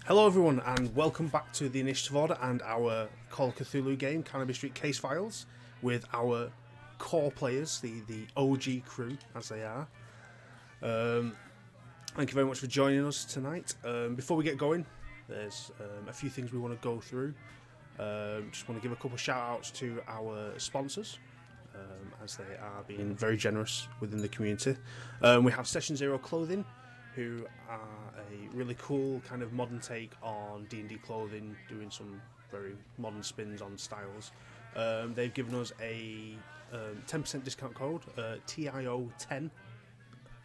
Hello everyone and welcome back to the Initiative Order and our Call of Cthulhu game, Carnaby Street Case Files, with our core players, the OG crew as they are. Thank you very much for joining us tonight. Before we get going, there's a few things we want to go through. Just want to give a couple of shout outs to our sponsors, as they are being very generous within the community. We have Session Zero Clothing, who are a really cool kind of modern take on D&D clothing, doing some very modern spins on styles. They've given us a 10% discount code, TIO10.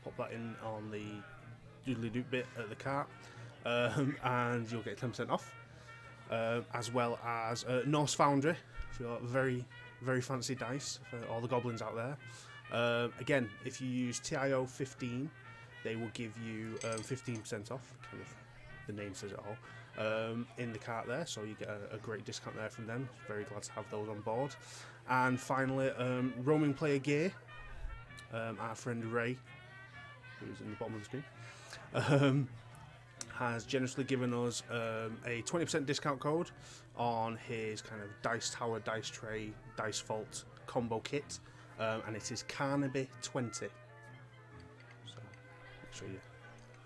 Pop that in on the doodly-doop bit at the cart, and you'll get 10% off. As well as Norse Foundry, if you've got very, very fancy dice for all the goblins out there. Again, if you use TIO15, they will give you 15% off, kind of the name says it all, in the cart there, so you get a great discount there from them. Very glad to have those on board. And finally, Roaming Player Gear, our friend Ray, who's in the bottom of the screen, has generously given us a 20% discount code on his kind of Dice Tower, Dice Tray, Dice Vault combo kit, and it is Carnaby 20. Sure you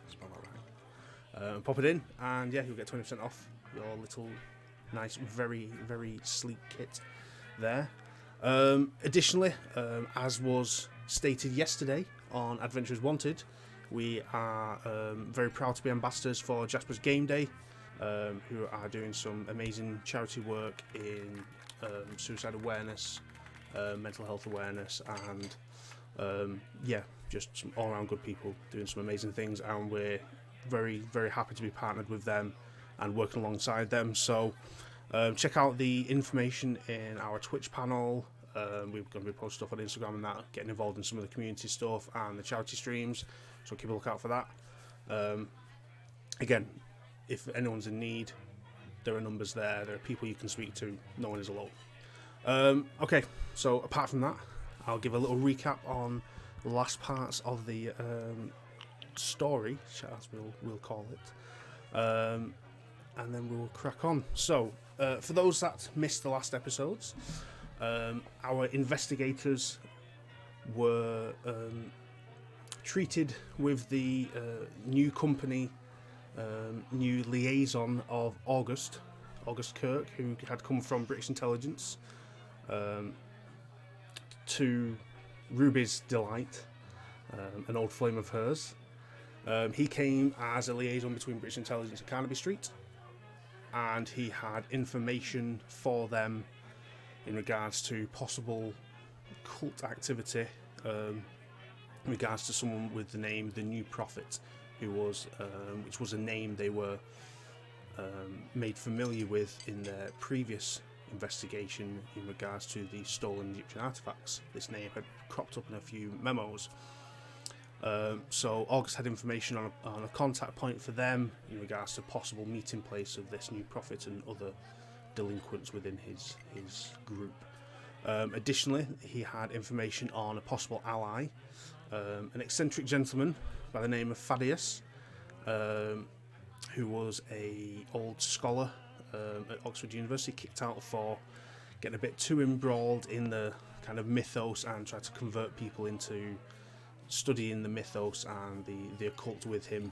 spell that right. Pop it in, and yeah, you'll get 20% off your little nice, very, very sleek kit there. Additionally, as was stated yesterday on Adventures Wanted, we are very proud to be ambassadors for Jaspers Game Day, who are doing some amazing charity work in suicide awareness, mental health awareness, and just some all-around good people doing some amazing things, and we're very, very happy to be partnered with them and working alongside them. So check out the information in our Twitch panel. We're going to be posting stuff on Instagram and that, getting involved in some of the community stuff and the charity streams, so keep a look out for that. Again, if anyone's in need, there are numbers there, there are people you can speak to, no one is alone. Okay, so apart from that, I'll give a little recap on the last parts of the story, as we'll call it, and then we'll crack on. So, for those that missed the last episodes, our investigators were treated with the new company, new liaison of August Kirk, who had come from British intelligence, to Rubi's delight, an old flame of hers. He came as a liaison between British intelligence and Carnaby Street, and he had information for them in regards to possible cult activity, in regards to someone with the name The New Prophet, who was, which was a name they were made familiar with in their previous investigation in regards to the stolen Egyptian artifacts. This name had cropped up in a few memos. So August had information on a contact point for them in regards to possible meeting place of this new prophet and other delinquents within his group. Additionally, he had information on a possible ally, an eccentric gentleman by the name of Thaddeus, who was a old scholar at Oxford University, kicked out for getting a bit too embroiled in the kind of mythos and tried to convert people into studying the mythos and the occult with him,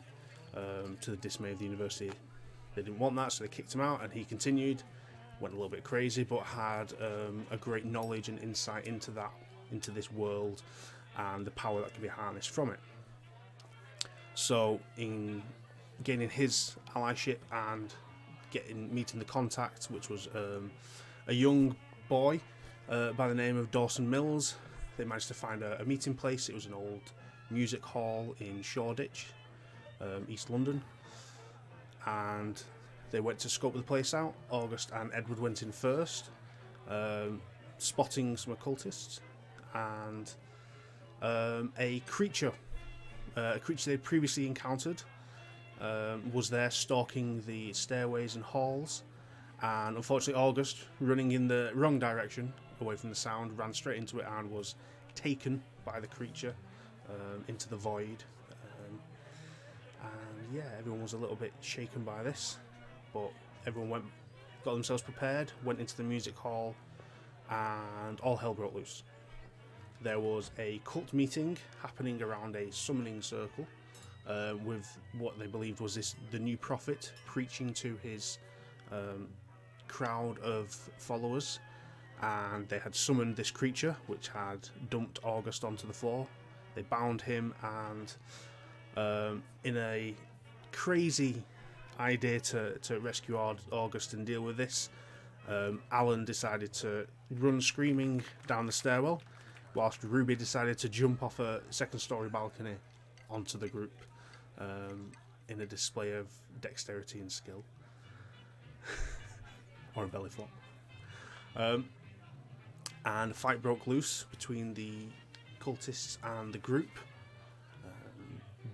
to the dismay of the university. They didn't want that, so they kicked him out, and he continued, went a little bit crazy, but had a great knowledge and insight into this world and the power that can be harnessed from it. So in gaining his allyship and meeting the contact, which was a young boy by the name of Dawson Mills, they managed to find a meeting place. It was an old music hall in Shoreditch, East London, and they went to scope the place out. August and Edward went in first, spotting some occultists, and a creature they'd previously encountered was there stalking the stairways and halls, and unfortunately August, running in the wrong direction away from the sound, ran straight into it and was taken by the creature into the void. And yeah, everyone was a little bit shaken by this, but everyone got themselves prepared, went into the music hall, and all hell broke loose. There was a cult meeting happening around a summoning circle, with what they believed was the new prophet preaching to his crowd of followers, and they had summoned this creature which had dumped August onto the floor. They bound him, and in a crazy idea to rescue August and deal with this, Alan decided to run screaming down the stairwell, whilst Ruby decided to jump off a second-story balcony onto the group, in a display of dexterity and skill. Or a belly flop. And a fight broke loose between the cultists and the group.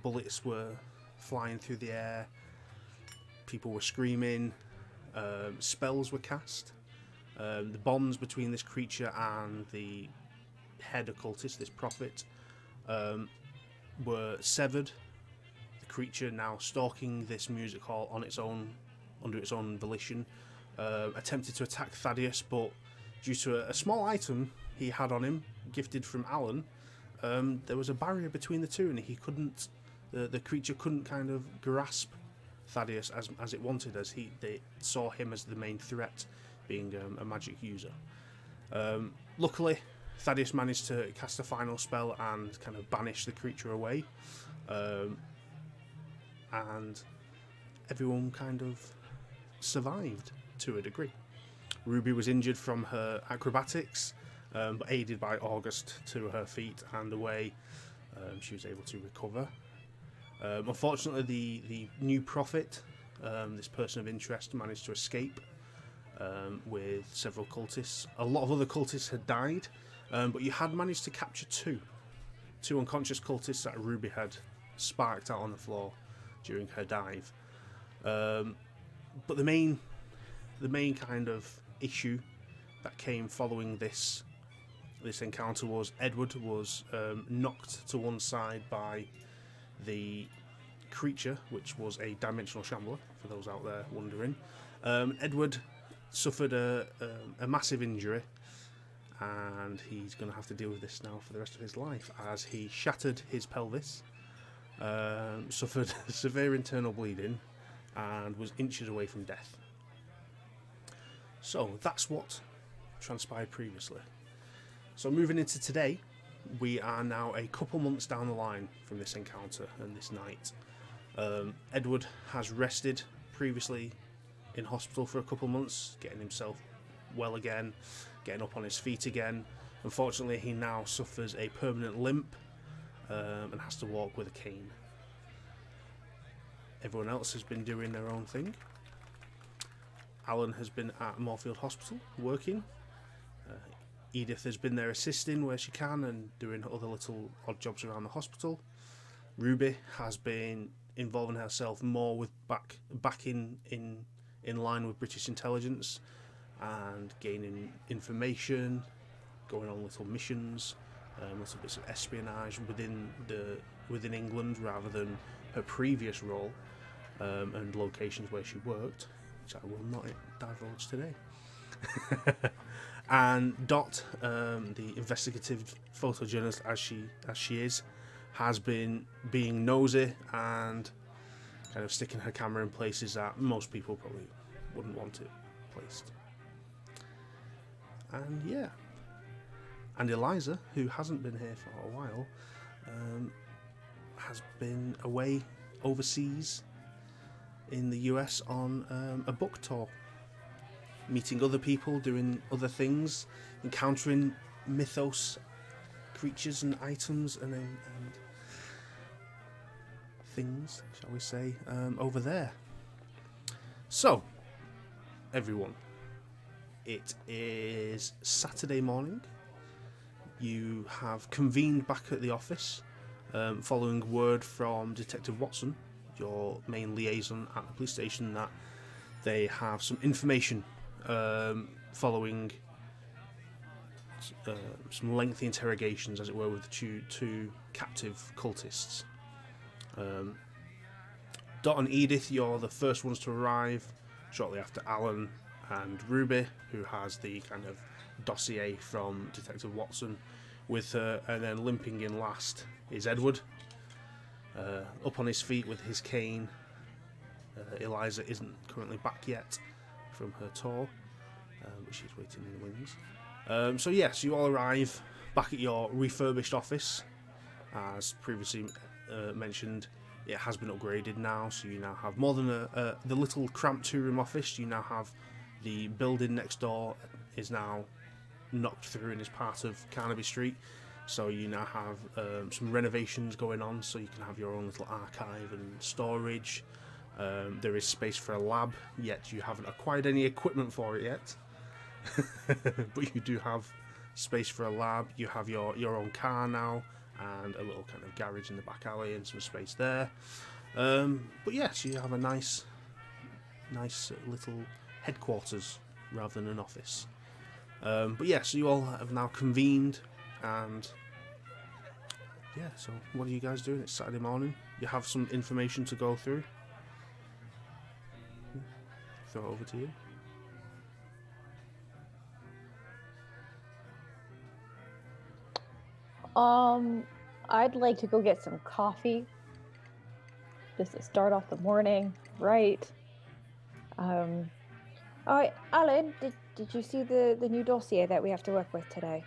Bullets were flying through the air. People were screaming. Spells were cast. The bonds between this creature and the head occultist, this prophet, were severed. The creature, now stalking this music hall on its own, under its own volition, attempted to attack Thaddeus, but due to a small item he had on him, gifted from Alan, there was a barrier between the two, and he couldn't. The creature couldn't kind of grasp Thaddeus as it wanted, as they saw him as the main threat, being a magic user. Luckily, Thaddeus managed to cast a final spell and kind of banish the creature away, and everyone kind of survived to a degree. Ruby was injured from her acrobatics, but aided by August to her feet and away, she was able to recover. Unfortunately, the new prophet, this person of interest, managed to escape with several cultists. A lot of other cultists had died, but you had managed to capture two unconscious cultists that Ruby had sparked out on the floor during her dive. But the main kind of issue that came following this encounter was Edward was knocked to one side by the creature, which was a dimensional shambler, for those out there wondering. Edward suffered a massive injury, and he's going to have to deal with this now for the rest of his life, as he shattered his pelvis, suffered severe internal bleeding, and was inches away from death. So that's what transpired previously. So moving into today, we are now a couple months down the line from this encounter and this night. Edward has rested previously in hospital for a couple months, getting himself well again, getting up on his feet again. Unfortunately, he now suffers a permanent limp and has to walk with a cane. Everyone else has been doing their own thing. Alan has been at Moorfield Hospital working. Edith has been there assisting where she can and doing other little odd jobs around the hospital. Ruby has been involving herself more with back in line with British intelligence and gaining information, going on little missions, little bits of espionage within England rather than her previous role and locations where she worked, which I will not divulge today. And Dot, the investigative photojournalist as she is, has been being nosy and kind of sticking her camera in places that most people probably wouldn't want it placed. And yeah, and Eliza, who hasn't been here for a while, has been away overseas in the US on a book tour, meeting other people, doing other things, encountering mythos creatures and items and things, shall we say, over there. So, everyone, it is Saturday morning. You have convened back at the office, following word from Detective Watson, your main liaison at the police station, that they have some information following some lengthy interrogations, as it were, with the two captive cultists. Dot and Edith, you're the first ones to arrive shortly after Alan and Rubi, who has the kind of dossier from Detective Watson with her, and then limping in last is Edward, up on his feet with his cane. Eliza isn't currently back yet from her tour, but she's waiting in the wings. So yes, you all arrive back at your refurbished office. As previously mentioned, it has been upgraded now, so you now have more than the little cramped two-room office. You now have the building next door is now knocked through and is part of Carnaby Street, so you now have some renovations going on, so you can have your own little archive and storage. There is space for a lab, yet you haven't acquired any equipment for it yet. But you do have space for a lab. You have your own car now, and a little kind of garage in the back alley and some space there. But yes, you have a nice little headquarters rather than an office. But yeah, so you all have now convened, and yeah, so what are you guys doing? It's Saturday morning. You have some information to go through. Throw it over to you. I'd like to go get some coffee, just to start off the morning, right? All right, Alan, did you see the new dossier that we have to work with today?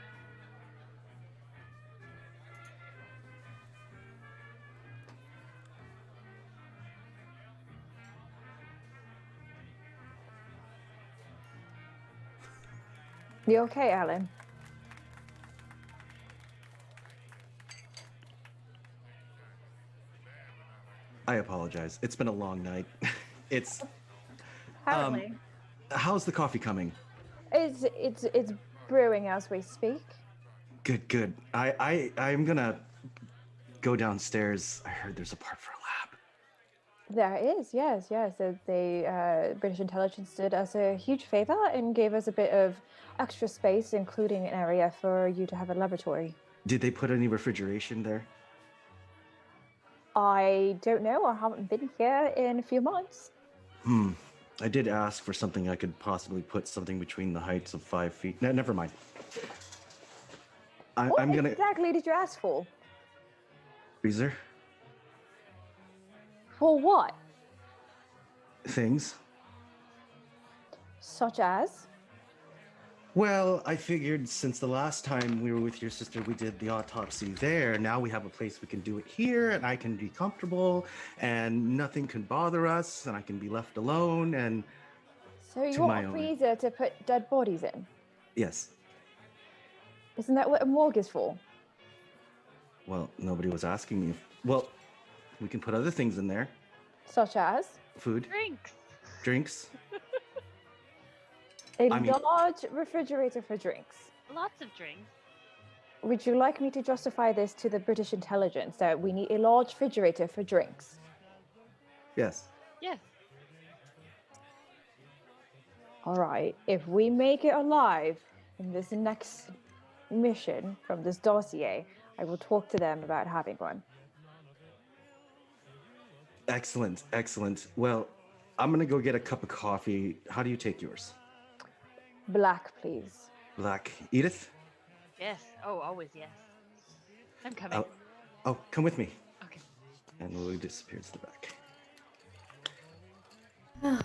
You okay, Alan? I apologize. It's been a long night. It's Apparently. How's the coffee coming? It's brewing as we speak. Good. I'm gonna go downstairs. I heard there's a part for a lab. There is, yes. The British intelligence did us a huge favor and gave us a bit of extra space, including an area for you to have a laboratory. Did they put any refrigeration there? I don't know. I haven't been here in a few months. I did ask for something I could possibly put something between the heights of 5 feet. No, never mind. What I'm gonna... exactly did you ask for? Freezer? For what? Things. Such as? Well, I figured since the last time we were with your sister, we did the autopsy there. Now we have a place we can do it here, and I can be comfortable, and nothing can bother us, and I can be left alone, and... So you want a freezer to put dead bodies in? Yes. Isn't that what a morgue is for? Well, nobody was asking me. Well, we can put other things in there. Such as? Food. Drinks. Large refrigerator for drinks. Lots of drinks. Would you like me to justify this to the British intelligence that we need a large refrigerator for drinks? Yes. Yes. All right. If we make it alive in this next mission from this dossier, I will talk to them about having one. Excellent. Well, I'm going to go get a cup of coffee. How do you take yours? Black, please. Black. Edith? Yes. Oh, always yes. I'm coming. Oh, come with me. Okay. And Lily disappears to the back.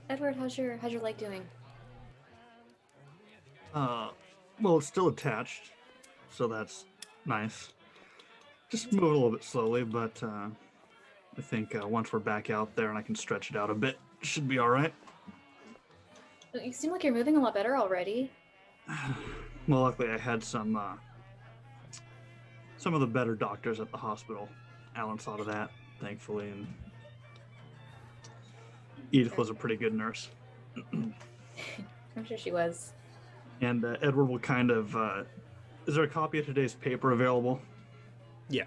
Edward, how's your leg doing? Well, it's still attached, so that's nice. Just move it a little bit slowly, but I think once we're back out there and I can stretch it out a bit, it should be all right. You seem like you're moving a lot better already. Well, luckily I had some of the better doctors at the hospital. Alan thought of that, thankfully, and Edith was a pretty good nurse. I'm sure she was. And Edward will kind of... is there a copy of today's paper available? Yeah.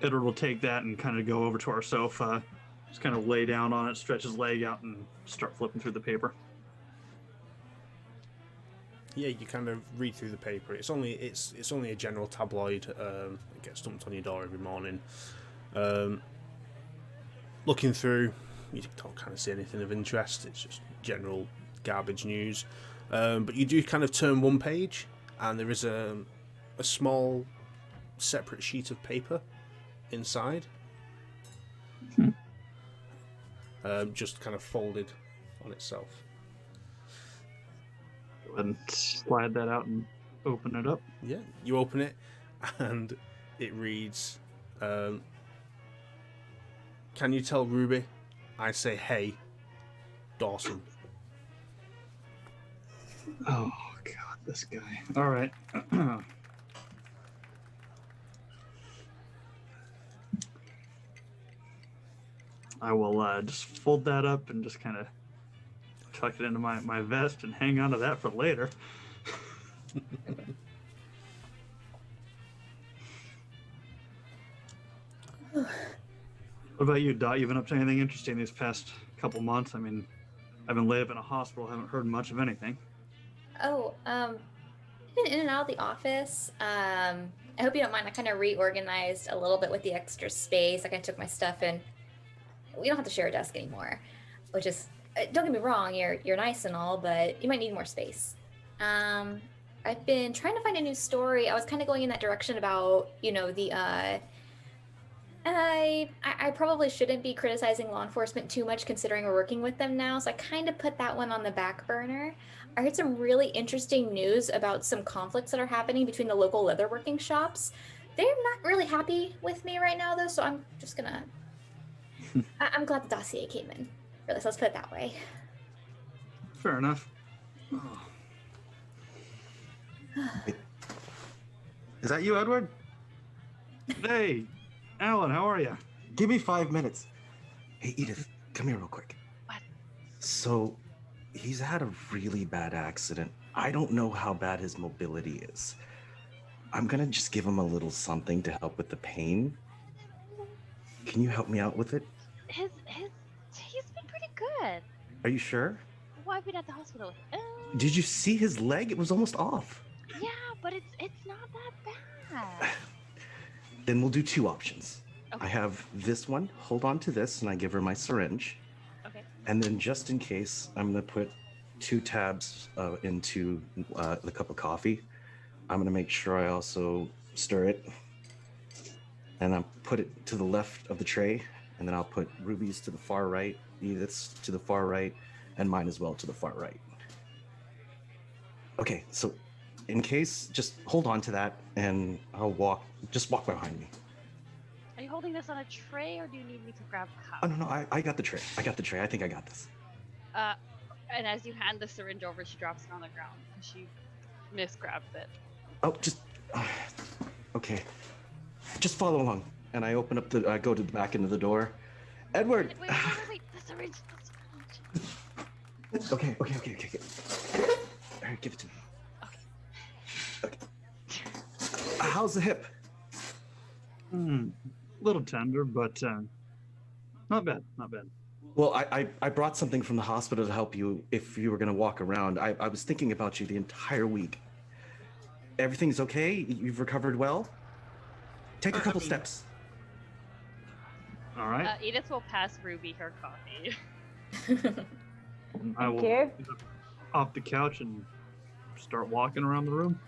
Edward will take that and kind of go over to our sofa, just kind of lay down on it, stretch his leg out, and start flipping through the paper. Yeah, you kind of read through the paper. It's only a general tabloid. It gets dumped on your door every morning. Looking through, you don't kind of see anything of interest. It's just general garbage news. But you do kind of turn one page, and there is a small separate sheet of paper inside. Just kind of folded on itself. Go ahead and slide that out and open it up. Yeah, you open it, and it reads, can you tell Ruby I say hey, Dawson? Oh, God, this guy. All right. I will just fold that up and just kind of tuck it into my vest and hang on to that for later. What about you, Dot? You been up to anything interesting these past couple months? I mean, I've been laid up in a hospital, haven't heard much of anything. Oh, I've been in and out of the office. I hope you don't mind. I kind of reorganized a little bit with the extra space. Like I took my stuff and we don't have to share a desk anymore, which is, don't get me wrong, you're nice and all, but you might need more space. I've been trying to find a new story. I was kind of going in that direction about, the, I probably shouldn't be criticizing law enforcement too much considering we're working with them now, so I kind of put that one on the back burner. I heard some really interesting news about some conflicts that are happening between the local leatherworking shops. They're not really happy with me right now, though, so I'm just gonna... I'm glad the dossier came in. Really, so let's put it that way. Fair enough. Wait. Is that you, Edward? Hey, Alan, how are you? Give me 5 minutes. Hey, Edith, come here real quick. What? So, he's had a really bad accident. I don't know how bad his mobility is. I'm gonna just give him a little something to help with the pain. Can you help me out with it? He's been pretty good. Are you sure? Well, I've been at the hospital. Did you see his leg? It was almost off. Yeah, but it's not that bad. Then we'll do 2 options. Okay. I have this one. Hold on to this, and I give her my syringe. Okay. And then just in case, I'm going to put 2 tabs into the cup of coffee. I'm going to make sure I also stir it. And I'll put it to the left of the tray. And then I'll put Ruby's to the far right, Edith's to the far right, and mine as well to the far right. Okay, so in case, just hold on to that, and I'll just walk behind me. Are you holding this on a tray, or do you need me to grab a cup? Oh, no, I got the tray. I think I got this. And as you hand the syringe over, she drops it on the ground because she misgrabbed it. Oh, okay. Just follow along. And I open up I go to the back end of the door. Edward! Wait, the syringe. Okay. All right, give it to me. Okay. How's the hip? Little tender, but not bad. Well, I brought something from the hospital to help you if you were going to walk around. I was thinking about you the entire week. Everything's okay? You've recovered well? Take a couple steps. All right. Edith will pass Ruby her coffee. I will Okay. get off the couch and start walking around the room.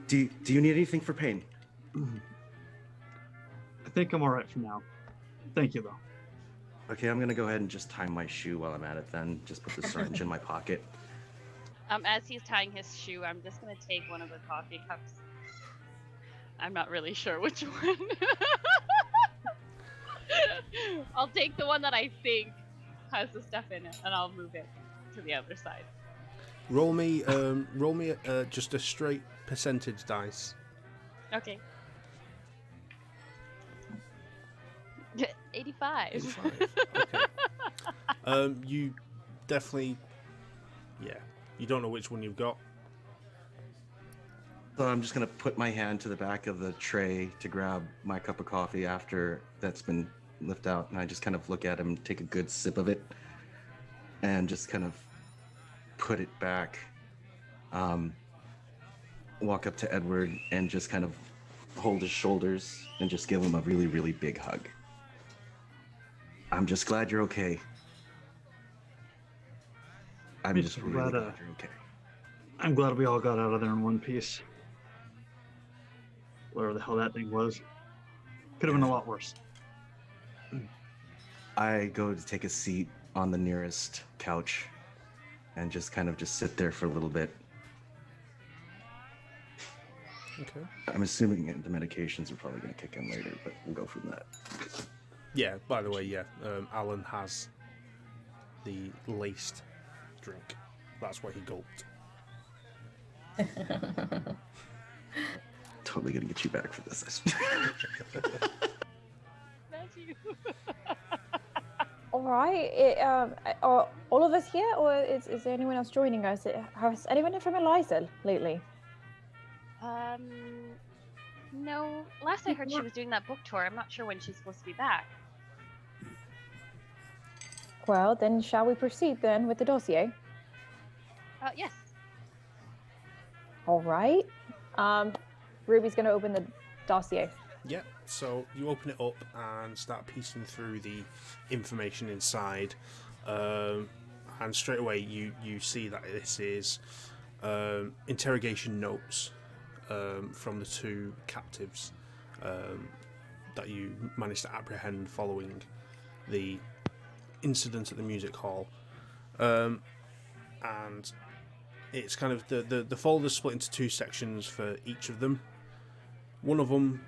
Do you need anything for pain? I think I'm all right for now. Thank you, though. Okay, I'm going to go ahead and just tie my shoe while I'm at it then. Just put the syringe in my pocket. As he's tying his shoe, I'm just gonna take one of the coffee cups. I'm not really sure which one. I'll take the one that I think has the stuff in it, and I'll move it to the other side. Roll me just a straight percentage dice. Okay. 85. 85. Okay. You definitely, you don't know which one you've got. So I'm just going to put my hand to the back of the tray to grab my cup of coffee after that's been lifted out. And I just kind of look at him, take a good sip of it, and just kind of put it back. Walk up to Edward and just kind of hold his shoulders and just give him a really, really big hug. I'm just glad you're okay. I'm Me just too, really but, glad you're okay. I'm glad we all got out of there in one piece. Whatever the hell that thing was. Could have been a lot worse. I go to take a seat on the nearest couch and just kind of just sit there for a little bit. Okay. I'm assuming the medications are probably going to kick in later, but we'll go from that. Yeah, by the way, yeah, Alan has the laced drink. That's why he gulped. Totally going to get you back for this. That's you. All right. Are all of us here, or is there anyone else joining us? Has anyone from Eliza lately? No. Last I heard, she was doing that book tour. I'm not sure when she's supposed to be back. Well, then shall we proceed then with the dossier? Yes. All right. Ruby's going to open the dossier. Yeah, so you open it up and start piecing through the information inside, and straight away you see that this is interrogation notes from the two captives that you managed to apprehend following the incident at the music hall, and it's kind of the folder's split into two sections for each of them. One of them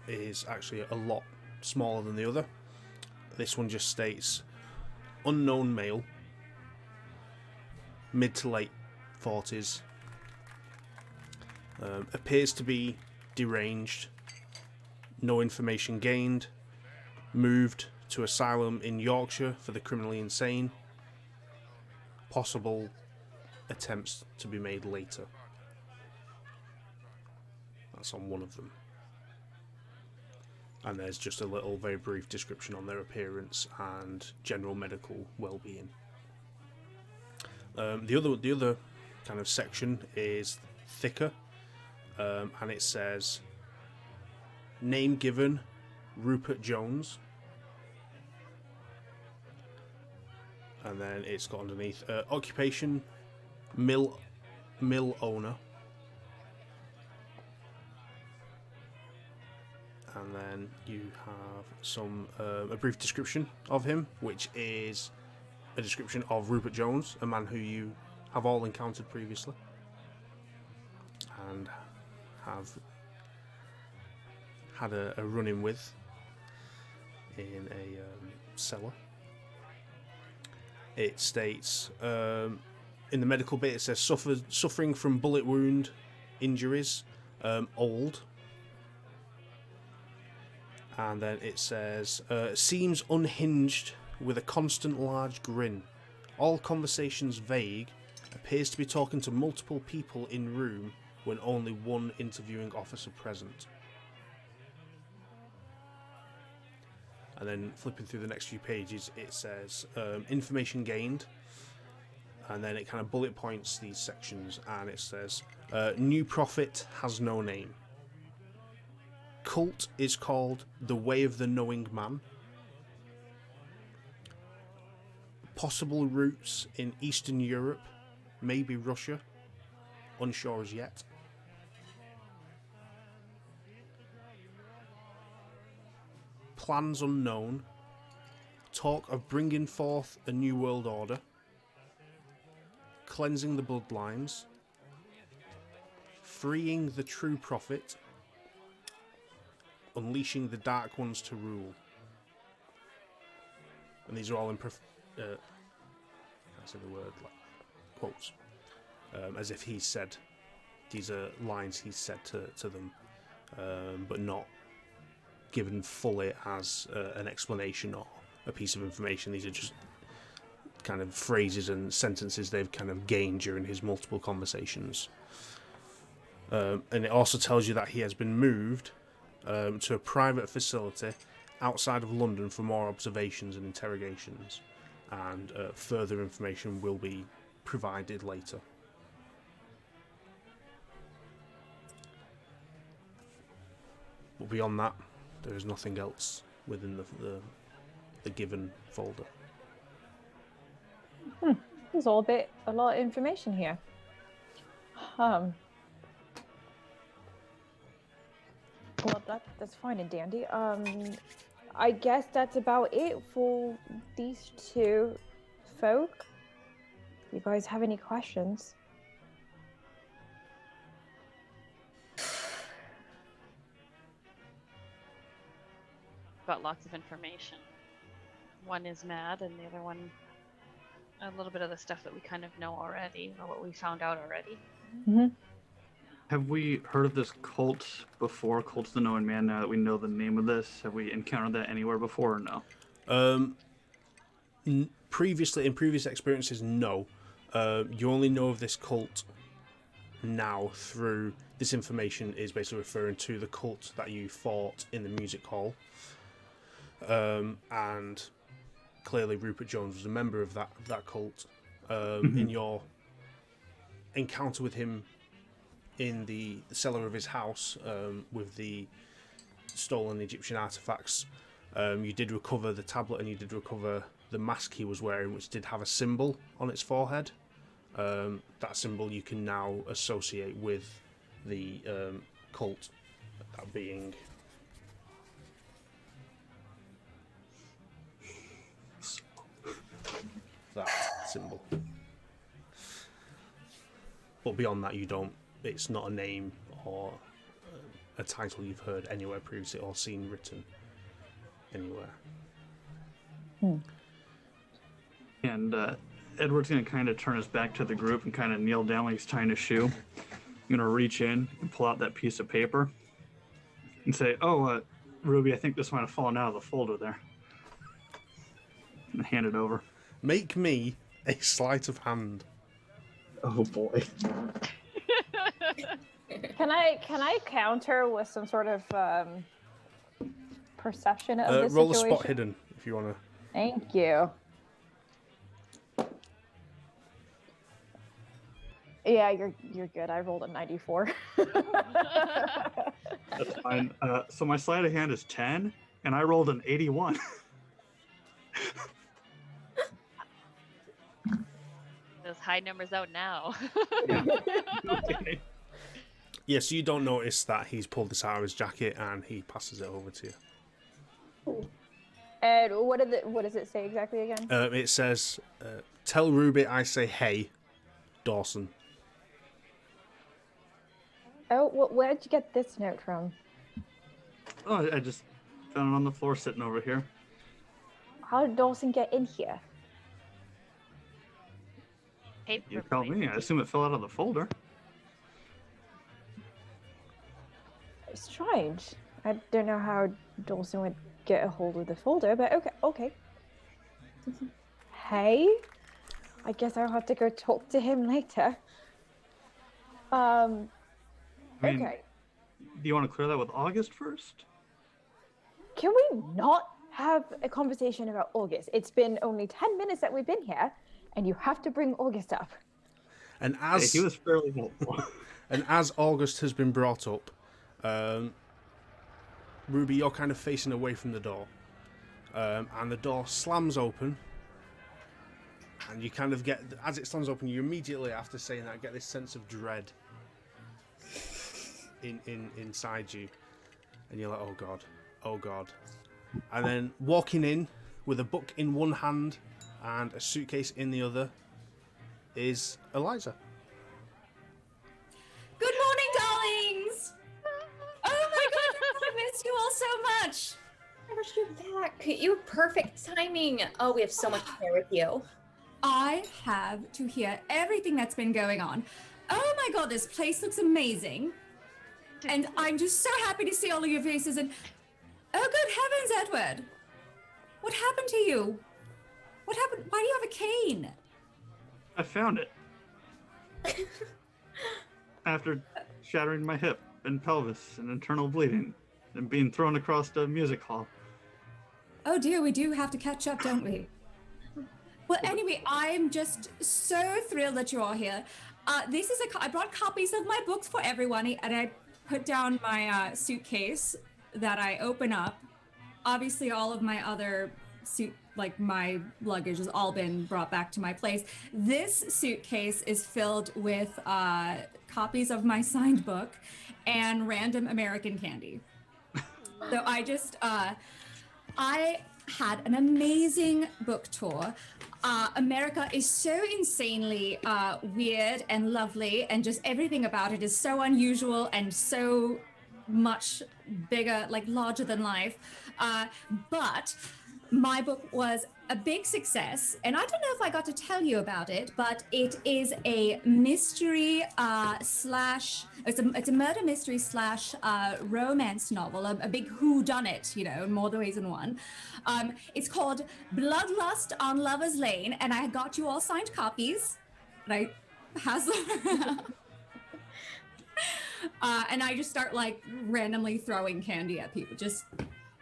is actually a lot smaller than the other. This one just states unknown male, mid to late 40s, appears to be deranged, no information gained, moved to asylum in Yorkshire for the criminally insane, possible attempts to be made later. That's on one of them. And there's just a little very brief description on their appearance and general medical well-being. The other kind of section is thicker, and it says name given Rupert Jones, and then it's got underneath occupation mill owner, and then you have some a brief description of him, which is a description of Rupert Jones, a man who you have all encountered previously and have had a run-in with in a cellar. It states in the medical bit, it says suffering from bullet wound injuries, old. And then it says seems unhinged with a constant large grin. All conversations vague. Appears to be talking to multiple people in room when only one interviewing officer present. And then flipping through the next few pages, it says information gained, and then it kind of bullet points these sections, and it says new prophet has no name. Cult is called the Way of the Knowing Man. Possible routes in Eastern Europe, maybe Russia, unsure as yet. Plans unknown. Talk of bringing forth a new world order. Cleansing the bloodlines. Freeing the true prophet. Unleashing the dark ones to rule. And these are all in I say the word, like quotes, as if he said. These are lines he said to them, but not given fully as an explanation or a piece of information. These are just kind of phrases and sentences they've kind of gained during his multiple conversations. And it also tells you that he has been moved to a private facility outside of London for more observations and interrogations, and further information will be provided later. But beyond that, there is nothing else within the given folder. There's a lot of information here. Well, that's fine and dandy. I guess that's about it for these two folk. You guys have any questions? Got lots of information. One is mad, and the other one, a little bit of the stuff that we kind of know already, or what we found out already. Mm-hmm. Have we heard of this cult before? Cult's the Knowing Man, now that we know the name of this. Have we encountered that anywhere before or no? Previously, in previous experiences, no. You only know of this cult now through this information is basically referring to the cult that you fought in the music hall. And clearly Rupert Jones was a member of that cult. In your encounter with him in the cellar of his house with the stolen Egyptian artifacts, you did recover the tablet and you did recover the mask he was wearing, which did have a symbol on its forehead. That symbol you can now associate with the cult, that being that symbol. But beyond that, you don't. It's not a name or a title you've heard anywhere previously or seen written anywhere. And Edward's going to kind of turn his back to the group and kind of kneel down like he's tying a shoe. I'm going to reach in and pull out that piece of paper and say, Ruby, I think this might have fallen out of the folder there. And hand it over. Make me a sleight of hand. Oh boy. Can I counter with some sort of perception of the situation? Roll a spot hidden if you want to. Thank you. Yeah, you're good. I rolled a 94. That's fine. So my sleight of hand is 10, and I rolled an 81. Those high numbers out now. Okay. Yeah, so you don't notice that he's pulled this out of his jacket and he passes it over to you. And what does it say exactly again? It says, tell Ruby I say hey, Dawson. Oh, where'd you get this note from? Oh, I just found it on the floor sitting over here. How did Dawson get in here? You tell me. I assume it fell out of the folder. Strange. I don't know how Dawson would get a hold of the folder, but okay. Hey, I guess I'll have to go talk to him later. I mean, Okay. Do you want to clear that with August first? Can we not have a conversation about August? It's been only 10 minutes that we've been here, and you have to bring August up. And as He was fairly helpful. And as August has been brought up, Ruby, you're kind of facing away from the door. And the door slams open. And you kind of get, as it slams open, you immediately, after saying that, get this sense of dread inside you. And you're like, oh God. And then walking in with a book in one hand and a suitcase in the other is Eliza. Good morning, darlings! Oh my god, I missed you all so much! I wish you were back. You were perfect timing. Oh, we have so much to share with you. I have to hear everything that's been going on. Oh my god, this place looks amazing. And I'm just so happy to see all of your faces and... Oh, good heavens, Edward! What happened to you? What happened? Why do you have a cane? I found it. After shattering my hip and pelvis and internal bleeding and being thrown across the music hall. Oh dear, we do have to catch up, don't we? Well, anyway, I'm just so thrilled that you're all here. This is I brought copies of my books for everyone, and I put down my suitcase that I open up. Obviously, all of my other like my luggage has all been brought back to my place. This suitcase is filled with copies of my signed book and random American candy. So I had an amazing book tour. America is so insanely weird and lovely, and just everything about it is so unusual and so much bigger, like larger than life. But my book was a big success, and I don't know if I got to tell you about it, but it is a mystery slash, it's a murder mystery slash romance novel, a big whodunit, you know, in more ways than one. It's called Bloodlust on Lover's Lane, and I got you all signed copies. And I pass them around. And I just start like randomly throwing candy at people, just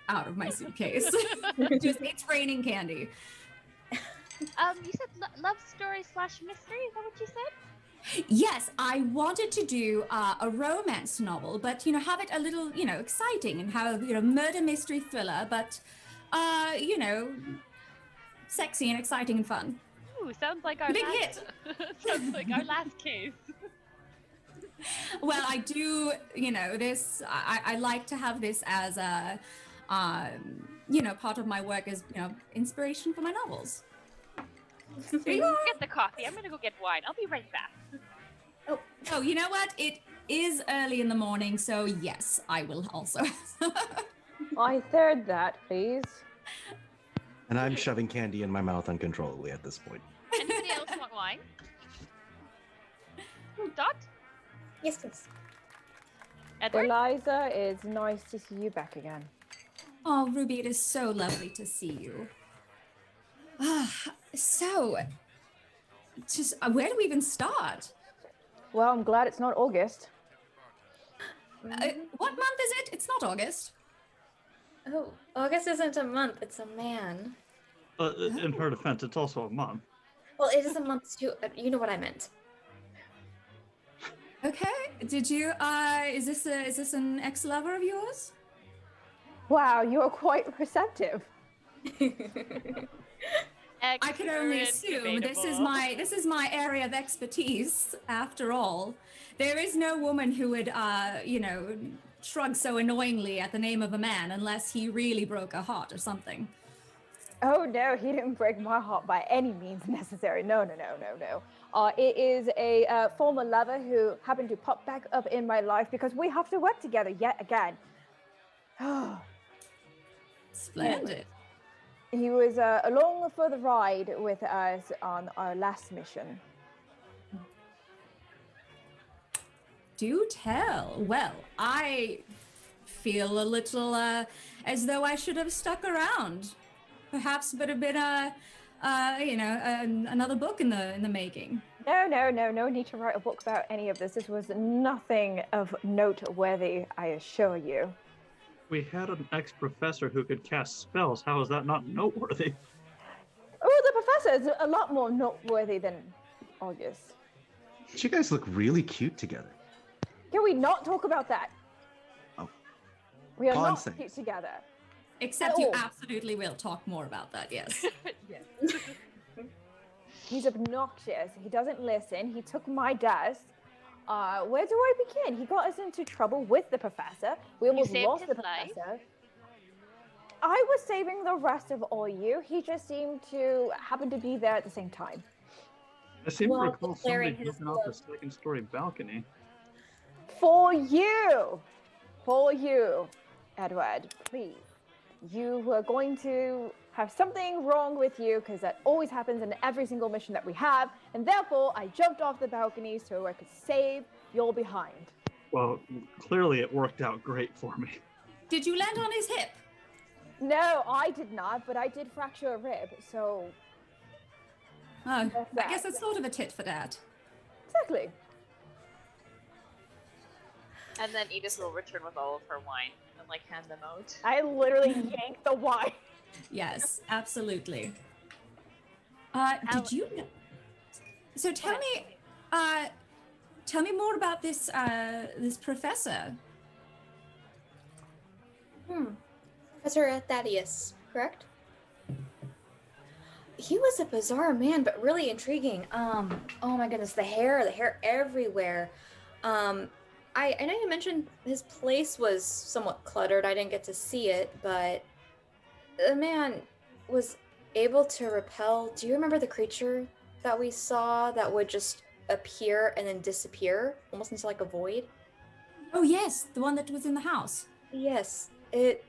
out of my suitcase. It's raining candy. You said love story slash mystery. Is that what you said? Yes, I wanted to do a romance novel, but you know, have it a little, you know, exciting and have, you know, murder mystery thriller, but you know, sexy and exciting and fun. Ooh, sounds like our big last hit. sounds like our last case. Well, I do, you know, this, I like to have this as a, you know, part of my work as, you know, inspiration for my novels. There you are. Get the coffee. I'm gonna go get wine. I'll be right back. Oh, you know what? It is early in the morning, so yes, I will also. I third that, please. And I'm shoving candy in my mouth uncontrollably at this point. Anybody else want wine? Dot? Yes, please. Edward? Eliza, it's nice to see you back again. Oh, Ruby, it is so lovely to see you. So, just where do we even start? Well, I'm glad it's not August. What month is it? It's not August. Oh, August isn't a month, it's a man. In her defense, it's also a month. Well, it is a month too. You know what I meant. Okay. Did you? Is this an ex-lover of yours? Wow, you are quite receptive. I can only assume this is my area of expertise. After all, there is no woman who would, you know, shrug so annoyingly at the name of a man unless he really broke her heart or something. Oh no, he didn't break my heart by any means necessary. No. It is a former lover who happened to pop back up in my life because we have to work together yet again. Splendid. He was along for the ride with us on our last mission. Do tell. Well, I feel a little as though I should have stuck around. Perhaps would have been you know, another book in the making. No need to write a book about any of this. This was nothing of noteworthy, I assure you. We had an ex-professor who could cast spells. How is that not noteworthy? Oh, the professor is a lot more noteworthy than August. You guys look really cute together. Can we not talk about that? Oh. We are not Nonsense. cute together. Except you absolutely will talk more about that, yes. He's obnoxious. He doesn't listen. He took my desk. Where do I begin? He got us into trouble with the professor. We almost lost the professor. I was saving the rest of all you. He just seemed to happen to be there at the same time. I seem to recall somebody jumping off the second-story balcony. For you, Edward, please. You were going to have something wrong with you because that always happens in every single mission that we have, and therefore I jumped off the balcony so I could save your behind. Well, clearly it worked out great for me. Did you land on his hip? No, I did not, but I did fracture a rib, so... Oh, I guess it's sort of a tit for tat. Exactly. And then Edith will return with all of her wine and like hand them out. I literally yanked the wine. Yes, absolutely. Did you know? So tell me more about this this professor. Professor Thaddeus, correct? he was a bizarre man, but really intriguing. Oh my goodness, the hair everywhere. I know you mentioned his place was somewhat cluttered. I didn't get to see it, but the man was able to repel. Do you remember the creature that we saw that would just appear and then disappear, almost into like a void? Oh yes, the one that was in the house. Yes, it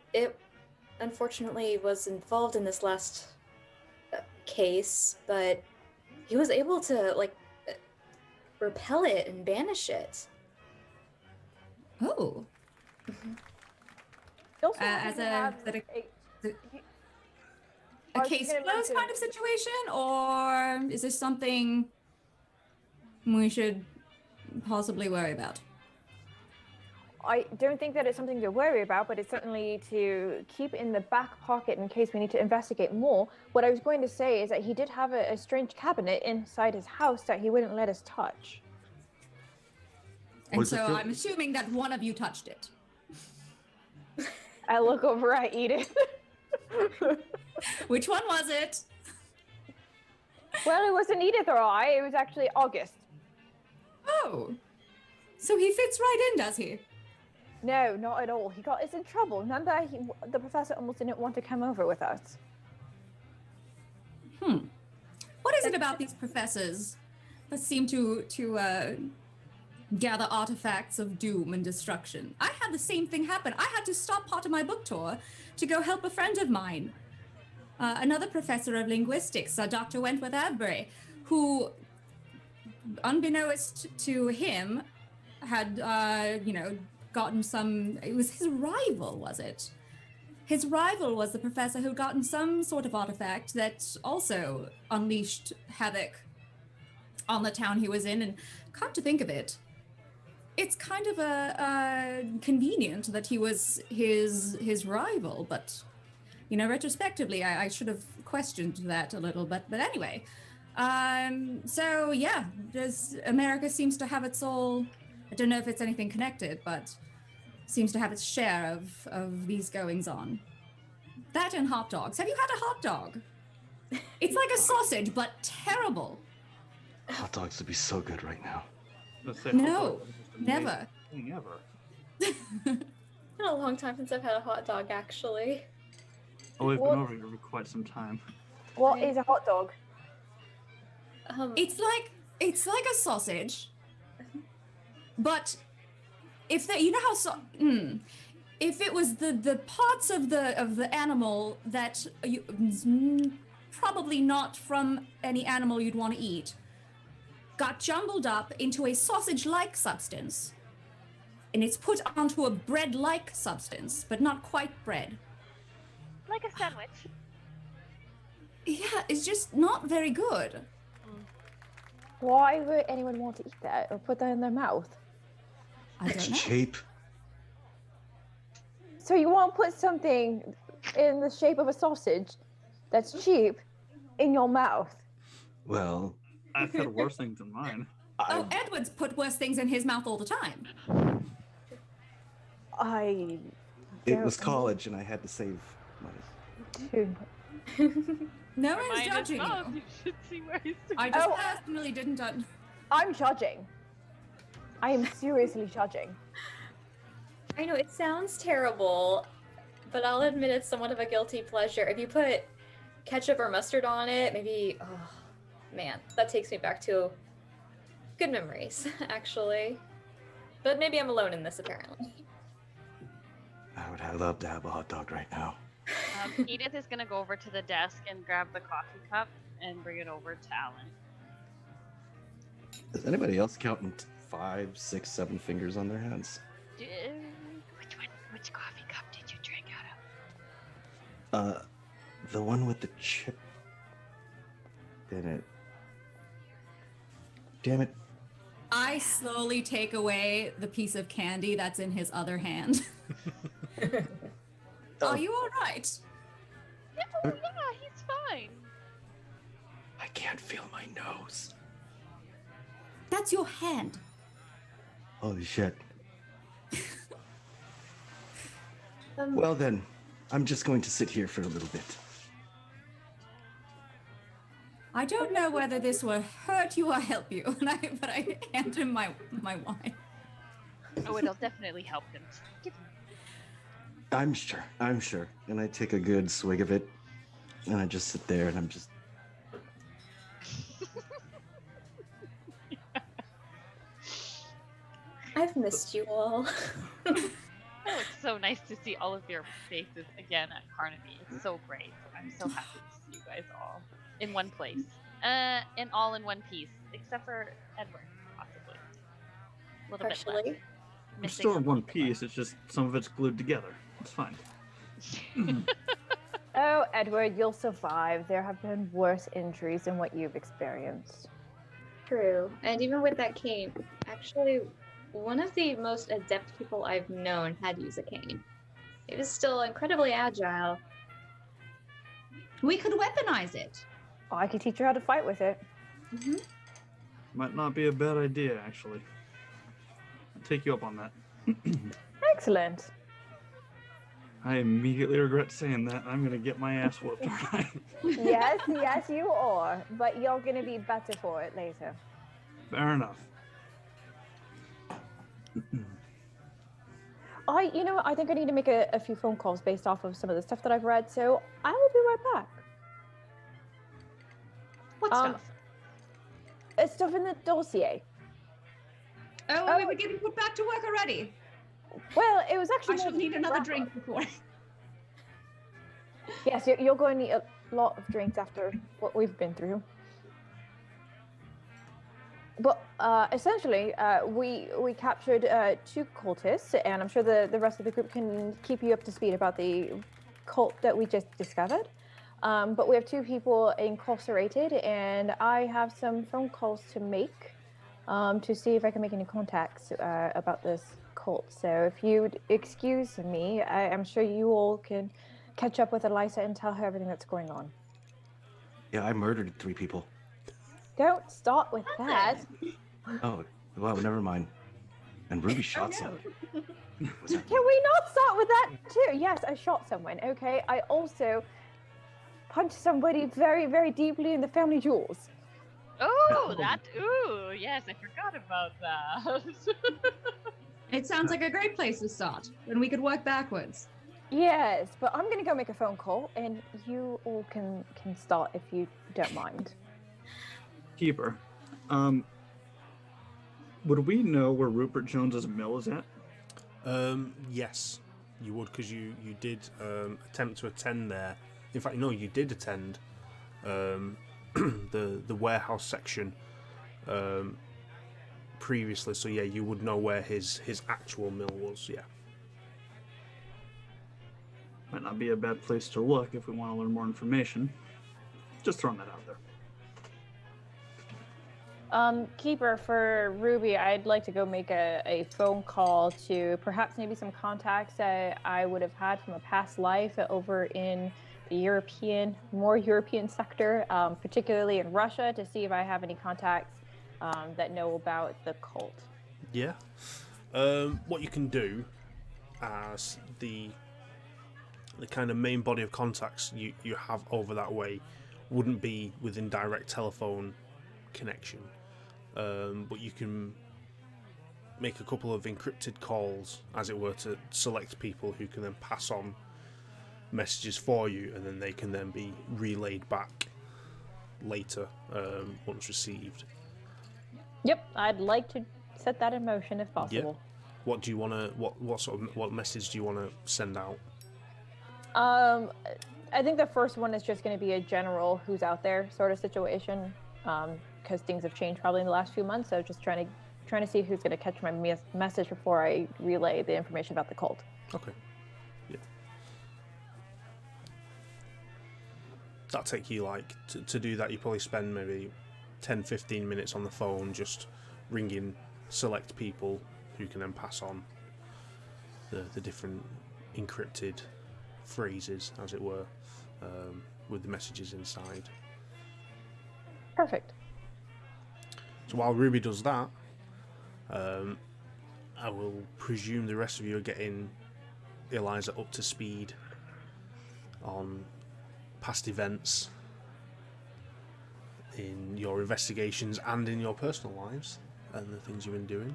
unfortunately was involved in this last case, but he was able to like repel it and banish it. Oh. He also As happened to a- have that a- he- A I was case gonna closed mention- kind of situation, or is this something we should possibly worry about? I don't think that it's something to worry about, but it's certainly to keep in the back pocket in case we need to investigate more. What I was going to say is that he did have a strange cabinet inside his house that he wouldn't let us touch. And Was it so filled- I'm assuming that one of you touched it. I look over at Edith. Which one was it? Well, it wasn't Edith or I, it was actually August. Oh. So he fits right in, does he? No, not at all. He got us in trouble. Remember, the professor almost didn't want to come over with us. What is it about these professors that seem to gather artifacts of doom and destruction? I had the same thing happen. I had to stop part of my book tour to go help a friend of mine, another professor of linguistics, Dr. Wentworth Avery, who, unbeknownst to him, had, gotten some. It was his rival, was it? His rival was the professor who'd gotten some sort of artifact that also unleashed havoc on the town he was in. And come to think of it, it's kind of a convenient that he was his rival, but retrospectively, I should have questioned that a little bit. But anyway, so yeah, America seems to have its all. I don't know if it's anything connected, but seems to have its share of these goings on. That and hot dogs. Have you had a hot dog? It's like a sausage, but terrible. Hot dogs would be so good right now. Let's say No, hot dog is the most never. amazing thing ever. It's been a long time since I've had a hot dog, actually. Oh, we've What? been over here for quite some time. What Okay. is a hot dog? It's like a sausage, but if if it was the parts of the animal that probably not from any animal you'd want to eat, got jumbled up into a sausage-like substance, and it's put onto a bread-like substance, but not quite bread. Like a sandwich. Yeah, it's just not very good. Why would anyone want to eat that or put that in their mouth? I don't It's know. cheap. So you want to put something in the shape of a sausage that's cheap in your mouth? Well, I've had worse things than mine. Oh, Edward's put worse things in his mouth all the time. it was college and I had to save money. No Or one's mine is judging both. you. You should see where he's I just Oh. personally didn't. I'm judging. I am seriously judging. I know it sounds terrible, but I'll admit it's somewhat of a guilty pleasure. If you put ketchup or mustard on it, maybe, oh man, that takes me back to good memories, actually. But maybe I'm alone in this, apparently. I would love to have a hot dog right now. Edith is gonna go over to the desk and grab the coffee cup and bring it over to Alan. Is anybody else counting 5, 6, 7 fingers on their hands? Which coffee cup did you drink out of? The one with the chip in it. Damn it. I slowly take away the piece of candy that's in his other hand. Are you all right? Oh yeah, he's fine. I can't feel my nose. That's your hand. Holy shit. Well then, I'm just going to sit here for a little bit. I don't know whether this will hurt you or help you, but I hand him my wine. Oh, it'll definitely help him. Give him. I'm sure. And I take a good swig of it, and I just sit there, and I'm just. I've missed you all. Oh, it's so nice to see all of your faces again at Carnaby. It's so great. I'm so happy to see you guys all in one place. And all in one piece, except for Edward, possibly. A little bit Partially. less. We're Missing still a in one little bit piece. It's just some of it's glued together. It's fine. Oh, Edward, you'll survive. There have been worse injuries than what you've experienced. True. And even with that cane, actually, one of the most adept people I've known had used a cane. It was still incredibly agile. We could weaponize it. I could teach you how to fight with it. Mm-hmm. Might not be a bad idea, actually. I'll take you up on that. Excellent. I immediately regret saying that. I'm gonna get my ass whooped, aren't I? Yes, you are. But you're going to be better for it later. Fair enough. You know what? I think I need to make a few phone calls based off of some of the stuff that I've read, so I will be right back. What stuff? It's stuff in the dossier. Oh, we were getting put back to work already. Well, it was actually. I shall more need another wrap drink up. before. Yes, you're going to need a lot of drinks after what we've been through. But essentially, we captured 2 cultists, and I'm sure the rest of the group can keep you up to speed about the cult that we just discovered. But we have 2 people incarcerated, and I have some phone calls to make to see if I can make any contacts about this cult. So if you'd excuse me, I'm sure you all can catch up with Eliza and tell her everything that's going on. Yeah, I murdered 3 people. Don't start with that. Oh, well, never mind. And Ruby shot someone. Can we not start with that too? Yes, I shot someone, okay? I also punched somebody very, very deeply in the family jewels. Oh, yes, I forgot about that. It sounds like a great place to start, and we could work backwards. Yes, but I'm gonna go make a phone call, and you all can start if you don't mind. Keeper. Would we know where Rupert Jones's mill is at? Yes, you would, because you did attempt to attend there. In fact, no, you did attend the warehouse section previously. So yeah, you would know where his actual mill was. Yeah. Might not be a bad place to look if we want to learn more information. Just throwing that out there. Keeper, for Ruby, I'd like to go make a phone call to perhaps maybe some contacts that I would have had from a past life over in the more European sector, particularly in Russia, to see if I have any contacts that know about the cult. Yeah. What you can do as the kind of main body of contacts you have over that way wouldn't be within direct telephone connection. But you can make a couple of encrypted calls, as it were, to select people who can then pass on messages for you, and then they can then be relayed back later once received. Yep, I'd like to set that in motion if possible. Yeah. What do you want to? What message do you want to send out? I think the first one is just going to be a general who's out there sort of situation. Because things have changed probably in the last few months, so just trying to see who's going to catch my message before I relay the information about the cult. Okay. Yeah. That'll take you to do that. You probably spend maybe 10-15 minutes on the phone just ringing select people who can then pass on the different encrypted phrases, as it were, with the messages inside. Perfect. So while Ruby does that, I will presume the rest of you are getting Eliza up to speed on past events in your investigations and in your personal lives and the things you've been doing.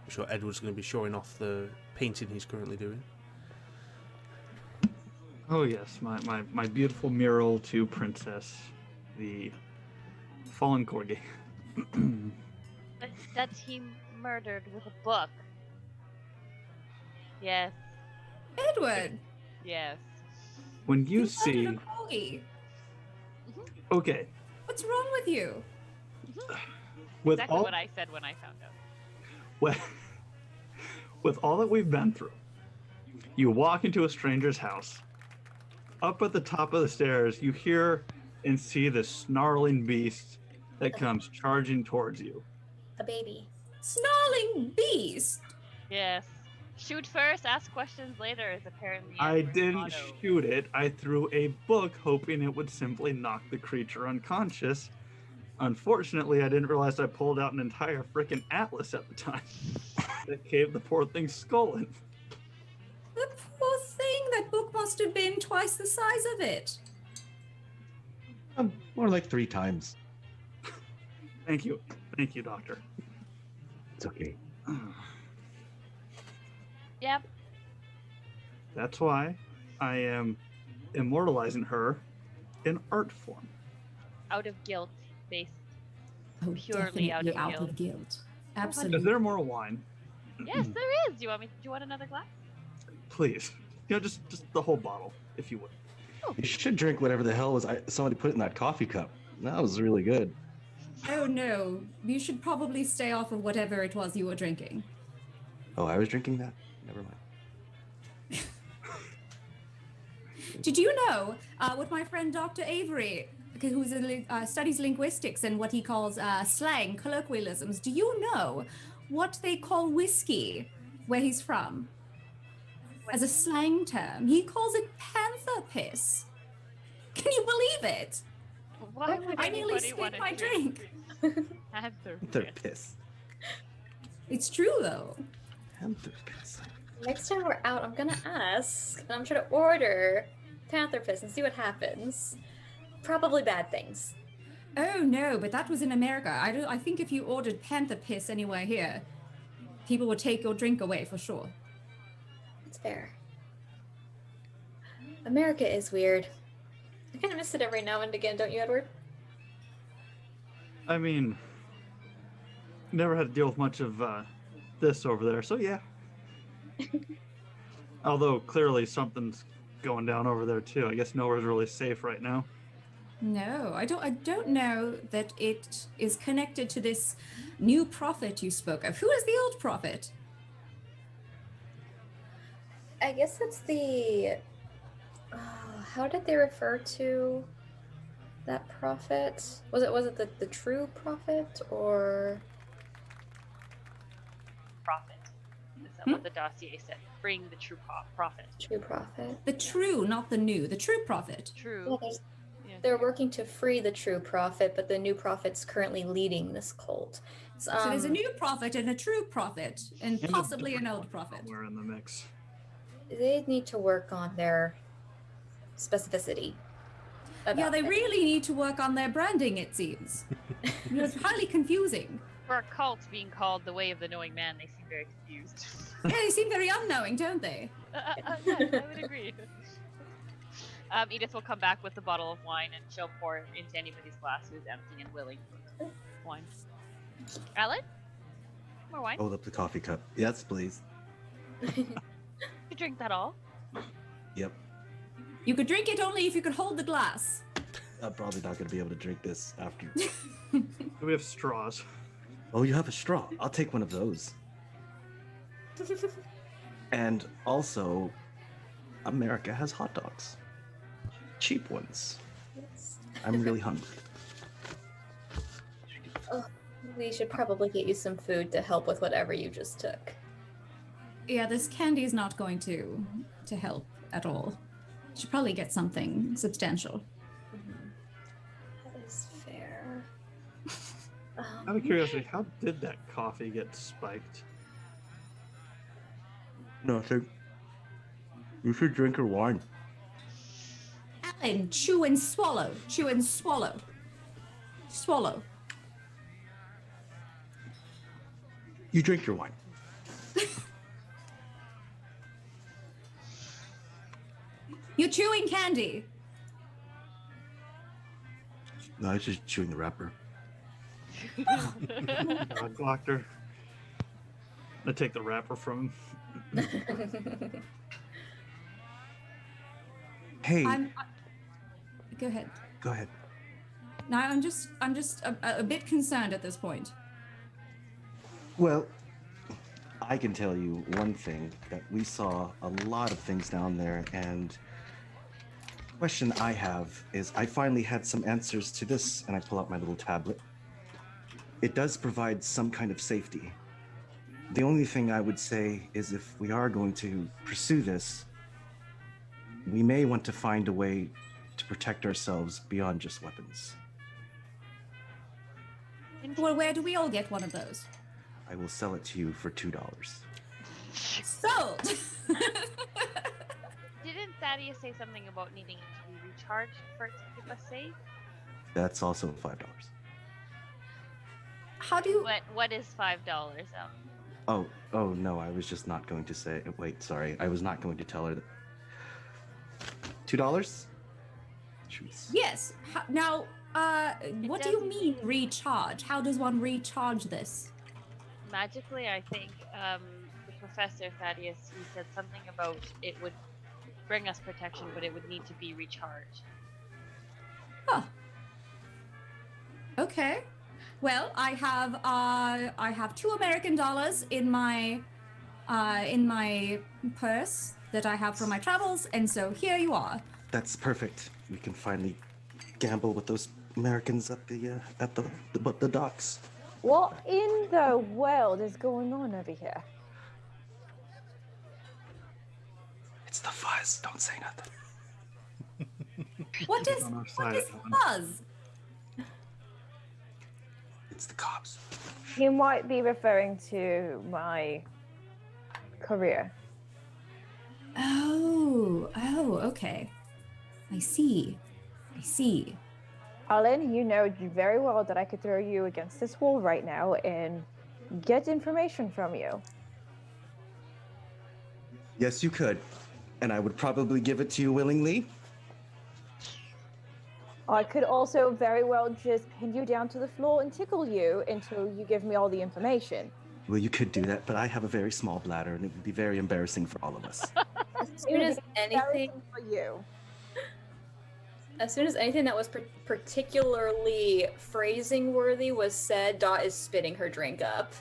I'm sure Edward's going to be showing off the painting he's currently doing. Oh yes, my beautiful mural to Princess, the fallen corgi. That he murdered with a book. Yes, Edward! yes. When you You see, murdered a corgi. okay, What's wrong with you? with Exactly all what I said when I found out. with all that we've been through, you walk into a stranger's house. Up at the top of the stairs, you hear and see this snarling beast that comes charging towards you. A baby. Snarling beast! Yes. Shoot first, ask questions later is apparently I Edward's didn't motto. shoot it. I threw a book hoping it would simply knock the creature unconscious. Unfortunately, I didn't realize I pulled out an entire frickin' atlas at the time that caved the poor thing's skull in. The poor thing, that book must have been twice the size of it. More like 3 times. Thank you, Doctor. It's okay. Yep. That's why I am immortalizing her in art form. Out of guilt, based. Oh, Purely out definitely of out of guilt. Is Absolutely. there more wine? Yes, there is. Do you want another glass? Please. Just the whole bottle, if you would. You should drink whatever the hell was somebody put in that coffee cup. That was really good. Oh no, you should probably stay off of whatever it was you were drinking. Oh, I was drinking that? Never mind. Did you know what my friend Dr. Avery, who studies linguistics and what he calls slang, colloquialisms, do you know what they call whiskey where he's from? As a slang term, he calls it panther piss. Can you believe it? Why would I nearly anybody want spit my to drink. Panther They're piss? pissed. It's true though. Panther piss. Next time we're out, I'm gonna ask, and I'm trying to order panther piss and see what happens. Probably bad things. Oh no, but that was in America. I think if you ordered panther piss anywhere here, people would take your drink away for sure. It's fair. America is weird. I kind of miss it every now and again, don't you, Edward? I mean, never had to deal with much of this over there, so yeah. Although clearly something's going down over there too. I guess nowhere's really safe right now. No, I don't know that it is connected to this new prophet you spoke of. Who is the old prophet? I guess it's the... how did they refer to that prophet? Was it the true prophet or... Prophet. Is that what the dossier said? Bring the true prophet. True prophet? The true, not the new. The true prophet. True. Yeah, Yeah. they're working to free the true prophet, but the new prophet's currently leading this cult. So there's a new prophet and a true prophet, and And a possibly an different old one prophet. somewhere in the mix. They need to work on their specificity. Yeah, about they it. really need to work on their branding, it seems. It's highly confusing. For a cult being called the Way of the Knowing Man, they seem very confused. Yeah, they seem very unknowing, don't they? Yes, I would agree. Edith will come back with the bottle of wine and she'll pour it into anybody's glass who's empty and willing for wine. Alan? More wine? Hold up the coffee cup. Yes, please. You drink that all? Yep. You could drink it only if you could hold the glass. I'm probably not going to be able to drink this after. We have straws. Oh, you have a straw. I'll take one of those. And also, America has hot dogs. Cheap ones. I'm really hungry. We should probably get you some food to help with whatever you just took. Yeah, this candy is not going to help at all. Should probably get something substantial. That is fair. Out of curiosity, how did that coffee get spiked? Nothing. You should drink your wine. Alan, chew and swallow. Chew and swallow. swallow. You drink your wine. You're chewing candy. No, I was just chewing the wrapper. Doctor. I take the wrapper from him. Hey, Go ahead. go ahead. No, I'm just a bit concerned at this point. Well, I can tell you one thing, that we saw a lot of things down there, and the question I have is I finally had some answers to this, and I pull out my little tablet. It does provide some kind of safety. The only thing I would say is if we are going to pursue this, we may want to find a way to protect ourselves beyond just weapons. Well, where do we all get one of those? I will sell it to you for $2. Sold. Didn't Thaddeus say something about needing it to be recharged for it to keep us safe? That's also $5. How do you? What is $5? Oh no, I was just not going to say. Wait, sorry, I was not going to tell her that. $2? Jeez. Yes. Now, what do you doesn't- mean recharge? How does one recharge this? Magically, I think the Professor Thaddeus, he said something about it would bring us protection, but it would need to be recharged. Huh. Okay. Well, I have $2 in my purse that I have for my travels, and so here you are. That's perfect. We can finally gamble with those Americans at the docks. What in the world is going on over here? It's the fuzz. Don't say nothing. What is On our what side, is Ellen. fuzz? It's the cops. He might be referring to my career. Oh, okay. I see. Alan, you know very well that I could throw you against this wall right now and get information from you. Yes, you could, and I would probably give it to you willingly. I could also very well just pin you down to the floor and tickle you until you give me all the information. Well, you could do that, but I have a very small bladder, and it would be very embarrassing for all of us. As soon as anything, for you. as soon as anything that was particularly phrasing worthy was said, Dot is spitting her drink up.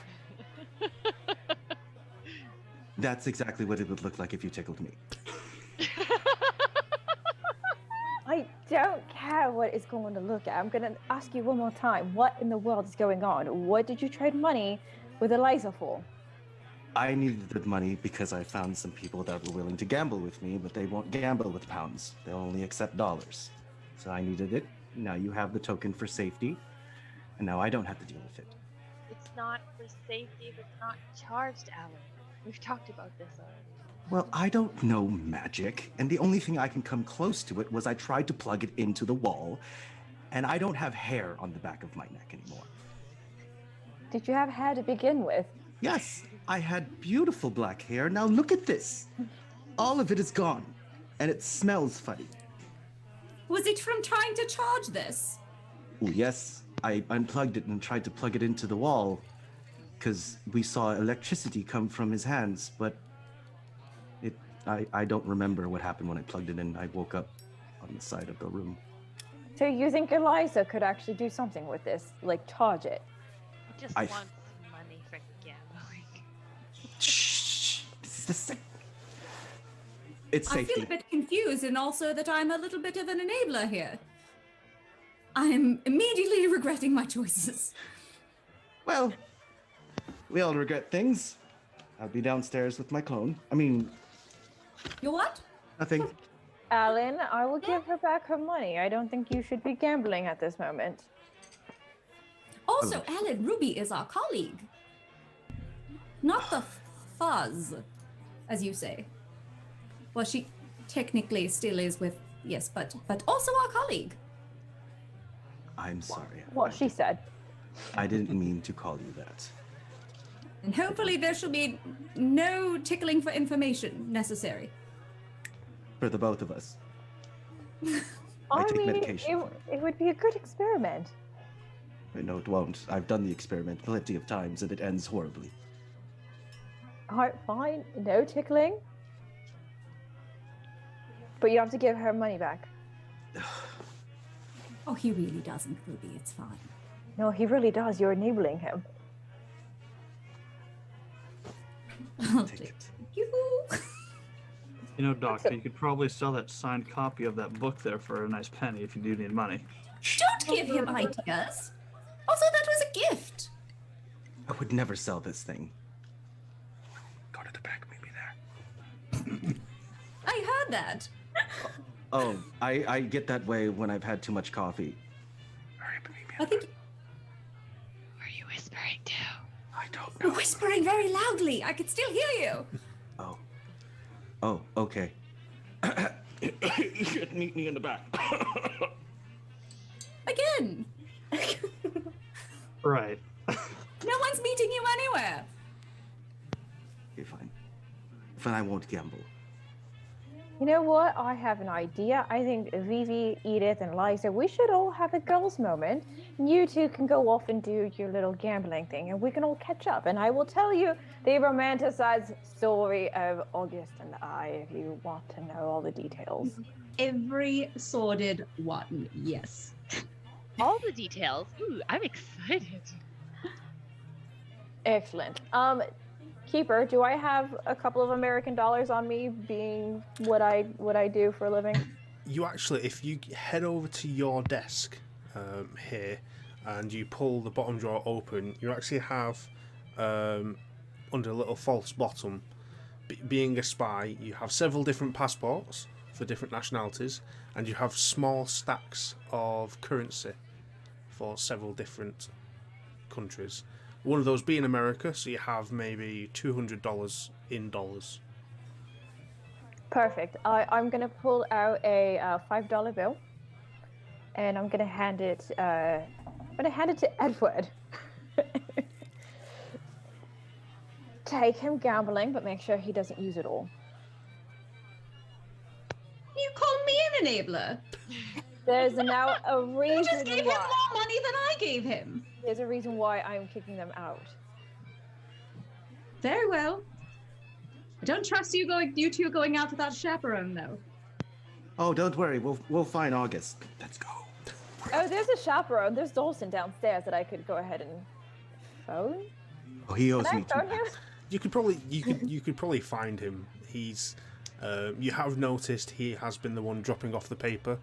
That's exactly what it would look like if you tickled me. I don't care what it's going to look at. I'm going to ask you one more time. What in the world is going on? What did you trade money with Eliza for? I needed the money because I found some people that were willing to gamble with me, but they won't gamble with pounds. They'll only accept dollars. So I needed it. Now you have the token for safety, and now I don't have to deal with it. It's not for safety if it's not charged, Alan. We've talked about this already. Well, I don't know magic, and the only thing I can come close to it was I tried to plug it into the wall, and I don't have hair on the back of my neck anymore. Did you have hair to begin with? Yes, I had beautiful black hair. Now look at this. All of it is gone, and it smells funny. Was it from trying to charge this? Oh, yes, I unplugged it and tried to plug it into the wall because we saw electricity come from his hands, but I don't remember what happened when I plugged it in. I woke up on the side of the room. So you think Eliza could actually do something with this, like charge it? He just I- wants money for gambling. Shh! This is the It's I safety. feel a bit confused, and also that I'm a little bit of an enabler here. I'm immediately regretting my choices. Well, we all regret things. I'll be downstairs with my clone. You what? Nothing. Alan, I will give her back her money. I don't think you should be gambling at this moment. Also, Alan, Ruby is our colleague. Not the fuzz, as you say. Well, she technically still is with, yes, but also our colleague. I'm sorry. What she said. I didn't mean to call you that. And hopefully there shall be no tickling for information necessary. For the both of us. I take mean, medication. it would be a good experiment. No, it won't. I've done the experiment plenty of times and it ends horribly. Alright, fine. No tickling. But you have to give her money back. Oh, he really doesn't, Ruby. It's fine. No, he really does. You're enabling him. Take it. Yoo-hoo. You know, Doctor, you could probably sell that signed copy of that book there for a nice penny if you do need money. Don't give him ideas. Also, that was a gift. I would never sell this thing. Go to the back, maybe there. I heard that. Oh, I get that way when I've had too much coffee. Hurry up and meet me. I think Who are you whispering to? I don't you're know. whispering very loudly. I could still hear you. Oh, okay. You should meet me in the back. Again. Right. No one's meeting you anywhere. Okay, fine. But I won't gamble. You know what? I have an idea. I think Vivi, Edith, and Eliza, we should all have a girls' moment. You two can go off and do your little gambling thing, and we can all catch up. And I will tell you the romanticized story of August and I if you want to know all the details. Every sordid one, yes. All the details. Ooh, I'm excited. Excellent. Keeper, do I have a couple of American dollars on me, being what I do for a living? You actually, if you head over to your desk here and you pull the bottom drawer open, you actually have under a little false bottom, being a spy, you have several different passports for different nationalities, and you have small stacks of currency for several different countries. One of those being America, so you have maybe $200 in dollars. Perfect. I'm gonna pull out a $5 bill, and I'm gonna hand it. To Edward. Take him gambling, but make sure he doesn't use it all. You call me an enabler? There's now a You reason just gave him why. more money than I gave him. There's a reason why I'm kicking them out. Very well. I don't trust you two going out without a chaperone, though. Oh, don't worry. We'll find August. Let's go. Oh, there's a chaperone. There's Dawson downstairs that I could go ahead and phone. Oh, he owes Can I me phone him? $2. You could probably find him. He's you have noticed he has been the one dropping off the paper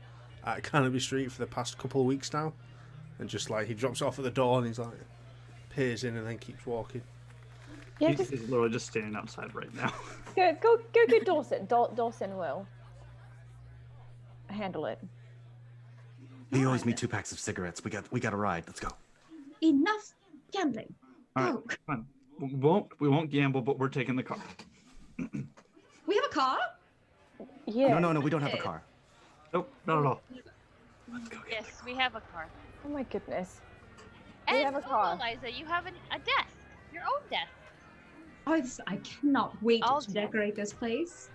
at Carnaby Street for the past couple of weeks now, and just like he drops it off at the door and he's like peers in and then keeps walking. Yeah, He's just literally just standing outside right now. go get Dawson. Dawson will handle it. He owes me 2 packs of cigarettes. We got a ride. Let's go. Enough gambling. All right, Go. fine. We won't gamble, but we're taking the car. We have a car? Yeah. No, we don't have a car. Nope, not at all. Let's go get Yes, we have a car. Oh my goodness. We And have a car. Eliza, you have a desk. Your own desk. Oh, I cannot wait I'll to decorate this place.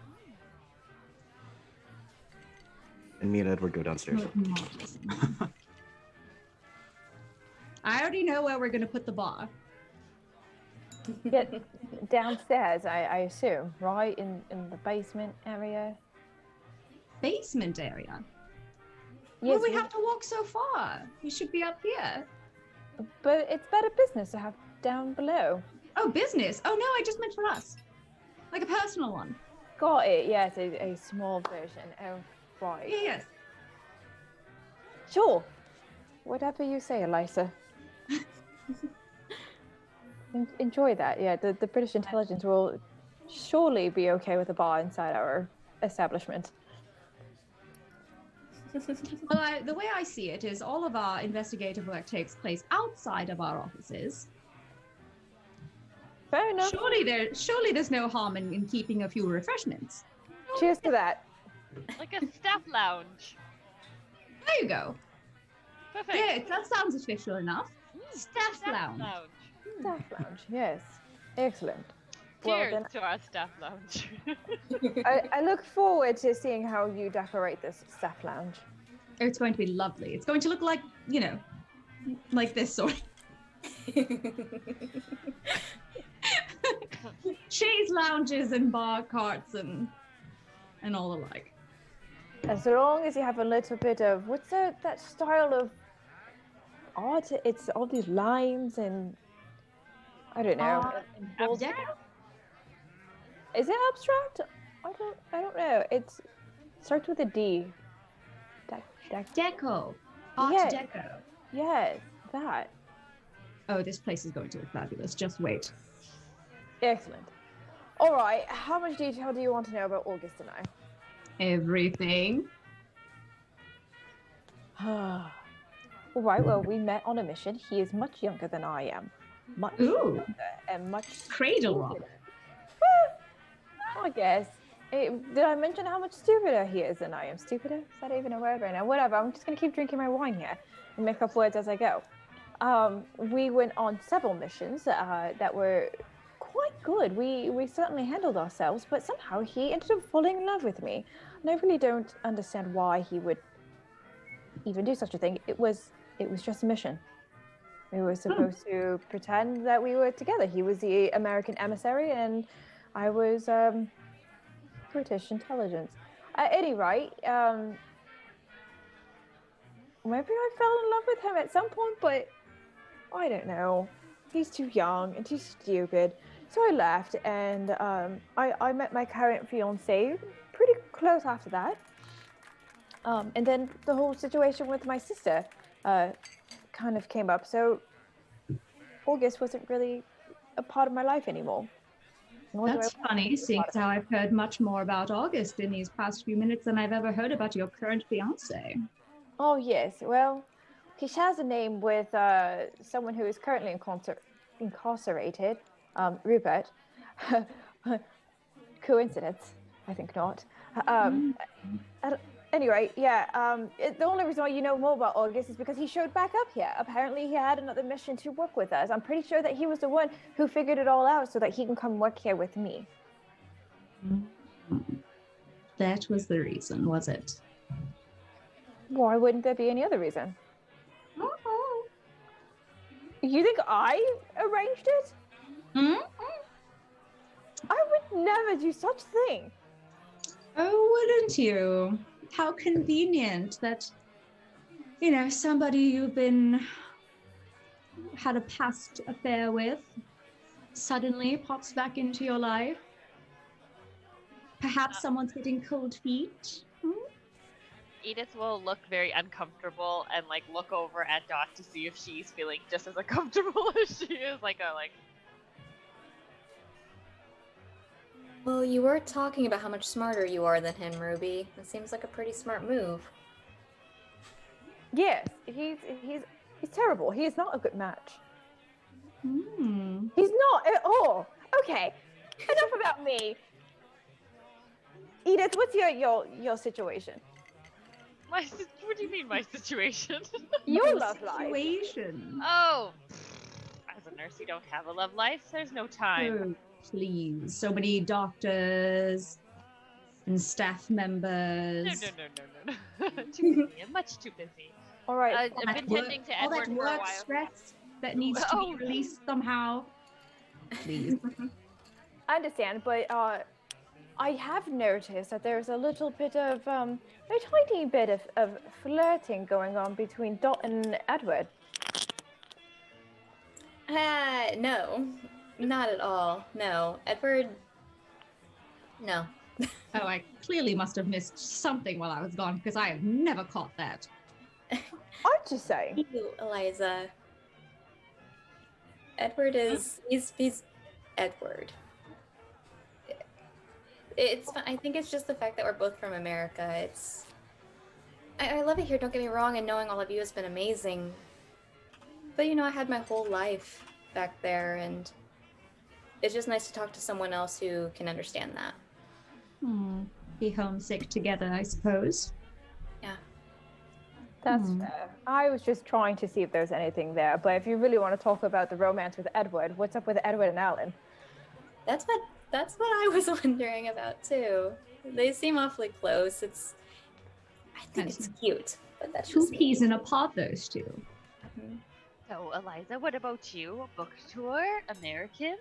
And me and Edward go downstairs. I already know where we're going to put the bar. Get downstairs, I assume, right? In the basement area? Basement area. Yes, Well, we have to walk so far. We should be up here. but it's better business to have down below. Oh, business. Oh, no, I just meant for us. Like a personal one. Got it, yes, a small version. Oh, right. Yeah, yes. Sure. Whatever you say, Eliza. Enjoy that. Yeah, the British intelligence will surely be okay with a bar inside our establishment. Well, the way I see it is all of our investigative work takes place outside of our offices. Fair enough. Surely there's no harm in keeping a few refreshments. Cheers to that. Like a staff lounge. There you go. Perfect. Good, that sounds official enough. Staff lounge. Staff lounge, yes. Excellent. Cheers Well, to our staff lounge. I look forward to seeing how you decorate this staff lounge. Oh, it's going to be lovely. It's going to look like, you know, like this sort. Chaise lounges and bar carts and all the like. As long as you have a little bit of what's that style of art? It's all these lines and I don't know. Abstract? Is it abstract? I don't know. It starts with a D. Deco. Art Yeah. deco. Yes, that. Oh, this place is going to look fabulous. Just wait. Excellent. All right. How much detail do you want to know about August and I? Everything. All right. Well, we met on a mission. He is much younger than I am. Much Ooh. younger and much Cradle rock. stupider. I guess. Did I mention how much stupider he is than I am? Stupider? Is that even a word right now? Whatever. I'm just going to keep drinking my wine here and make up words as I go. We went on several missions that were quite good. We certainly handled ourselves, but somehow he ended up falling in love with me. And I really don't understand why he would even do such a thing. It was just a mission. We were supposed to pretend that we were together. He was the American emissary, and I was British intelligence. At any rate, maybe I fell in love with him at some point, but I don't know. He's too young and too stupid. So I left, and I met my current fiance pretty close after that. And then the whole situation with my sister kind of came up. So August wasn't really a part of my life anymore. That's funny, seeing as how I've heard much more about August in these past few minutes than I've ever heard about your current fiance. Oh, yes. Well, he shares a name with someone who is currently incarcerated, Rupert. Coincidence? I think not. Anyway, yeah, the only reason why you know more about August is because he showed back up here. Apparently, he had another mission to work with us. I'm pretty sure that he was the one who figured it all out so that he can come work here with me. That was the reason, was it? Why wouldn't there be any other reason? Oh. You think I arranged it? Mm-hmm. I would never do such a thing. Oh, wouldn't you? How convenient that, you know, somebody you've had a past affair with suddenly pops back into your life. Perhaps someone's getting cold feet. Edith will look very uncomfortable and like look over at Dot to see if she's feeling just as uncomfortable as she is. Well, you were talking about how much smarter you are than him, Ruby. It seems like a pretty smart move. Yes, he's terrible. He is not a good match. Mm. He's not at all. Okay, enough about me. Edith, what's your situation? What do you mean my situation? Your love life. Situation. Oh, as a nurse, you don't have a love life. There's no time. Oh, please. So many doctors and staff members. No. Too busy. I'm much too busy. All right. I've been tending to all Edward that for a work while. stress that needs to be released somehow. Please. I understand, but I have noticed that there's a little bit of a tiny bit of flirting going on between Dot and Edward. No, not at all. No, Edward. No. Oh, I clearly must have missed something while I was gone because I have never caught that. I'm just saying. You, Eliza. Edward is he's Edward. It's I think it's just the fact that we're both from America. It's I love it here, don't get me wrong, and knowing all of you has been amazing. But you know, I had my whole life back there, and it's just nice to talk to someone else who can understand that. Be homesick together, I suppose. Yeah. That's fair. I was just trying to see if there's anything there, but if you really want to talk about the romance with Edward, what's up with Edward and Alan? That's what I was wondering about too. They seem awfully close. I think it's cute, but that's Two just me. peas in a pod, those two. Mhm. So, Eliza, what about you? Book tour? Americans?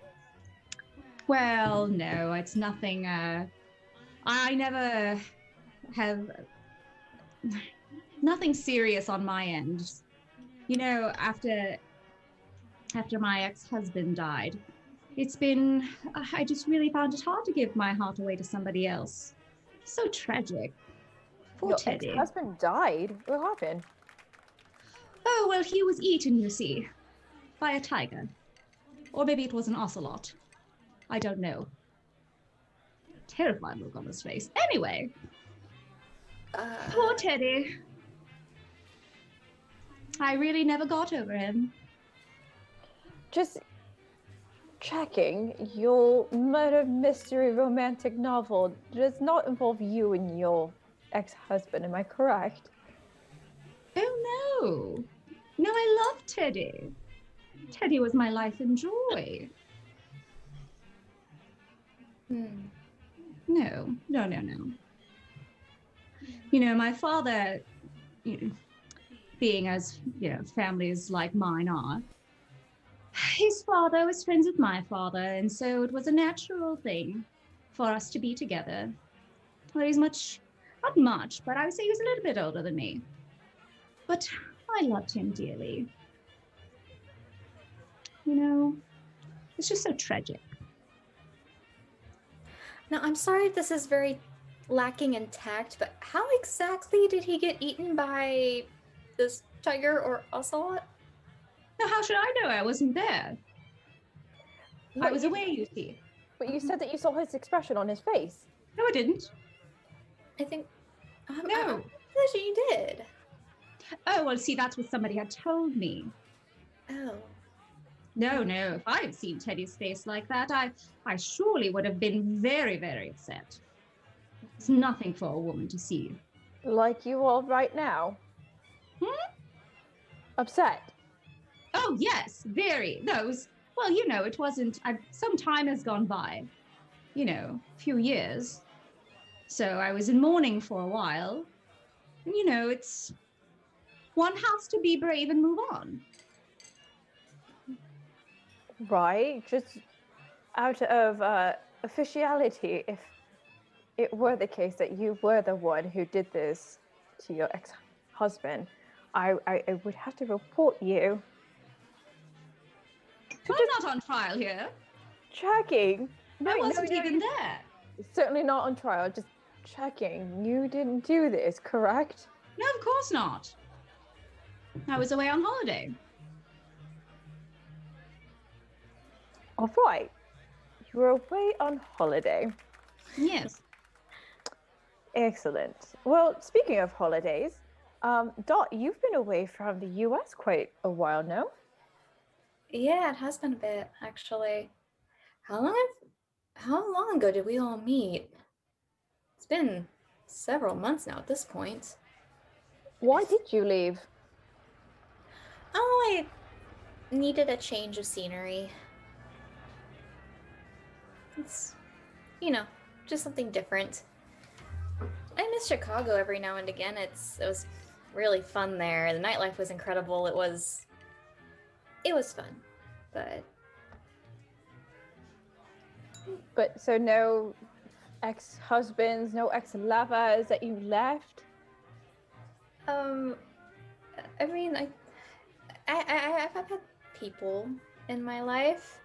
Well, no, it's nothing. I never have nothing serious on my end. You know, after my ex-husband died, it's been. I just really found it hard to give my heart away to somebody else. So tragic. Poor Your Teddy. ex-husband died? What happened? Oh, well, he was eaten, you see, by a tiger. Or maybe it was an ocelot. I don't know. Terrified look on his face. Anyway, poor Teddy. I really never got over him. Just checking, your murder mystery romantic novel does not involve you and your ex-husband, am I correct? Oh, no. No, I love Teddy. Teddy was my life and joy. No. You know, my father, being as, families like mine are, his father was friends with my father, and so it was a natural thing for us to be together. Well, he's not much, but I would say he was a little bit older than me. But I loved him dearly. You know, it's just so tragic. Now, I'm sorry if this is very lacking in tact, but how exactly did he get eaten by this tiger or ocelot? Now, how should I know? I wasn't there. I But was you- away, you see. But you said that you saw his expression on his face. No, I didn't. I think. No. Actually, you did. Oh, well, see, that's what somebody had told me. Oh. No, if I had seen Teddy's face like that, I surely would have been very, very upset. It's nothing for a woman to see. Like you all right now. Upset. Oh, yes, very. Those, well, it wasn't, some time has gone by, a few years. So I was in mourning for a while. And, it's, one has to be brave and move on. Right, just out of officiality, if it were the case that you were the one who did this to your ex-husband, I would have to report you. I'm not on trial here. Checking. I wasn't even there. Certainly not on trial, just checking. You didn't do this, correct? No, of course not. I was away on holiday. All right. You were away on holiday. Yes. Excellent. Well, speaking of holidays, Dot, you've been away from the US quite a while now. Yeah, it has been a bit, actually. How long ago did we all meet? It's been several months now at this point. Why did you leave? Oh, I needed a change of scenery. It's, just something different. I miss Chicago every now and again. It was really fun there. The nightlife was incredible. It was fun, But so no ex-husbands, no ex-lovers that you left? I mean, I've had people in my life.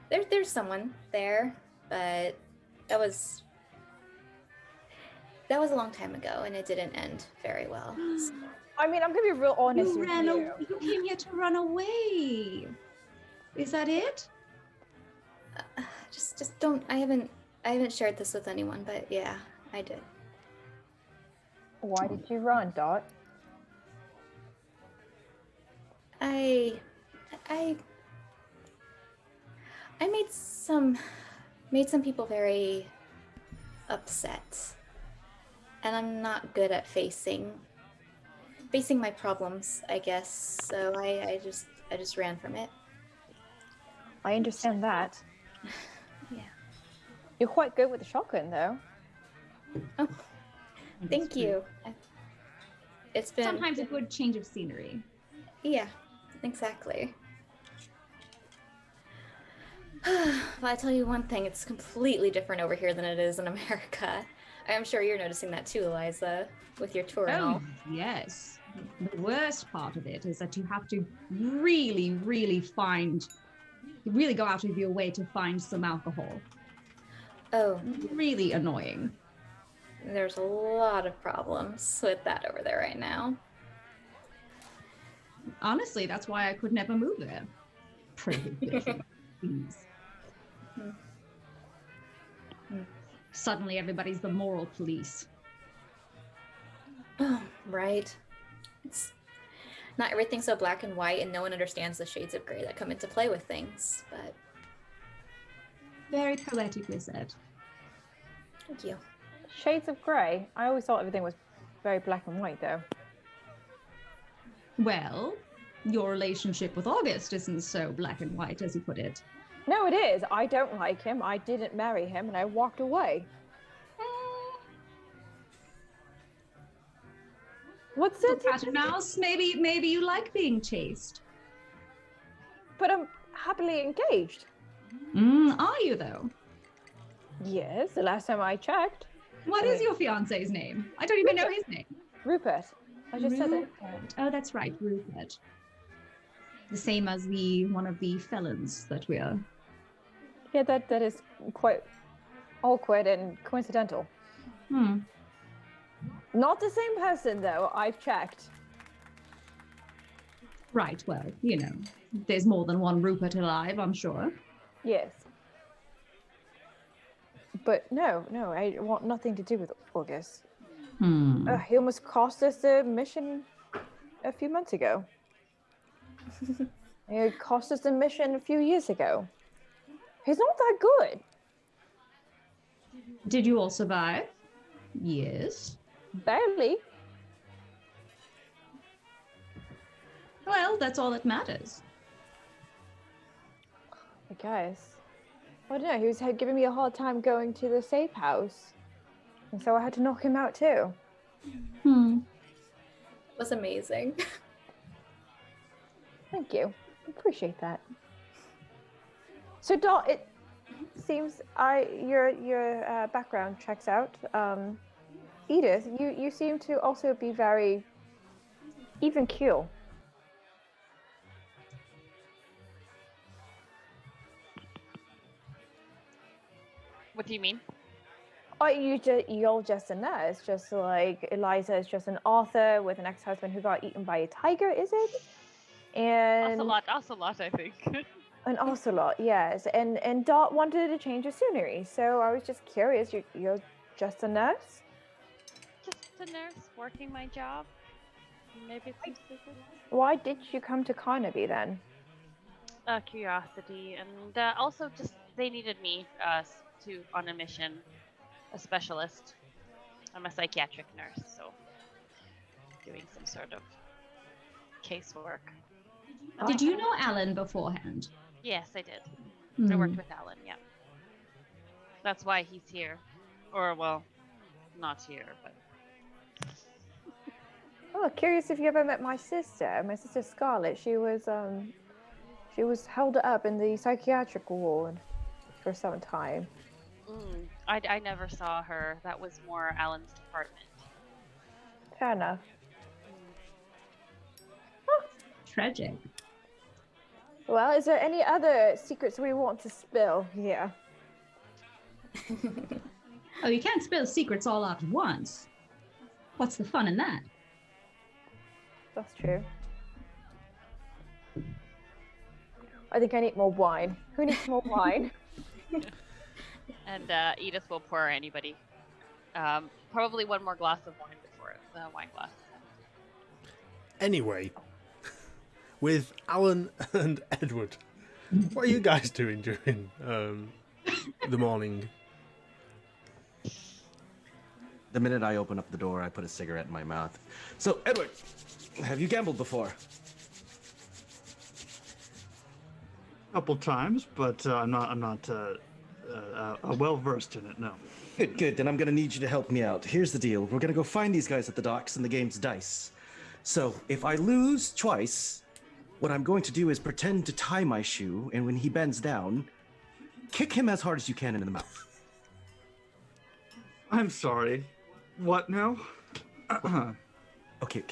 There's someone there, but that was a long time ago, and it didn't end very well. So. I mean, I'm gonna be real honest You with ran you. away. You came here to run away. Is that it? Just don't. I haven't shared this with anyone, but yeah, I did. Why did you run, Dot? I made some people very upset, and I'm not good at facing facing my problems, I guess. So I just ran from it. I understand that. Yeah. You're quite good with the shotgun, though. Oh, thank you. It's been Sometimes a good change of scenery. Yeah, exactly. Well, I tell you one thing, it's completely different over here than it is in America. I'm sure you're noticing that too, Eliza, with your tour and all. Yes. The worst part of it is that you have to really, really go out of your way to find some alcohol. Oh, Really annoying. there's a lot of problems with that over there right now. Honestly, that's why I could never move there. Prohibition. Please. Suddenly everybody's the moral police. Oh, right. It's not everything's so black and white, and no one understands the shades of gray that come into play with things, but Very poetically said. thank you. Shades of grey. I always thought everything was very black and white, though. Well, your relationship with August isn't so black and white as you put it. No, it is. I don't like him. I didn't marry him, and I walked away. What's So, it? Paternouse, maybe you like being chased. But I'm happily engaged. Are you though? Yes, the last time I checked. What is your fiance's name? I don't even know his name. Rupert. I just said it. Rupert. Oh, that's right, Rupert. The same as one of the felons that we are. Yeah, that is quite awkward and coincidental. Not the same person, though. I've checked. Right, well, there's more than one Rupert alive, I'm sure. Yes. But no, I want nothing to do with August. He almost cost us the mission a few months ago. It cost us the mission a few years ago. He's not that good. Did you all survive? Yes. Barely. Well, that's all that matters. I guess. I don't know, he was giving me a hard time going to the safe house. And so I had to knock him out too. It was amazing. Thank you. Appreciate that. So Dot, it seems your background checks out. Edith, you seem to also be very even keel. What do you mean? Oh, you're just a nurse, just like Eliza is just an author with an ex-husband who got eaten by a tiger, is it? And Ocelot, I think. an ocelot, yes. And Dot wanted to change the scenery, so I was just curious. You're just a nurse? Just a nurse working my job. Maybe it's stupid. Why did you come to Carnaby then? Curiosity, and also just they needed me on a mission, a specialist. I'm a psychiatric nurse, so doing some sort of casework. Did you know Alan beforehand? Yes, I did. I worked with Alan, yeah. That's why he's here. Or, well, not here, but... Oh, curious if you ever met my sister. My sister Scarlett. She was held up in the psychiatric ward for some time. I never saw her. That was more Alan's department. Fair enough. Tragic. Well, is there any other secrets we want to spill here? Oh, you can't spill secrets all out at once. What's the fun in that? That's true. I think I need more wine. Who needs more wine? And Edith will pour anybody. Probably one more glass of wine before the wine glass. Anyway, with Alan and Edward, what are you guys doing during the morning? The minute I open up the door, I put a cigarette in my mouth. So, Edward, have you gambled before? Couple times, but I'm not well versed in it. No. Good, good. Then I'm gonna need you to help me out. Here's the deal. We're gonna go find these guys at the docks, and the game's dice. So, if I lose twice, what I'm going to do is pretend to tie my shoe, and when he bends down, kick him as hard as you can in the mouth. I'm sorry. What now? Okay.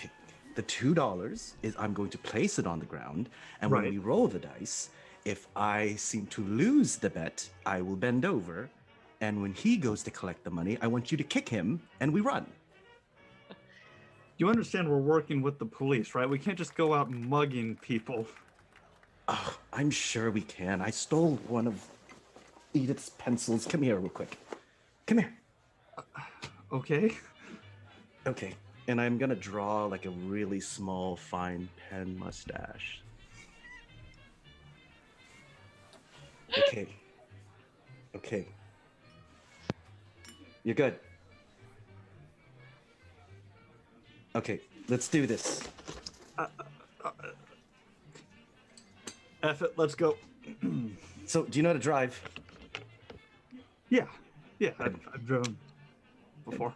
The $2 is I'm going to place it on the ground, and when Right. we roll the dice, if I seem to lose the bet, I will bend over, and when he goes to collect the money, I want you to kick him, and we run. You understand we're working with the police, right? We can't just go out mugging people. Oh, I'm sure we can. I stole one of Edith's pencils. Come here real quick. Come here. Okay. Okay. And I'm gonna draw like a really small, fine pen mustache. Okay. Okay. You're good. Okay, let's do this. F it, let's go. So, do you know how to drive? Yeah, I've driven before.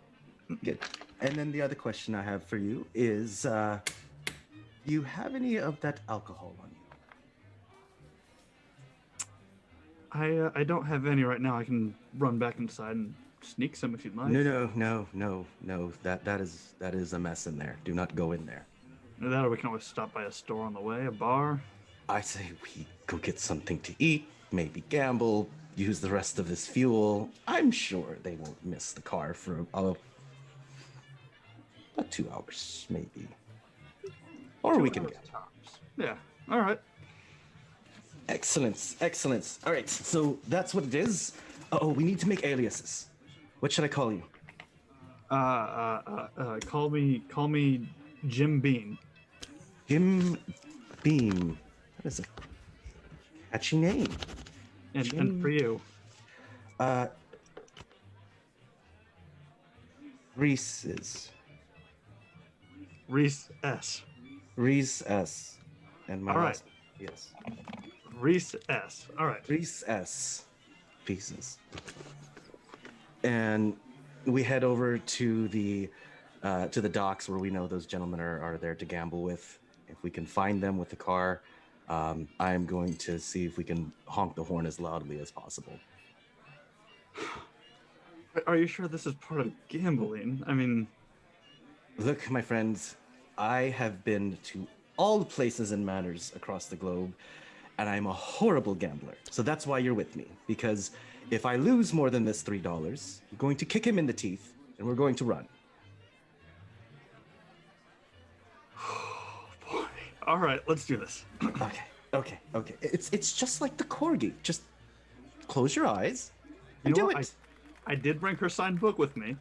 Good. And then the other question I have for you is, do you have any of that alcohol on you? I don't have any right now. I can run back inside and sneak some if you'd like. No. That is a mess in there. Do not go in there. Either that, or we can always stop by a store on the way, a bar. I say we go get something to eat, maybe gamble, use the rest of this fuel. I'm sure they won't miss the car for about 2 hours, maybe. Or we can get. Yeah. All right. Excellence. All right, so that's what it is. Oh, we need to make aliases. What should I call you? Call me Jim Bean. Jim Beam. That is a catchy name. And for you, Reese's. Reese S. Reese S. And my All right. last. Yes. Reese S. All right. Reese S. Pieces. And we head over to the docks where we know those gentlemen are there to gamble with. If we can find them with the car, I am going to see if we can honk the horn as loudly as possible. Are you sure this is part of gambling? I mean, Look, my friends, I have been to all the places and manners across the globe, and I'm a horrible gambler. So that's why you're with me. Because if I lose more than this $3, I'm going to kick him in the teeth, and we're going to run. boy. All right, let's do this. Okay. It's just like the corgi. Just close your eyes and You know do what? it. I did bring her signed book with me.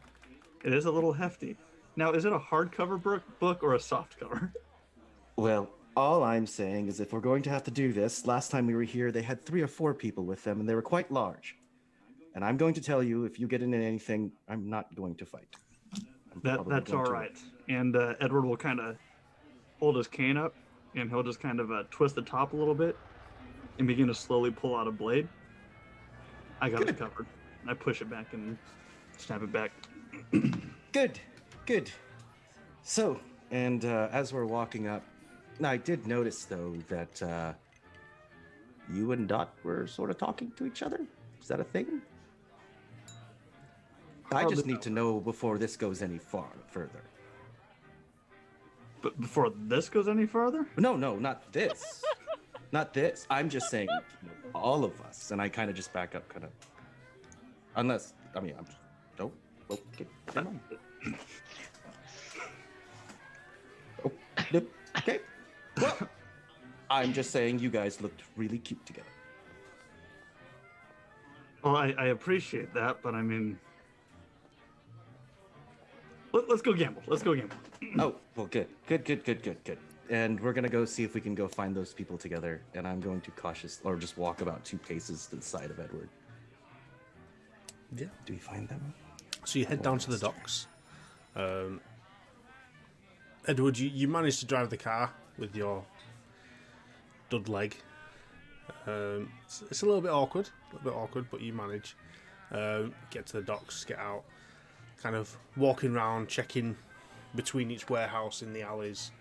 It is a little hefty. Now, is it a hardcover book or a soft cover? Well, all I'm saying is if we're going to have to do this, last time we were here, they had 3 or 4 people with them, and they were quite large. And I'm going to tell you, if you get into anything, I'm not going to fight. That's all right. And Edward will kind of hold his cane up, and he'll just kind of twist the top a little bit and begin to slowly pull out a blade. I got it covered. I push it back and snap it back. Good. So, and as we're walking up, I did notice, though, that you and Dot were sort of talking to each other. Is that a thing? I just need to know before this goes any further. But before this goes any further? No, not this. Not this. I'm just saying, all of us. And I kind of just back up, kind of. Unless, I'm just, oh, okay, come on. Oh, nope, okay. Well, I'm just saying you guys looked really cute together. Well, I appreciate that, but I mean, let's go gamble. Oh, well, good. And we're gonna go see if we can go find those people together. And I'm going to just walk about 2 paces to the side of Edward. Yeah. Do we find them? So you head down to the docks. Edward, you managed to drive the car with your dud leg. It's a little bit awkward, but you manage. Get to the docks, get out, kind of walking around, checking between each warehouse in the alleys,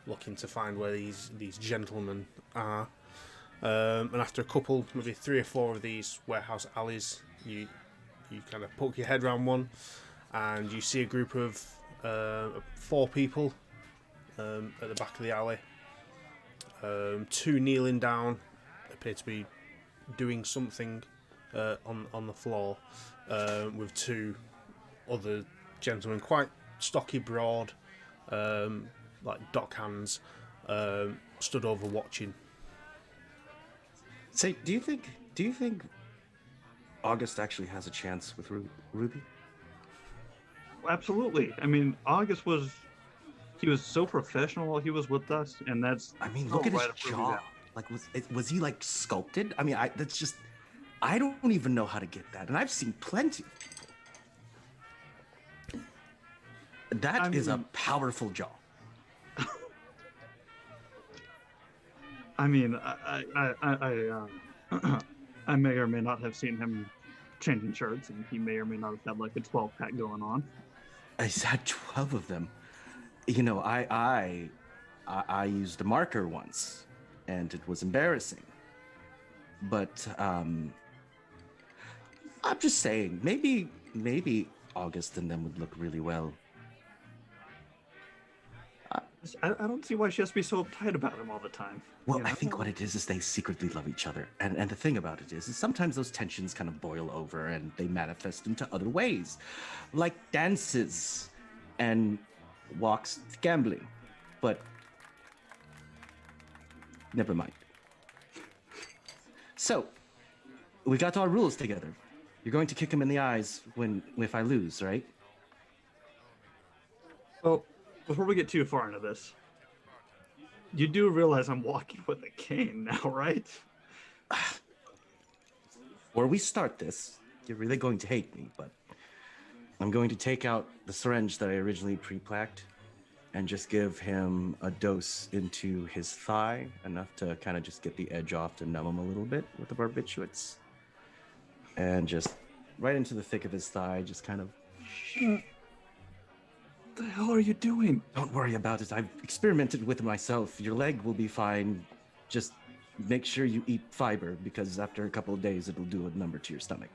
looking to find where these gentlemen are. And after a couple, maybe 3 or 4 of these warehouse alleys, you kind of poke your head around one, and you see a group of 4 people at the back of the alley. 2 kneeling down, appear to be doing something on the floor, with 2 other gentlemen, quite stocky, broad, like dock hands, stood over watching. Say, do you think August actually has a chance with Ruby? Absolutely. I mean, August was so professional while he was with us, and that's. I mean, so look at right his up Ruby's jaw. alley. Like, was he like sculpted? I mean, I don't even know how to get that, and I've seen plenty of people. That is a powerful jaw. I mean, I may or may not have seen him changing shirts, and he may or may not have had like a 12-pack going on. He's had 12 of them. You know, I used a marker once, and it was embarrassing. But I'm just saying, maybe August and them would look really well. I don't see why she has to be so uptight about him all the time. Well, you know? I think what it is they secretly love each other. And the thing about it is sometimes those tensions kind of boil over and they manifest into other ways. Like dances and walks gambling. But never mind. So, we got our rules together. You're going to kick him in the eyes if I lose, right? Well, before we get too far into this, you do realize I'm walking with a cane now, right? Before we start this, you're really going to hate me, but I'm going to take out the syringe that I originally pre-placked and just give him a dose into his thigh, enough to kind of just get the edge off to numb him a little bit with the barbiturates. And just right into the thick of his thigh, just kind of... What the hell are you doing? Don't worry about it. I've experimented with it myself. Your leg will be fine. Just make sure you eat fiber, because after a couple of days, it'll do a number to your stomach.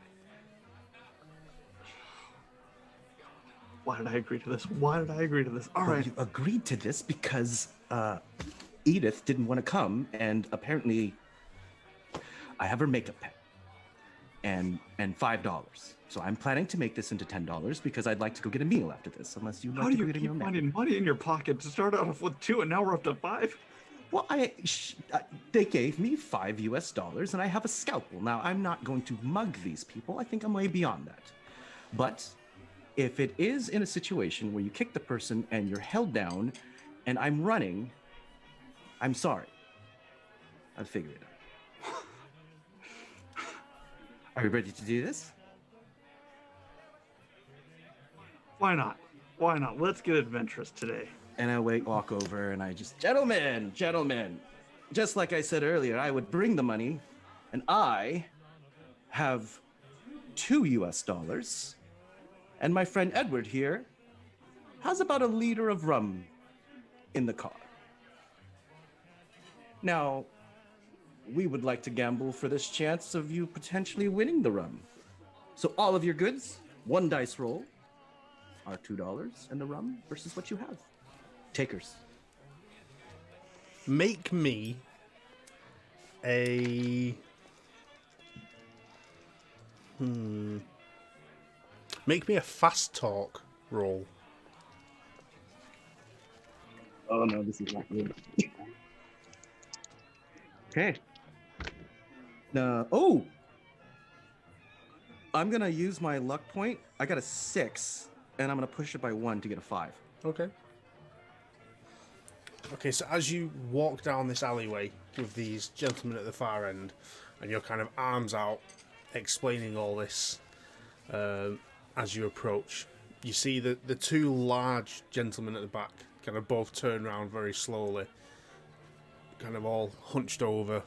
Why did I agree to this? All Well, right. you agreed to this because Edith didn't want to come, and apparently I have her makeup pen and $5. So I'm planning to make this into $10 because I'd like to go get a meal after this, unless you'd How like do to go you get a keep meal now. finding money in your pocket to start off with 2 and now we're up to 5? Well, they gave me $5 and I have a scalpel. Now, I'm not going to mug these people. I think I'm way beyond that. But if it is in a situation where you kick the person and you're held down and I'm running, I'm sorry. I'll figure it out. Are you ready to do this? Why not? Let's get adventurous today. And I walk over and I just, gentlemen, just like I said earlier, I would bring the money, and I have $2, and my friend Edward here has about a liter of rum in the car. Now, we would like to gamble for this chance of you potentially winning the rum. So all of your goods, 1 dice roll, are $2, and the rum versus what you have. Takers. Make me a... Make me a fast talk roll. Oh no, this is not good. Okay. Oh! I'm gonna use my luck point. I got a 6, and I'm gonna push it by 1 to get a 5. Okay. Okay, so as you walk down this alleyway with these gentlemen at the far end, and your kind of arms out, explaining all this as you approach, you see the two large gentlemen at the back kind of both turn around very slowly, kind of all hunched over,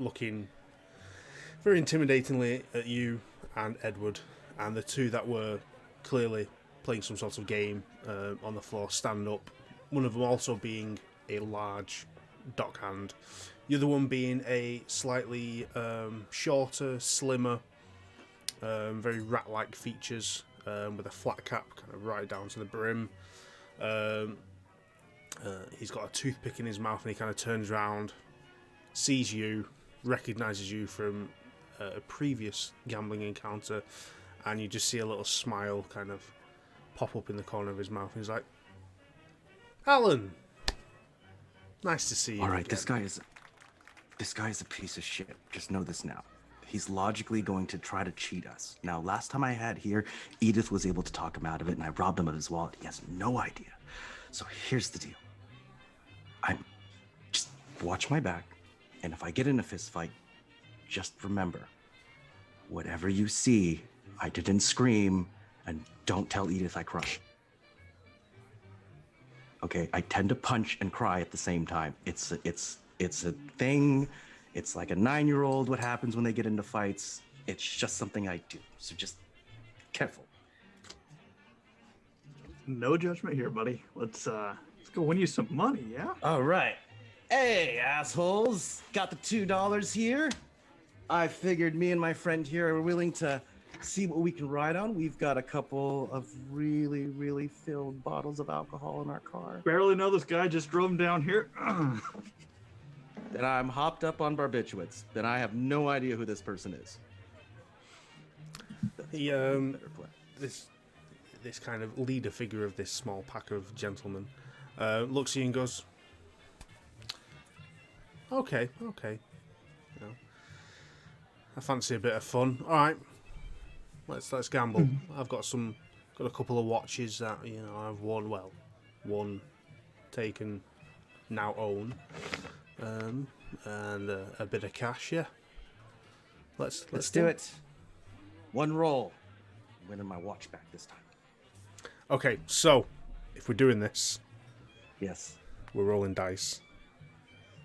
looking very intimidatingly at you and Edward, and the two that were clearly playing some sort of game on the floor stand up, one of them also being a large dockhand, the other one being a slightly shorter, slimmer, very rat-like features, with a flat cap kind of right down to the brim. He's got a toothpick in his mouth, and he kind of turns around, sees you, recognises you from a previous gambling encounter, and you just see a little smile kind of pop up in the corner of his mouth. And he's like, "Alan, nice to see you." All right, again." this guy is a piece of shit. Just know this now. He's logically going to try to cheat us. Now, last time I had here, Edith was able to talk him out of it, and I robbed him of his wallet. He has no idea. So here's the deal. Just watch my back, and if I get in a fist fight, just remember, whatever you see, I didn't scream, and don't tell Edith I cried. Okay, I tend to punch and cry at the same time. It's a thing. It's like a 9-year-old, what happens when they get into fights. It's just something I do. So just careful. No judgment here, buddy. Let's go win you some money, yeah? All right. Hey, assholes. Got the $2 here. I figured me and my friend here are willing to see what we can ride on. We've got a couple of really, really filled bottles of alcohol in our car. Barely know this guy, just drove him down here. Then I'm hopped up on barbiturates. Then I have no idea who this person is. He this kind of leader figure of this small pack of gentlemen looks at you and goes, okay, you know, I fancy a bit of fun. All right, let's gamble. I've got a couple of watches that I've won, won, taken, now own, and a bit of cash. Yeah, let's do it. One roll. I'm winning my watch back this time. Okay, so if we're doing this, Yes. we're rolling dice.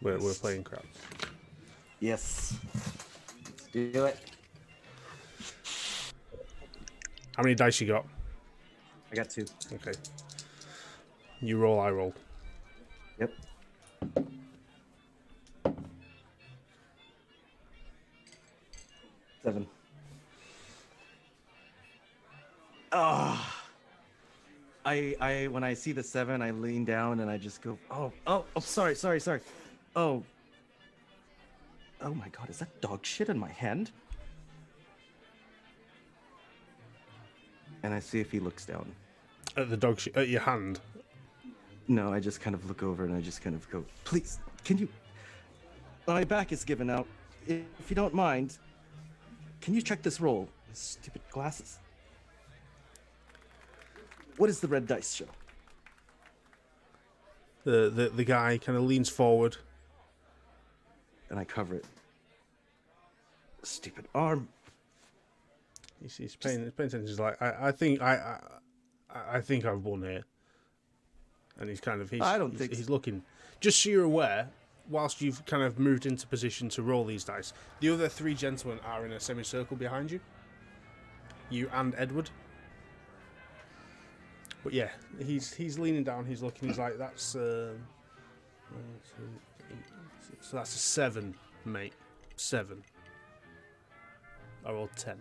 We're playing crap. Yes. Let's do it. How many dice you got? I got 2. Okay. You roll, I roll. Yep. Seven. I when I see the 7, I lean down and I just go, oh, sorry. Oh my God, is that dog shit in my hand? And I see if he looks down. At the dog shit, at your hand. No, I just kind of look over and I just kind of go, please, can you? My back is given out. If you don't mind, can you check this roll? Stupid glasses. What does the red dice show? The guy kind of leans forward. And I cover it. Stupid arm. He's paying attention. He's like, I think I've won here. And he's kind of he's looking. Just so you're aware, whilst you've kind of moved into position to roll these dice, the other 3 gentlemen are in a semicircle behind you. You and Edward. But yeah, he's leaning down. He's looking. He's like, that's 1, 2, 3, 6. So that's a 7, mate. 7. I rolled 10.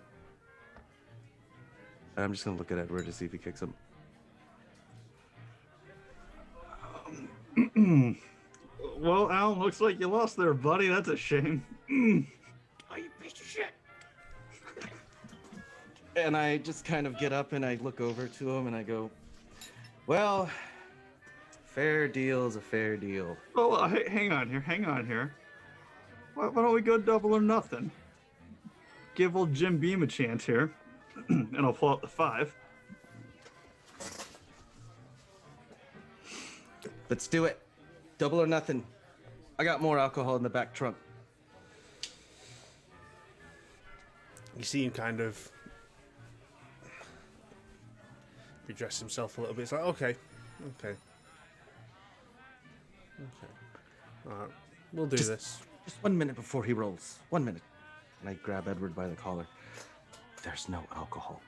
I'm just gonna look at Edward to see if he kicks him. Well, Alan, looks like you lost there, buddy. That's a shame. Oh, you piece of shit! And I just kind of get up and I look over to him and I go, well, fair deal is a fair deal. Well, hang on here. Why don't we go double or nothing? Give old Jim Beam a chance here, and I'll pull out the 5. Let's do it. Double or nothing. I got more alcohol in the back trunk. You see him kind of. redress himself a little bit. It's like, okay. Alright, we'll do this. Just 1 minute before he rolls. 1 minute. And I grab Edward by the collar. There's no alcohol.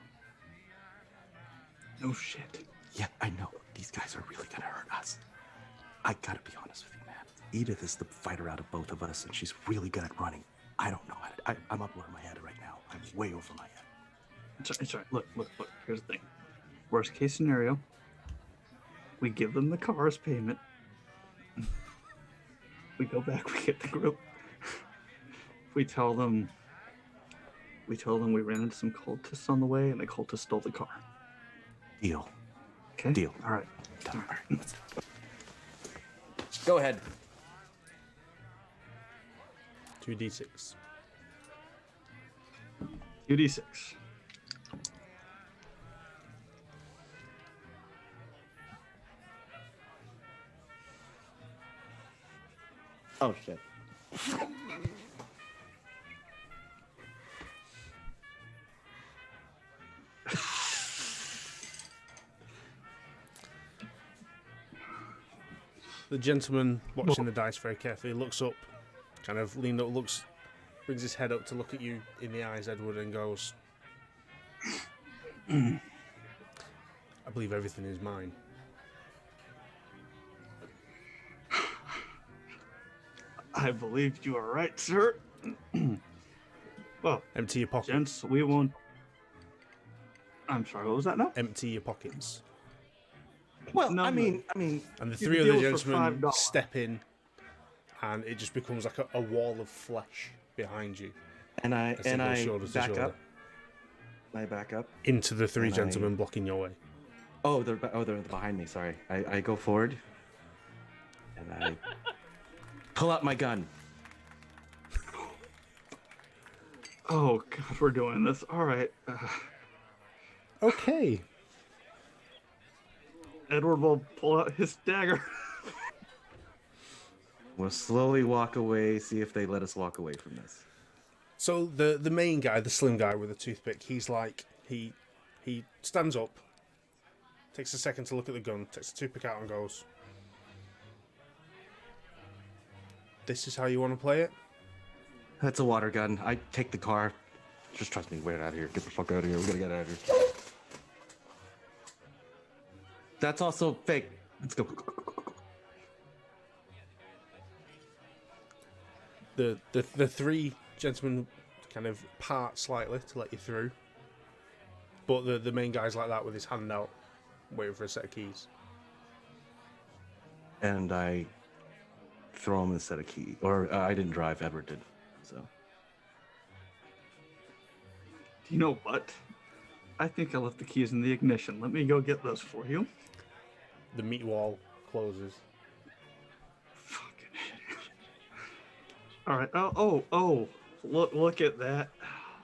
No shit. Yeah, I know. These guys are really gonna hurt us. I gotta be honest with you, man. Edith is the fighter out of both of us, and she's really good at running. I don't know how to... I'm up over my head right now. I'm way over my head. It's all right. Look. Here's the thing. Worst case scenario, we give them the car as payment. We go back, we get the group. We tell them we ran into some cultists on the way, and the cultists stole the car. Deal. Okay? Deal. All right. All right. Go ahead. 2d6. 2d6. Oh, shit. The gentleman watching the dice very carefully looks up, kind of leans up, brings his head up to look at you in the eyes, Edward, and goes, I believe everything is mine. I believe you are right, sir. Well, Empty your pockets. gents, we won't... I'm sorry, what was that now? Empty your pockets. Well, No, I no. mean, And the You three can other deal for gentlemen $5. step in, and it just becomes like a wall of flesh behind you. and I as they go shoulder to back shoulder. up. I back up. Into the three And gentlemen blocking your way. Oh, they're behind me. Sorry. I go forward, and I pull out my gun. Oh, God, we're doing this. All right. Okay. Edward will pull out his dagger. We'll slowly walk away. See if they let us walk away from this. So the main guy, the slim guy with the toothpick, he's like he stands up, takes a second to look at the gun, takes the toothpick out and goes, "This is how you want to play it?" That's a water gun. I take the car. Just trust me. We're out of here. Get the fuck out of here. We gotta get out of here. That's also fake. Let's go. The three gentlemen kind of part slightly to let you through, but the main guy's like that with his hand out, waiting for a set of keys. And I throw him a set of keys. Or I didn't drive. Edward did. So. You know what? I think I left the keys in the ignition. Let me go get those for you. The meat wall closes. Fucking idiot. All right. Oh! Look at that.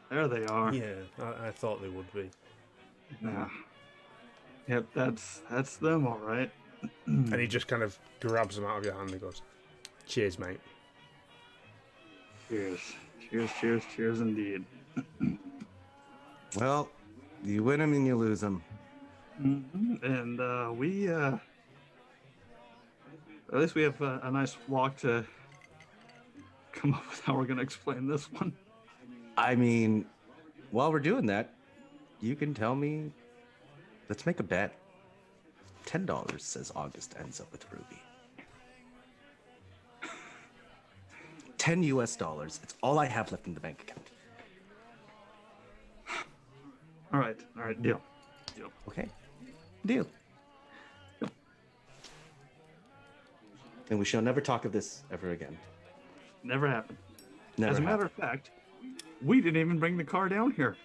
There they are. Yeah, I thought they would be. Yeah. Yep, that's them, all right. And he just kind of grabs them out of your hand and goes, "Cheers, mate." Cheers, indeed. Well, you win them and you lose them. And we, at least we have a nice walk to come up with how we're going to explain this one. I mean, while we're doing that, you can tell me. Let's make a bet. $10 says August ends up with Ruby. $10 US. It's all I have left in the bank account. All right, deal. Okay. Deal. And we shall never talk of this ever again. Never happened. Never As a matter of fact, we didn't even bring the car down here.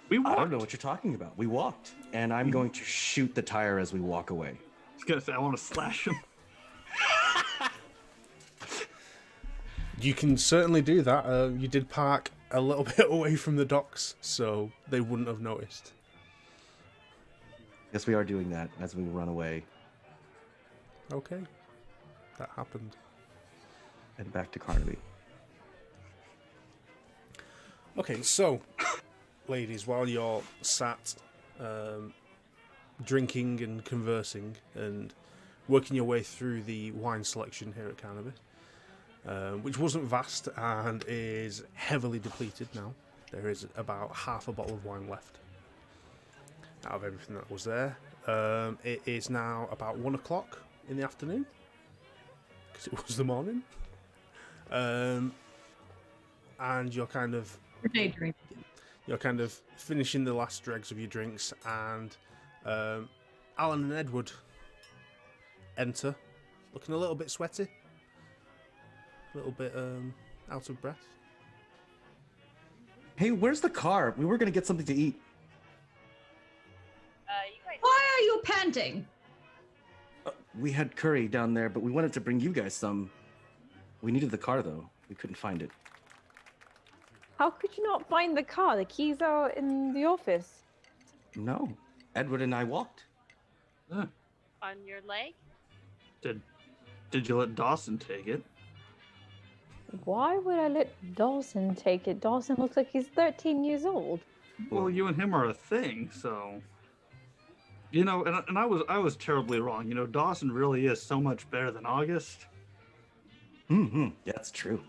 We walked. I don't know what you're talking about. We walked, and I'm going to shoot the tire as we walk away. I was gonna say I want to slash him. You can certainly do that. You did park a little bit away from the docks, so they wouldn't have noticed. Yes, we are doing that as we run away Okay. That happened. and back to Carnaby. Okay, so, ladies, while you're sat drinking and conversing and working your way through the wine selection here at Carnaby, which wasn't vast and is heavily depleted now. There is about half a bottle of wine left out of everything that was there. It is now about 1 o'clock in the afternoon, because it was the morning. And you're kind of finishing the last dregs of your drinks, and Alan and Edward enter, looking a little bit sweaty, a little bit out of breath. Hey, where's the car? We were gonna get something to eat. You guys. Why are you panting? We had curry down there, but we wanted to bring you guys some. We needed the car, though. We couldn't find it. How could you not find the car? The keys are in the office. No. Edward and I walked. On your leg? Did you let Dawson take it? Why would I let Dawson take it? Dawson looks like he's 13 years old. Well, you and him are a thing, so you know. And I was terribly wrong. You know, Dawson really is so much better than August. Mm-hmm. Yeah, that's true.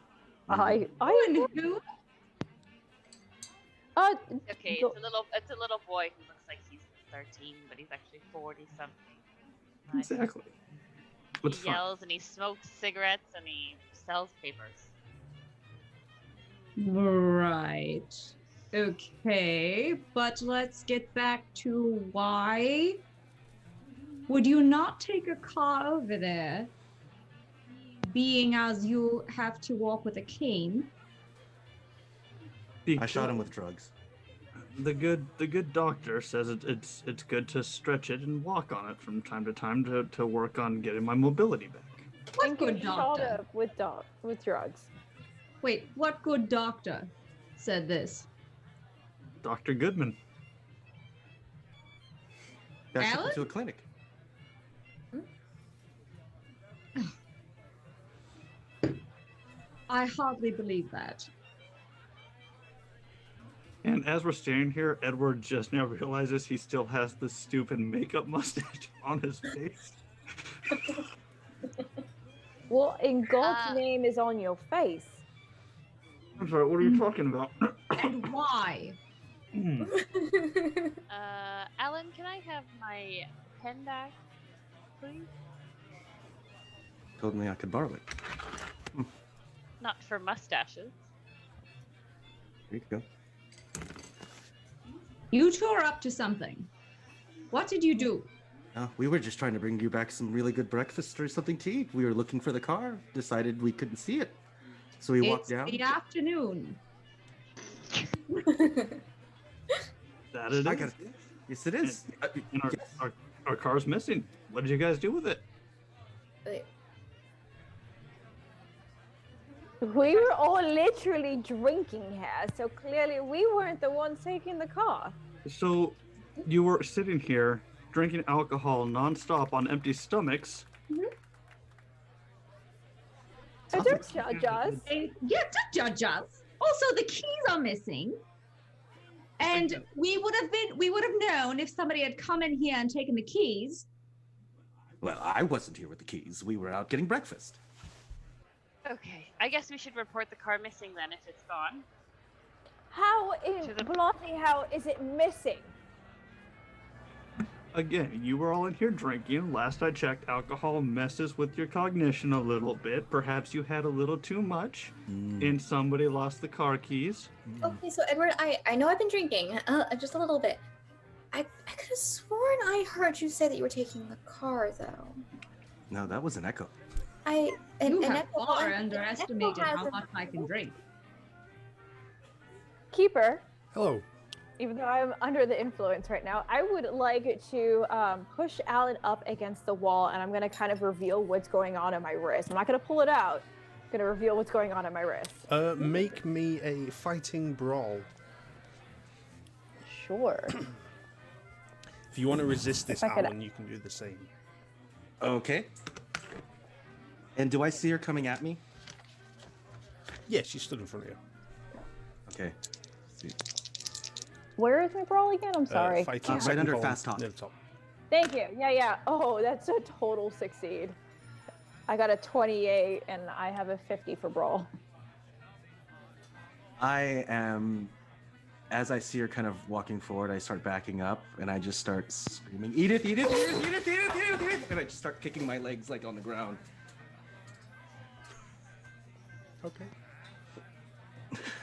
I Who? Okay, it's a little boy who looks like he's 13, but he's actually 40 something. Exactly. He yells and he smokes cigarettes and he sells papers. Right. Okay, but let's get back to why. Would you not take a car over there, being as you have to walk with a cane? I shot him with drugs. The good doctor says it's good to stretch it and walk on it from time to time to work on getting my mobility back. What good doctor? With drugs. Wait, what good doctor said this? Dr. Goodman. I took him Alan? to a clinic. I hardly believe that. And as we're standing here, Edward just now realizes he still has the stupid makeup mustache on his face. What in God's name is on your face? I'm sorry, what are you talking about? And why? Alan, can I have my pen back, please? Told me I could borrow it. Not for mustaches. Here you go. You two are up to something. What did you do? We were just trying to bring you back some really good breakfast or something to eat. We were looking for the car, decided we couldn't see it. So we walked down. It's the afternoon. That it is. Yes, it is. And our car's missing. What did you guys do with it? Wait, We were all literally drinking here, so clearly we weren't the ones taking the car. So you were sitting here drinking alcohol nonstop on empty stomachs. So don't judge us. Yeah, don't judge us. Also, the keys are missing. And we would have known if somebody had come in here and taken the keys. Well, I wasn't here with the keys. We were out getting breakfast. Okay, I guess we should report the car missing then if it's gone. How in bloody hell is it missing? Again, you were all in here drinking. Last I checked, alcohol messes with your cognition a little bit. Perhaps you had a little too much, and somebody lost the car keys. okay, so Edward, I know I've been drinking, just a little bit. I could have sworn I heard you say that you were taking the car, though. No, that was an echo. You have Echo- far Echo underestimated has how a- much I can drink. Keeper, Hello. even though I'm under the influence right now, I would like to push Alan up against the wall, and I'm going to kind of reveal what's going on in my wrist. I'm not going to pull it out. I'm going to reveal what's going on in my wrist. Make me a fighting brawl. Sure. If you want to resist this, If I could- Alan, you can do the same. Okay. And do I see her coming at me? Yeah, she stood in front of you. Okay. Let's see. Where is my brawl again? I'm sorry. Fighting Right second under column, fast talk. near the top. Thank you. Yeah. Oh, that's a total succeed. I got a 28 and I have a 50 for brawl. I am, as I see her kind of walking forward, I start backing up and I just start screaming, Edith, Edith, Edith, Edith, Edith, Edith, Edith, and I just start kicking my legs like on the ground. Okay.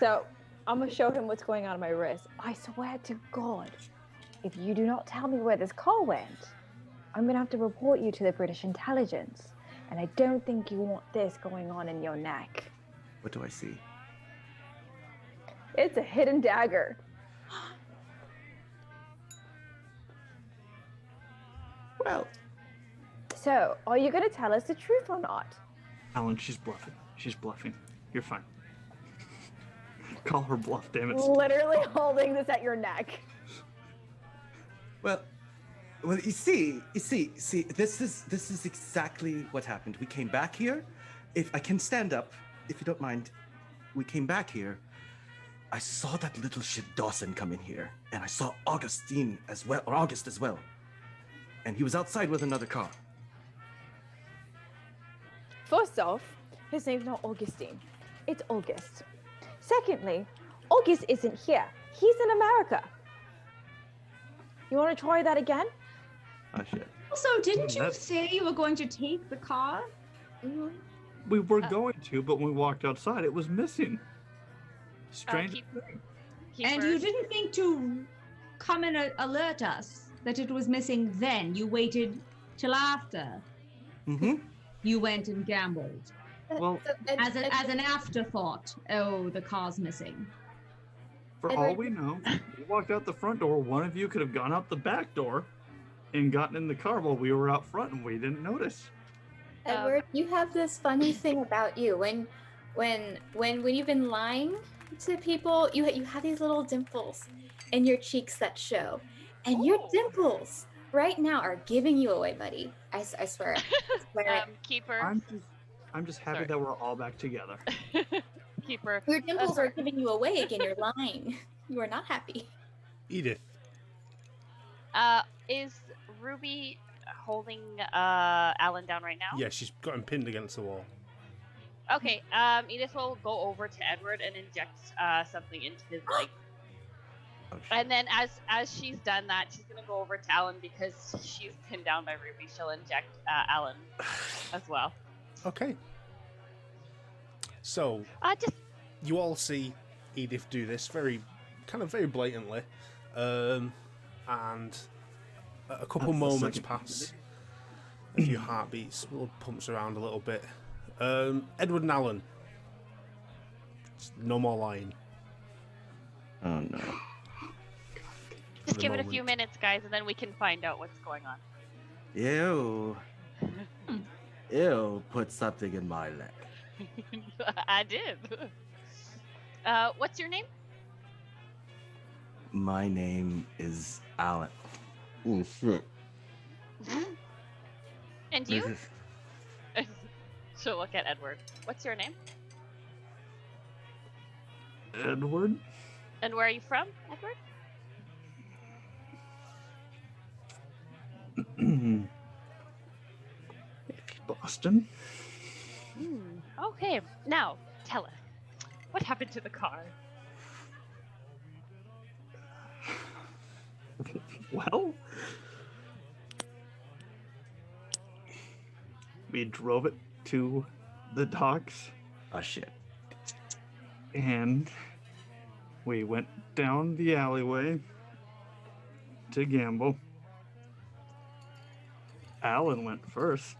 So I'm gonna show him what's going on my wrist. I swear to God, if you do not tell me where this car went, I'm gonna have to report you to the British intelligence. And I don't think you want this going on in your neck. What do I see? It's a hidden dagger. Well, So, are you gonna tell us the truth or not? Alan, she's bluffing. She's bluffing. You're fine. Call her bluff, damn it. Literally holding this at your neck. well, you see, this is exactly what happened. We came back here. If I can stand up, if you don't mind, we came back here. I saw that little shit Dawson come in here, and I saw August as well. And he was outside with another car. First off, his name's not Augustine. It's August. Secondly, August isn't here. He's in America. You want to try that again? Oh shit. Also, didn't you That's- say you were going to take the car? We were going to, but when we walked outside, it was missing. Strange. And you didn't think to come and alert us that it was missing then. You waited till after. Mm-hmm. You went and gambled. Well, As an afterthought. Oh, the car's missing. for Edward- all we know, we walked out the front door. One of you could have gone out the back door and gotten in the car while we were out front, and we didn't notice. Edward, you have this funny thing about you. When you've been lying to people, you have these little dimples in your cheeks that show, and your dimples right now are giving you away, buddy. I swear. I swear it. Keeper. I'm just happy Sorry. that we're all back together. Keeper. Your dimples are giving you away again. You're lying. You are not happy. Edith. Is Ruby holding Alan down right now? Yeah, she's got him pinned against the wall. Okay. Edith will go over to Edward and inject something into his leg. Oh, shit. And then as she's done that, she's gonna go over to Alan because she's pinned down by Ruby. She'll inject Alan as well. Okay. So, Just you all see Edith do this very blatantly, and a couple That's the moments second pass. A few heartbeats, blood pumps around a little bit. Edward and Alan, no more lying. Oh no. just the give it a few moment. minutes, guys, and then we can find out what's going on. Ew. Ew, put something in my leg. I did. What's your name? My name is Alan. Oh shit. And you? She'll look at Edward. What's your name? Edward? And where are you from, Edward? Boston? Okay, now tell us, what happened to the car? Well, we drove it to the docks Oh shit. and we went down the alleyway to gamble. Alan went first.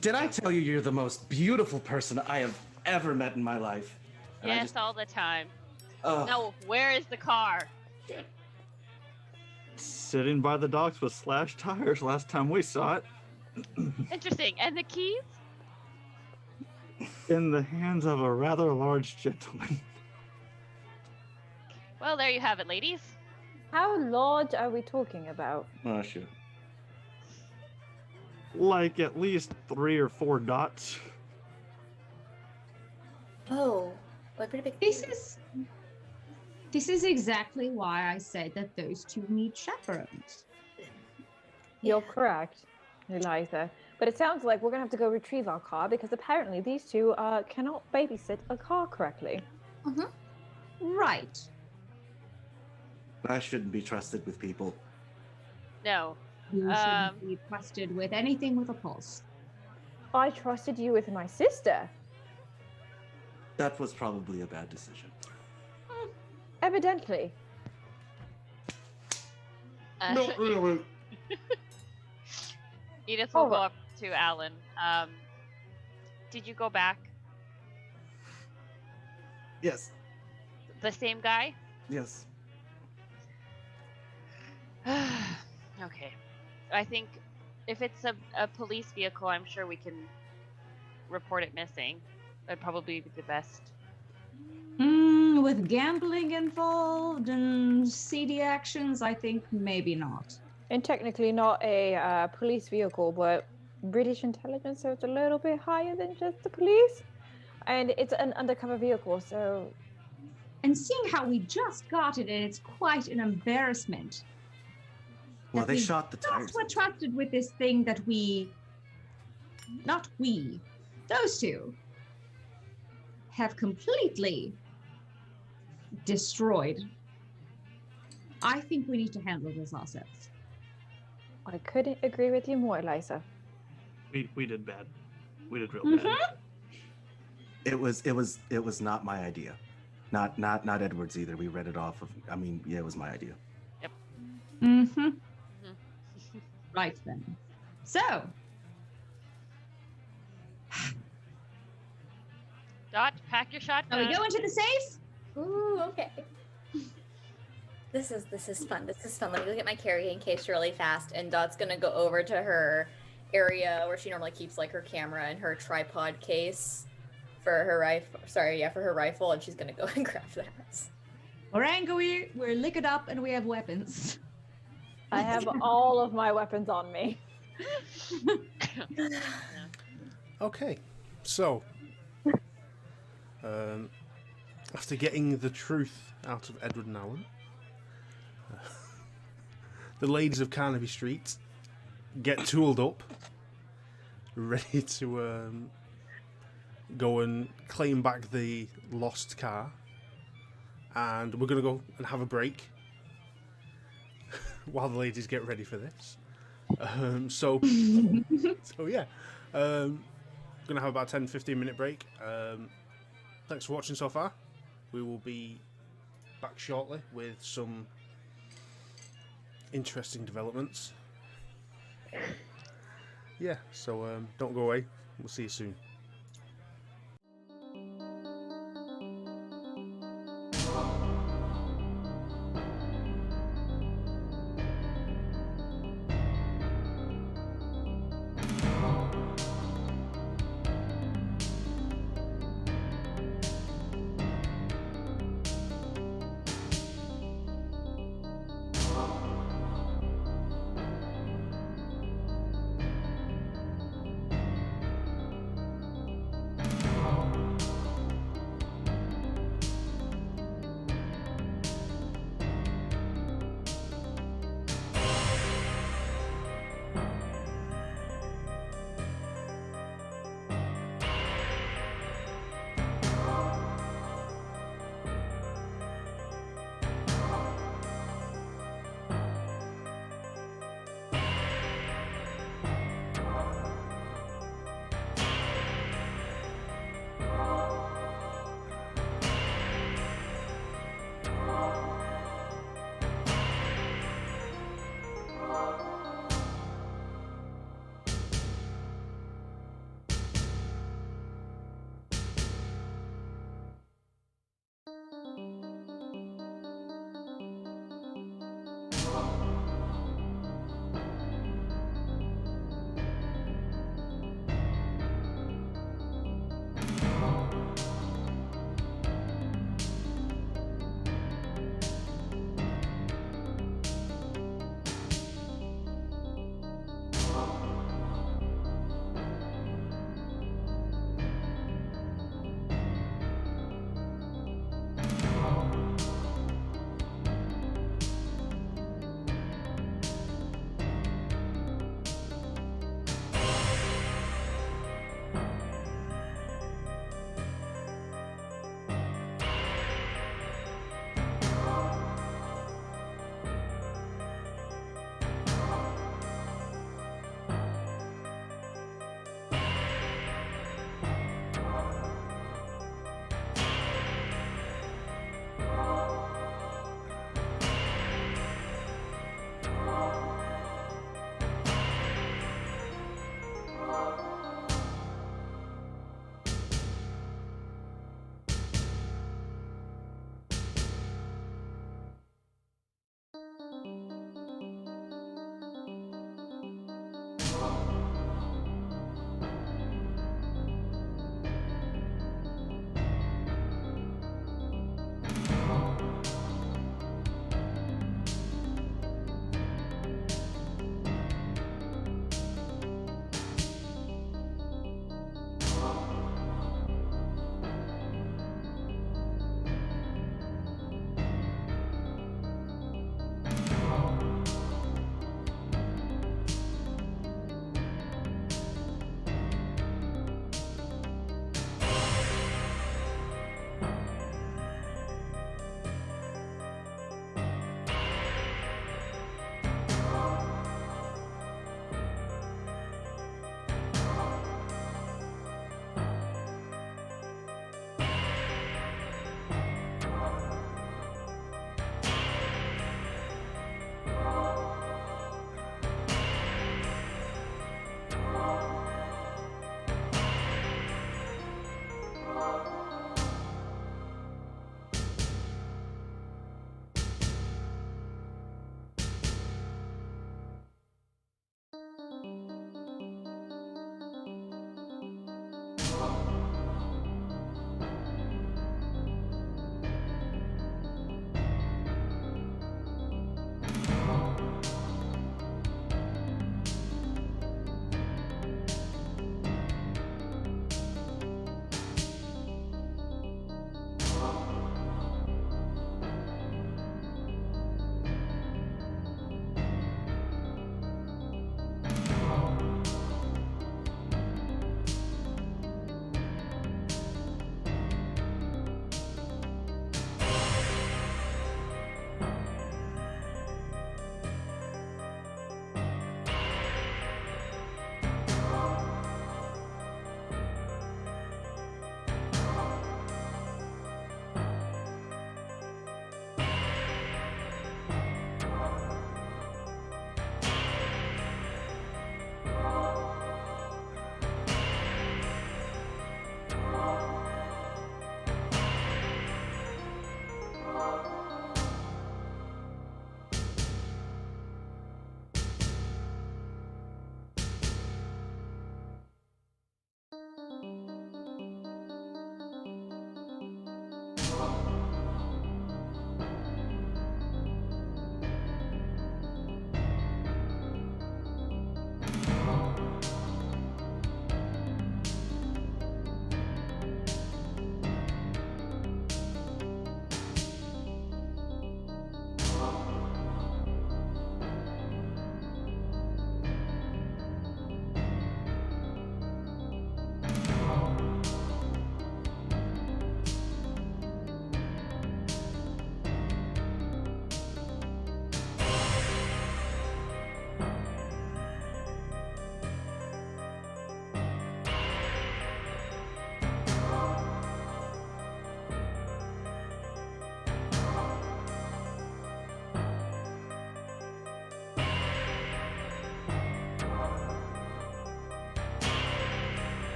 Did I tell you you're the most beautiful person I have ever met in my life? And I Yes, just- all the time. Ugh. Now, where is the car? Sitting by the docks with slashed tires last time we saw it. Interesting. And the keys? In the hands of a rather large gentleman. Well, there you have it, ladies. How large are we talking about? Oh shit. Like at least 3 or 4 dots. Oh, what pretty big. This is exactly why I said that those two need chaperones. You're correct, Eliza. But it sounds like we're going to have to go retrieve our car because apparently these two cannot babysit a car correctly. Right. I shouldn't be trusted with people. No. You shouldn't be trusted with anything with a pulse. I trusted you with my sister. That was probably a bad decision. Evidently. Not really. Edith will All go right. up to Alan. Did you go back? Yes. The same guy? Yes. Okay. I think if it's a police vehicle, I'm sure we can report it missing. That'd probably be the best. With gambling involved and seedy actions, I think maybe not. And technically not a police vehicle, but British intelligence, so it's a little bit higher than just the police. And it's an undercover vehicle, so... And seeing how we just got it, and it's quite an embarrassment. Well, that they we shot the tires. just were trusted with this thing that those two have completely destroyed. I think we need to handle this ourselves. I couldn't agree with you more, Eliza. We did bad. We did real bad. It was not my idea. Not Edward's either. We read it off of. I mean, yeah, it was my idea. Mm-hmm. Right then. So, Dot, pack your shotgun. shall we go into the safe? Ooh, okay. This is fun. This is fun. Let me go get my carrying case really fast, and Dot's gonna go over to her area where she normally keeps like her camera and her tripod case for her rifle. For her rifle, and she's gonna go and grab that. Orango, we're liquored up and we have weapons. I have all of my weapons on me. Okay, so after getting the truth out of Edward and Alan, the ladies of Carnaby Street get tooled up, ready to go and claim back the lost car, and we're going to go and have a break while the ladies get ready for this. So yeah, gonna have about a 10-15 minute break. Thanks for watching so far. We will be back shortly with some interesting developments. Yeah, so don't go away. We'll see you soon.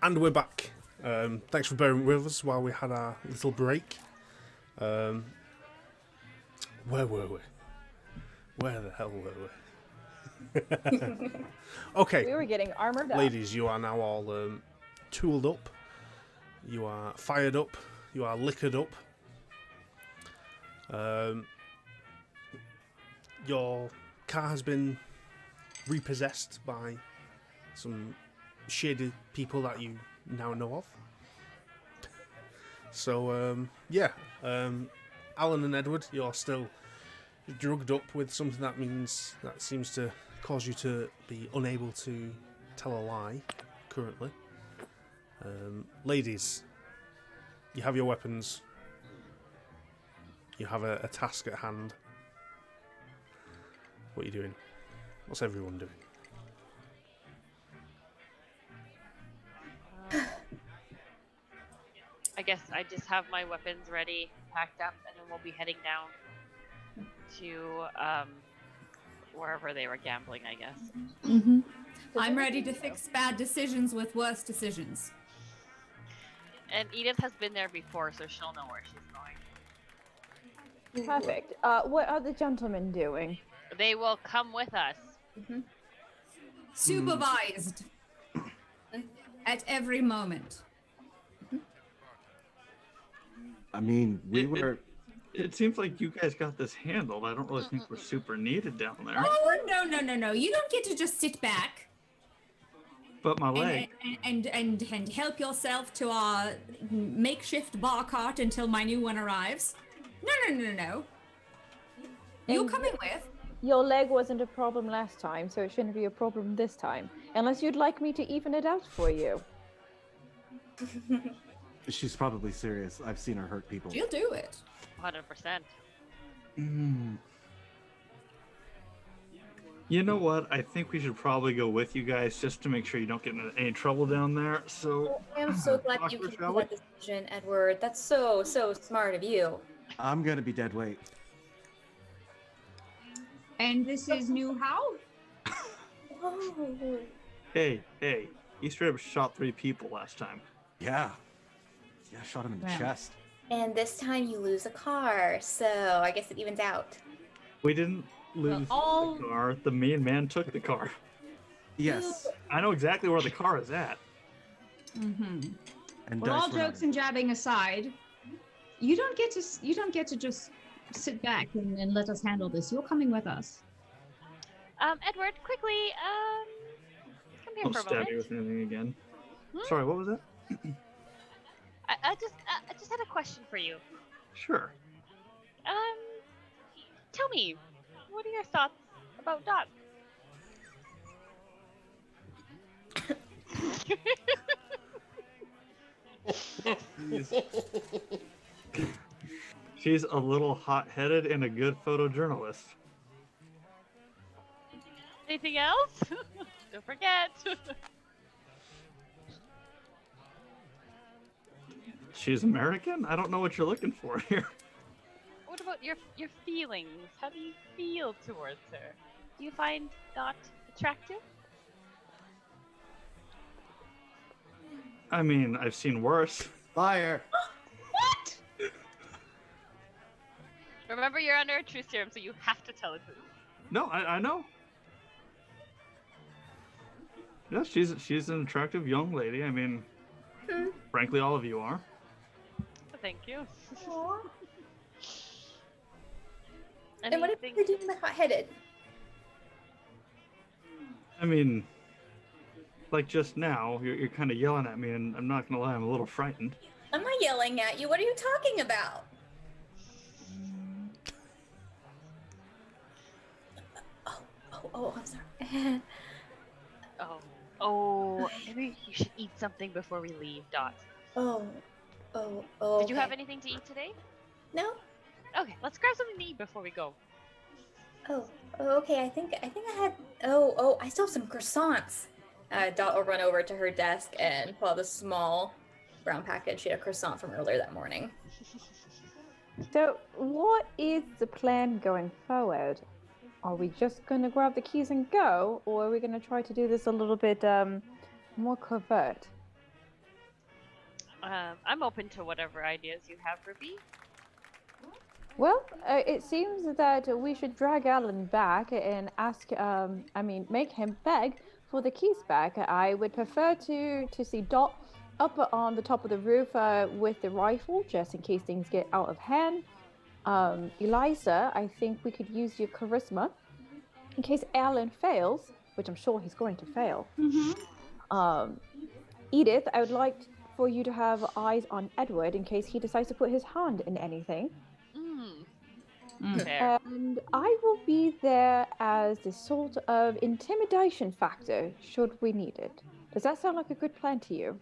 And we're back. Thanks for bearing with us while we had our little break. Where were we? Where the hell were we? Okay. We were getting armored up. Ladies, you are now all tooled up. You are fired up. You are liquored up. Your car has been repossessed by some shady people that you now know of. So, Alan and Edward, you're still drugged up with something that seems to cause you to be unable to tell a lie currently. Ladies, you have your weapons. You have a task at hand. What are you doing? What's everyone doing? I guess I just have my weapons ready, packed up, and then we'll be heading down to wherever they were gambling, I guess. Mm-hmm. I'm ready to fix bad decisions with worse decisions. And Edith has been there before, so she'll know where she's going. Perfect. What are the gentlemen doing? They will come with us. Mm-hmm. Supervised at every moment. I mean, we were. It seems like you guys got this handled. I don't really think we're super needed down there. Oh, no. You don't get to just sit back But my leg. and help yourself to our makeshift bar cart until my new one arrives. No. You're And- coming with. Your leg wasn't a problem last time, so it shouldn't be a problem this time. Unless you'd like me to even it out for you. She's probably serious. I've seen her hurt people. She'll do it. 100%. You know what? I think we should probably go with you guys just to make sure you don't get into any trouble down there. So I'm so glad you Joshua, came shall to that we? decision, Edward. That's so smart of you. I'm gonna be dead weight. And this is new how? Oh. Hey, you straight up shot 3 people last time. Yeah. Yeah, shot him in the Wow. chest. And this time you lose a car, so I guess it evens out. We didn't lose all- the car. The main man took the car. Yes. I know exactly where the car is at. Mm-hmm. And Well, all dice were not- jokes and jabbing aside, you don't get to just sit back and let us handle this. You're coming with us. Edward, quickly, come here Don't for a stab moment. me with anything again. Hmm? Sorry, what was that? I just had a question for you. Sure. Tell me, what are your thoughts about Dot? She's a little hot-headed and a good photojournalist. Anything else? Don't forget. She's American? I don't know what you're looking for here. What about your feelings? How do you feel towards her? Do you find Dot attractive? I mean, I've seen worse. Fire! What? Remember, you're under a truth serum, so you have to tell the truth. No, I know. Yeah, she's an attractive young lady. I mean, frankly, all of you are. Thank you. Aw. And what if Anything- you're doing the hot-headed? I mean, like just now, you're kind of yelling at me, and I'm not gonna lie, I'm a little frightened. I'm not yelling at you. What are you talking about? Oh, I'm sorry. Oh, maybe you should eat something before we leave, Dot. Oh. Did you have okay. anything to eat today? No. Okay, let's grab something to eat before we go. Oh, okay. I think I had. Oh, I still have some croissants. Dot will run over to her desk and pull out a small brown package. She had a croissant from earlier that morning. So, what is the plan going forward? Are we just going to grab the keys and go, or are we going to try to do this a little bit more covert? I'm open to whatever ideas you have, Ruby. Well, it seems that we should drag Alan back and ask, make him beg for the keys back. I would prefer to see Dot up on the top of the roof with the rifle, just in case things get out of hand. Eliza, I think we could use your charisma in case Alan fails, which I'm sure he's going to fail. Edith, I would like for you to have eyes on Edward in case he decides to put his hand in anything. Fair. And I will be there as the sort of intimidation factor should we need it. Does that sound like a good plan to you?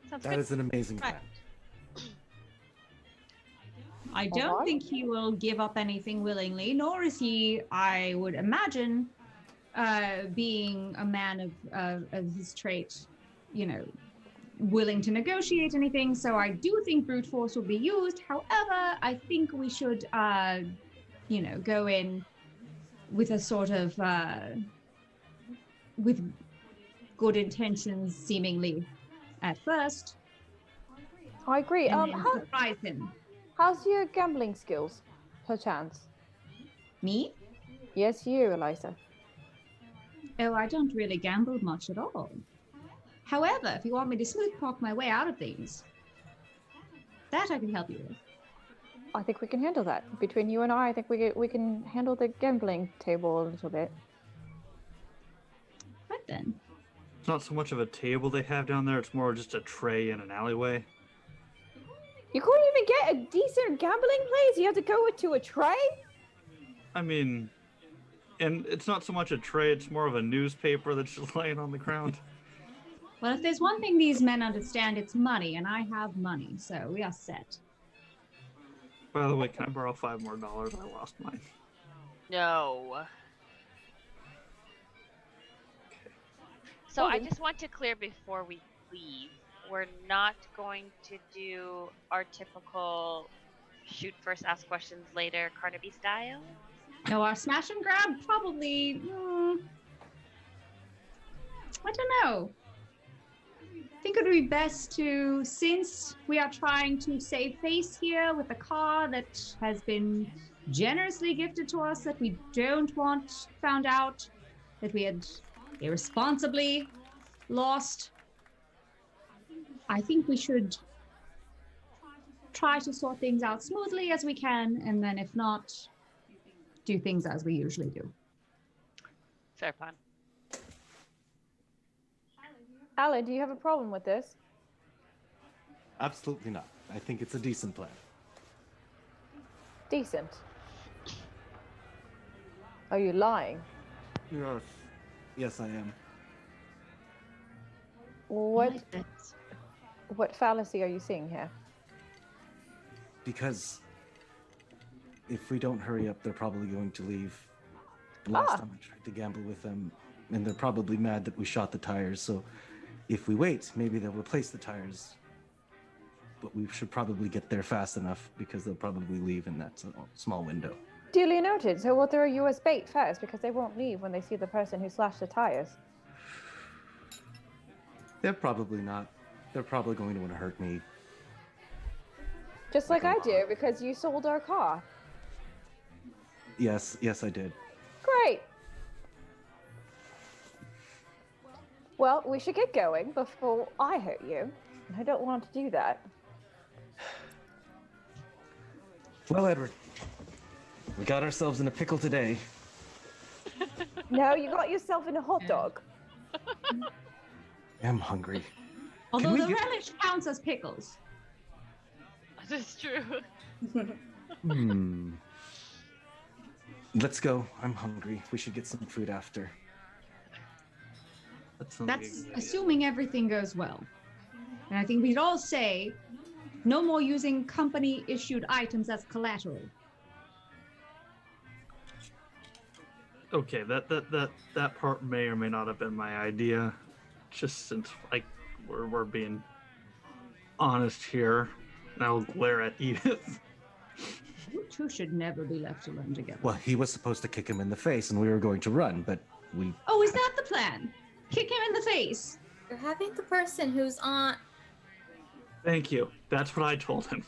Sounds That good. is an amazing plan. I don't Alright. think he will give up anything willingly, nor is he, I would imagine, being a man of his trait, willing to negotiate anything. So I do think brute force will be used. However, I think we should, go in with a sort of, with good intentions, seemingly, at first. I agree. And then surprise him. How's your gambling skills, perchance? Me? Yes, you, Eliza. Oh, I don't really gamble much at all. However, if you want me to smooth talk my way out of things, that I can help you with. I think we can handle that. Between you and I think we can handle the gambling table a little bit. Right then. It's not so much of a table they have down there, it's more just a tray in an alleyway. You couldn't even get a decent gambling place? You have to go to a tray? I mean, and it's not so much a tray, it's more of a newspaper that's just laying on the ground. Well, if there's one thing these men understand, it's money, and I have money, so we are set. By the way, can I borrow $5 more? I lost mine. No. So I just want to clear before we leave. We're not going to do our typical shoot first, ask questions later Carnaby style. No, our smash and grab probably. I don't know. I think it would be best to, since we are trying to save face here with a car that has been generously gifted to us that we don't want found out, that we had irresponsibly lost. I think we should try to sort things out smoothly as we can, and then if not, do things as we usually do. Fair plan. Alan, do you have a problem with this? Absolutely not. I think it's a decent plan. Decent. Are you lying? Yes. Yes, I am. What fallacy are you seeing here? Because if we don't hurry up, they're probably going to leave. The last time I tried to gamble with them, and they're probably mad that we shot the tires. So if we wait, maybe they'll replace the tires. But we should probably get there fast enough because they'll probably leave in that small window. Duly noted. So we'll throw you as bait first because they won't leave when they see the person who slashed the tires. They're probably not. They're probably going to want to hurt me. Just like I do because you sold our car. Yes, I did. Great. Well, we should get going before I hurt you. I don't want to do that. Well, Edward, we got ourselves in a pickle today. No, you got yourself in a hot dog. I'm hungry. Although we the get- relish counts as pickles. That is true. Let's go. I'm hungry. We should get some food after. That sounds like a That's good idea. assuming everything goes well. And I think we'd all say no more using company issued items as collateral. Okay, that part may or may not have been my idea. Just since we're being honest here. And I'll glare at Edith. You two should never be left alone together. Well, he was supposed to kick him in the face and we were going to run, but we... Oh, is that the plan? Kick him in the face. You're having the person who's on Thank you. That's what I told him.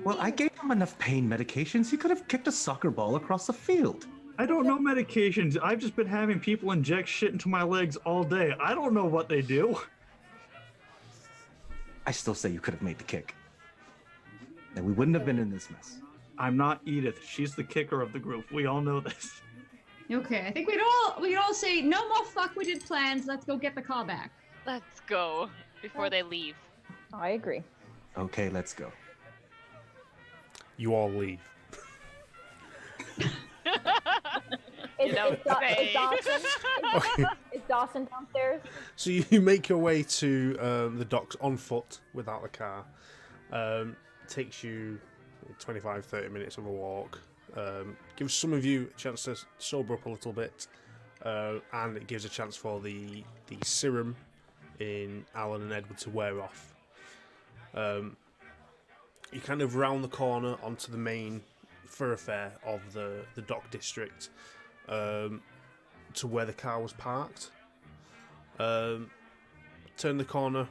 Well, I gave him enough pain medications. He could have kicked a soccer ball across the field. I don't know medications. I've just been having people inject shit into my legs all day. I don't know what they do. I still say you could have made the kick. And we wouldn't have been in this mess. I'm not Edith. She's the kicker of the group. We all know this. Okay, I think we'd all say no more fuckwitted plans. Let's go get the car back. Let's go before they leave. I agree. Okay, let's go. You all leave. Is don't say. Dawson downstairs? So you make your way to the docks on foot without the car. Takes you 25-30 minutes of a walk. Gives some of you a chance to sober up a little bit, and it gives a chance for the serum in Alan and Edward to wear off. You kind of round the corner onto the main thoroughfare of the dock district, to where the car was parked. Turn the corner,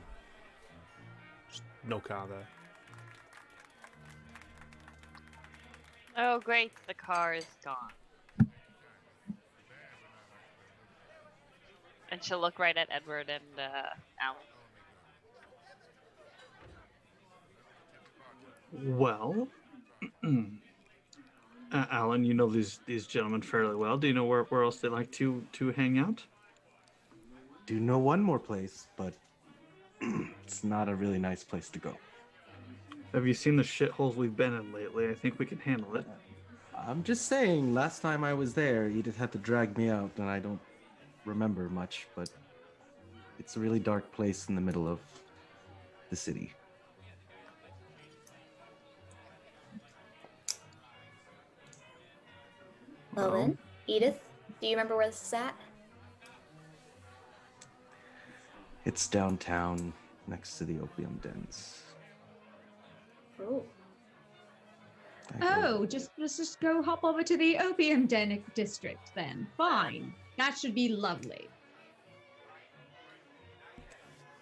just no car there. Oh, great. The car is gone. And she'll look right at Edward and Alan. Well, Alan, you know these gentlemen fairly well. Do you know where else they like to hang out? Do know one more place, but it's not a really nice place to go. Have you seen the shitholes we've been in lately? I think we can handle it. I'm just saying, last time I was there, Edith had to drag me out, and I don't remember much, but it's a really dark place in the middle of the city. Well then, Edith, do you remember where this is at? It's downtown, next to the opium dens. Oh. Oh, let's just go hop over to the opium den district then. Fine. That should be lovely.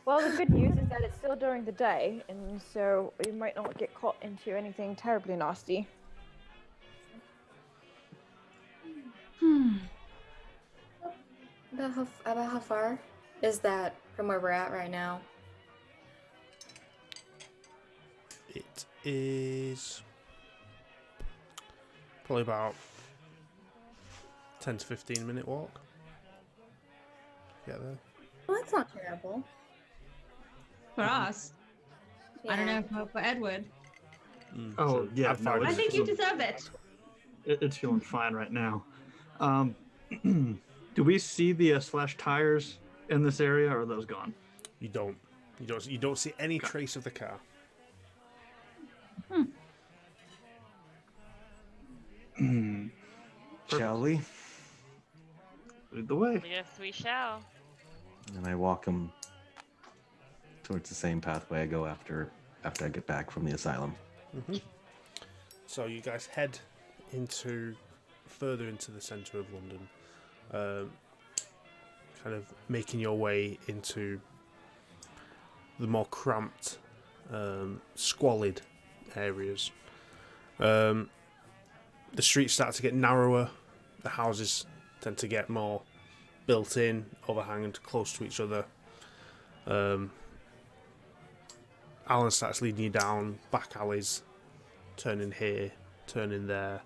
Well, the good news is that it's still during the day, and so we might not get caught into anything terribly nasty. About how far is that from where we're at right now? It is probably about 10 to 15 minute walk. Get there. Well, that's not terrible. For us. I don't know for Edward. Oh, yeah. I'd No, find I it. think you deserve it. It's feeling fine right now. Do we see the slash tires in this area, or are those gone? You don't see any trace of the car. Shall we? Lead the way. Yes, we shall. And I walk him towards the same pathway I go after I get back from the asylum. So you guys head further into the centre of London, kind of making your way into the more cramped, squalid areas. The streets start to get narrower, the houses tend to get more built in, overhanged, close to each other. Alan starts leading you down back alleys, turning here, turning there,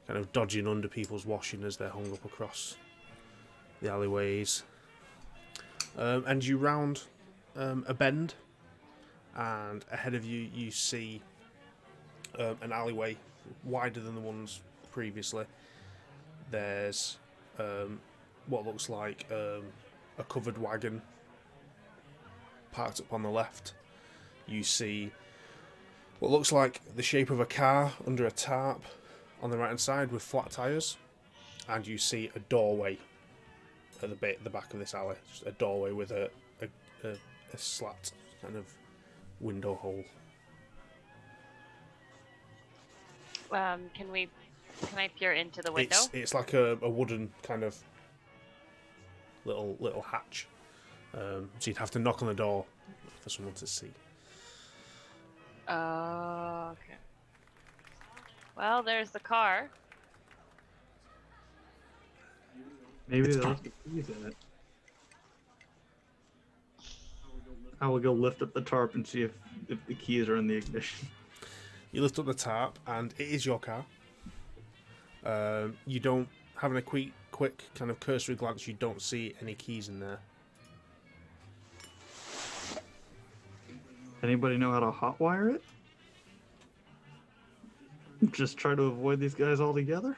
kind of dodging under people's washing as they're hung up across the alleyways. And you round a bend, and ahead of you you see an alleyway wider than the ones previously. There's what looks like a covered wagon parked up on the left. You see what looks like the shape of a car under a tarp on the right hand side with flat tyres, and you see a doorway at the back of this alley. Just a doorway with a slat kind of window hole. Can I peer into the window? It's like a wooden kind of little hatch. So you'd have to knock on the door for someone to see. Oh, okay. Well, there's the car. Maybe It's there's fine. the keys in it. I will go lift up the tarp and see if the keys are in the ignition. You lift up the tarp, and it is your car. You don't, having a quick kind of cursory glance, you don't see any keys in there. Anybody know how to hotwire it? Just try to avoid these guys altogether?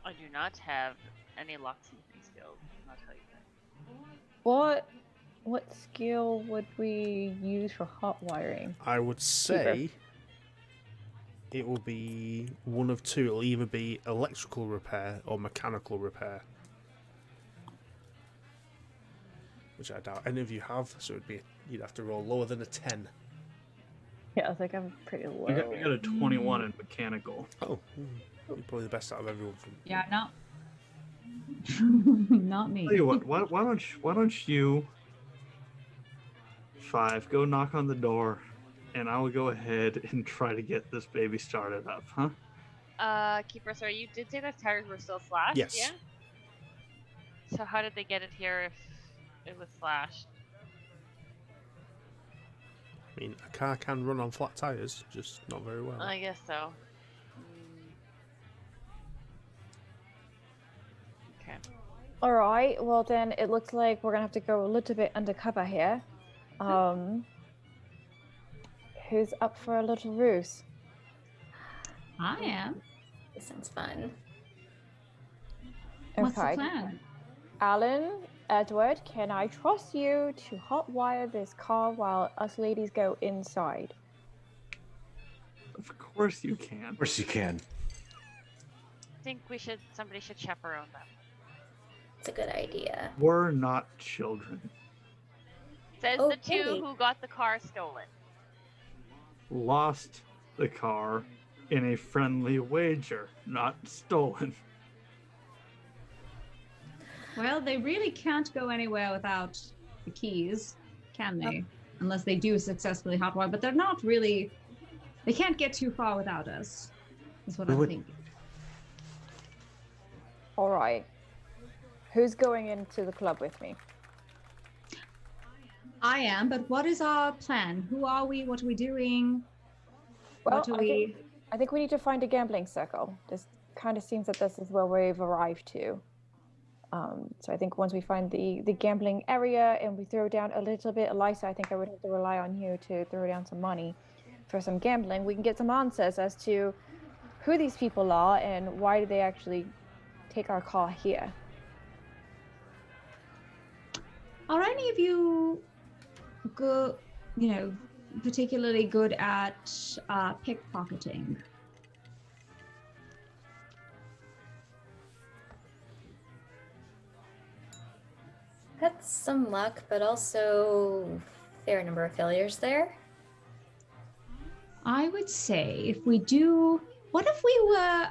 I do not have any locksmithing skills. I'll tell you that. What skill would we use for hot wiring? I would say it will be one of two. It'll either be electrical repair or mechanical repair. Which I doubt any of you have, so you'd have to roll lower than a 10. Yeah, I think I'm pretty low. We got a 21 in mechanical. Oh, you're probably the best out of everyone. Yeah, no. Not me. Tell you what, why don't you 5 go knock on the door, and I will go ahead and try to get this baby started up, huh? Keeper, sorry, you did say the tires were still slashed? Yes. Yeah? So how did they get it here if it was slashed? I mean, a car can run on flat tires, just not very well. I guess so. Okay. All right. Well, then it looks like we're gonna have to go a little bit undercover here. Who's up for a little ruse? I am. This sounds fun. What's the plan? Alan, Edward, can I trust you to hotwire this car while us ladies go inside? Of course you can. Of course you can. I think somebody should chaperone them. It's a good idea. We're not children. Says Oh, the two hey. who got the car stolen. Lost the car in a friendly wager, not stolen. Well, they really can't go anywhere without the keys, can they? Unless they do successfully hotwire, but they're not really. They can't get too far without us. Is what We I'm would- thinking. All right. Who's going into the club with me? I am, but what is our plan? Who are we? What are we doing? Well, What are we? I think we need to find a gambling circle. This kind of seems that this is where we've arrived to. So I think once we find the gambling area and we throw down a little bit, Eliza, I think I would have to rely on you to throw down some money for some gambling. We can get some answers as to who these people are and why did they actually take our car here. Are any of you good? Particularly good at pickpocketing? Had some luck, but also fair number of failures there. I would say if we do, what if we were,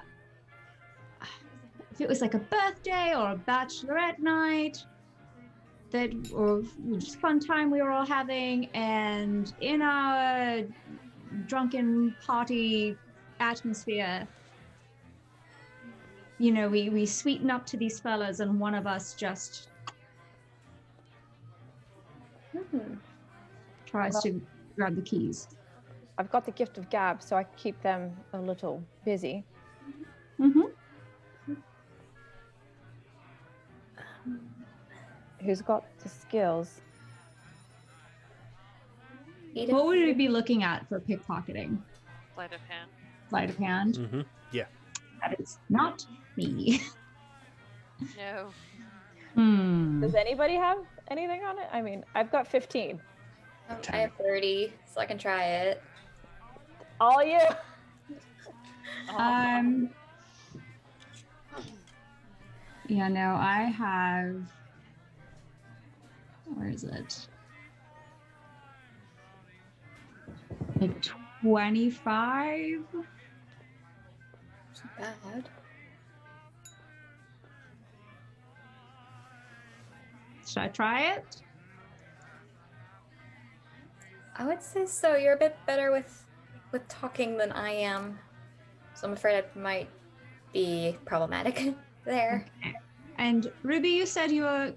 if it was like a birthday or a bachelorette night, or just fun time we were all having, and in our drunken party atmosphere, we sweeten up to these fellas and one of us just tries to grab the keys. I've got the gift of gab, so I can keep them a little busy. Mm-hmm. Who's got the skills? Edith, What would we be looking at for pickpocketing? Sleight of hand. Sleight of hand? Mm-hmm. Yeah. That is not me. No. Does anybody have anything on it? I mean, I've got 15. I have 30, so I can try it. All you. Yeah, no, I have. Where is it? Like 25? It's not bad. Should I try it? I would say so. You're a bit better with talking than I am, so I'm afraid I might be problematic there. Okay. And Ruby, you said you're a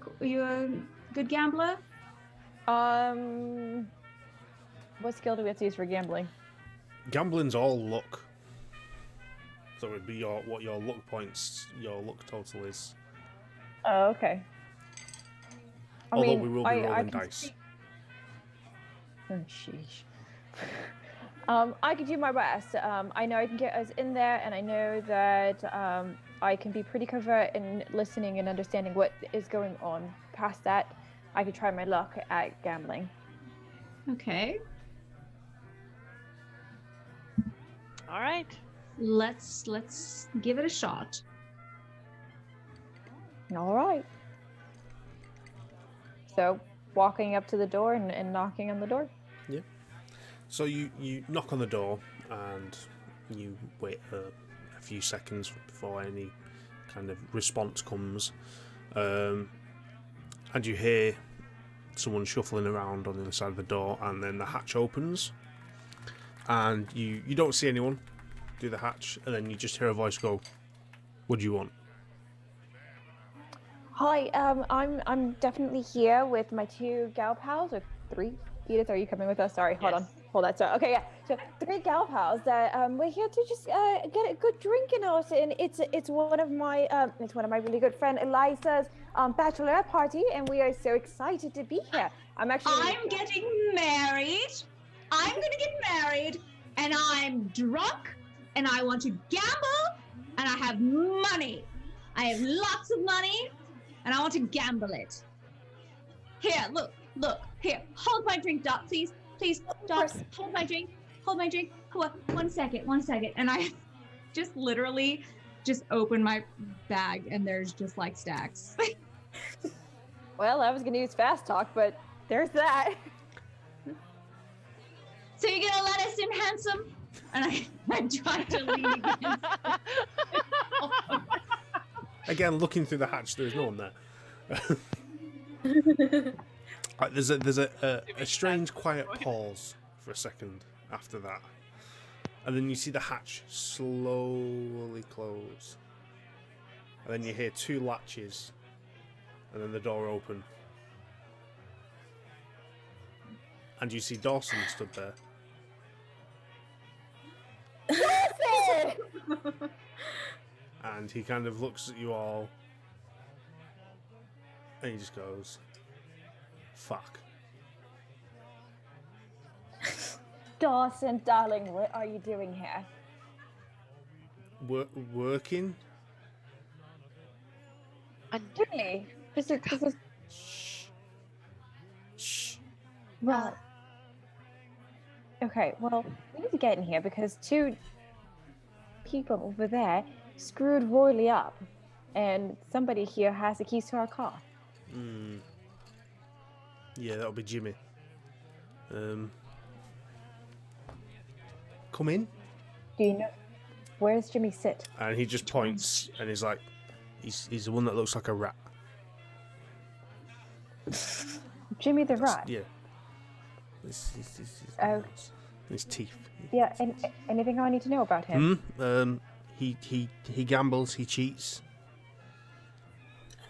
good gambler. What skill do we have to use for gambling? Gambling's all luck. So it would be what your luck points, your luck total is. Oh, okay. Although we will be rolling can dice. see- Oh, sheesh. I can do my best. I know I can get us in there, and I know that I can be pretty covert in listening and understanding what is going on. Past that, I could try my luck at gambling. Okay. All right. Let's give it a shot. All right. So, walking up to the door and knocking on the door. Yeah. So you knock on the door and you wait a few seconds before any kind of response comes, and you hear someone shuffling around on the other side of the door, and then the hatch opens, and you don't see anyone do the hatch, and then you just hear a voice go, "What do you want?" Hi, I'm definitely here with my 2 gal pals, or 3. Edith, are you coming with us? Sorry, hold on. Hold on. So, okay, yeah. So 3 gal pals that we're here to just get a good drink in us, and it's one of my really good friend Eliza's bachelorette party, and we are so excited to be here. I'm getting married. I'm gonna get married, and I'm drunk, and I want to gamble, and I have money. I have lots of money, and I want to gamble it. Here, look, here. Hold my drink, Dot, please. Dot, hold my drink. Come on, one second. And I just literally just open my bag, and there's just like stacks. Well, I was gonna use fast talk, but there's that. So you're gonna let us in, handsome? And I try to lean against it. Again, looking through the hatch, there's no one there. There's a strange, quiet pause for a second after that, and then you see the hatch slowly close, and then you hear 2 latches, and then the door open, and you see Dawson stood there. And he kind of looks at you all, and he just goes, "Fuck." Dawson, darling, what are you doing here? Working? Really? This is Shh. well. Okay, well, we need to get in here because 2 people over there screwed royally up, and somebody here has the keys to our car. Yeah, that'll be Jimmy. Come in. Do you know where's Jimmy sit? And he just points, and he's like, he's the one that looks like a rat. Jimmy the rat. Yeah. Oh. His teeth. Yeah, and anything I need to know about him? He gambles. He cheats.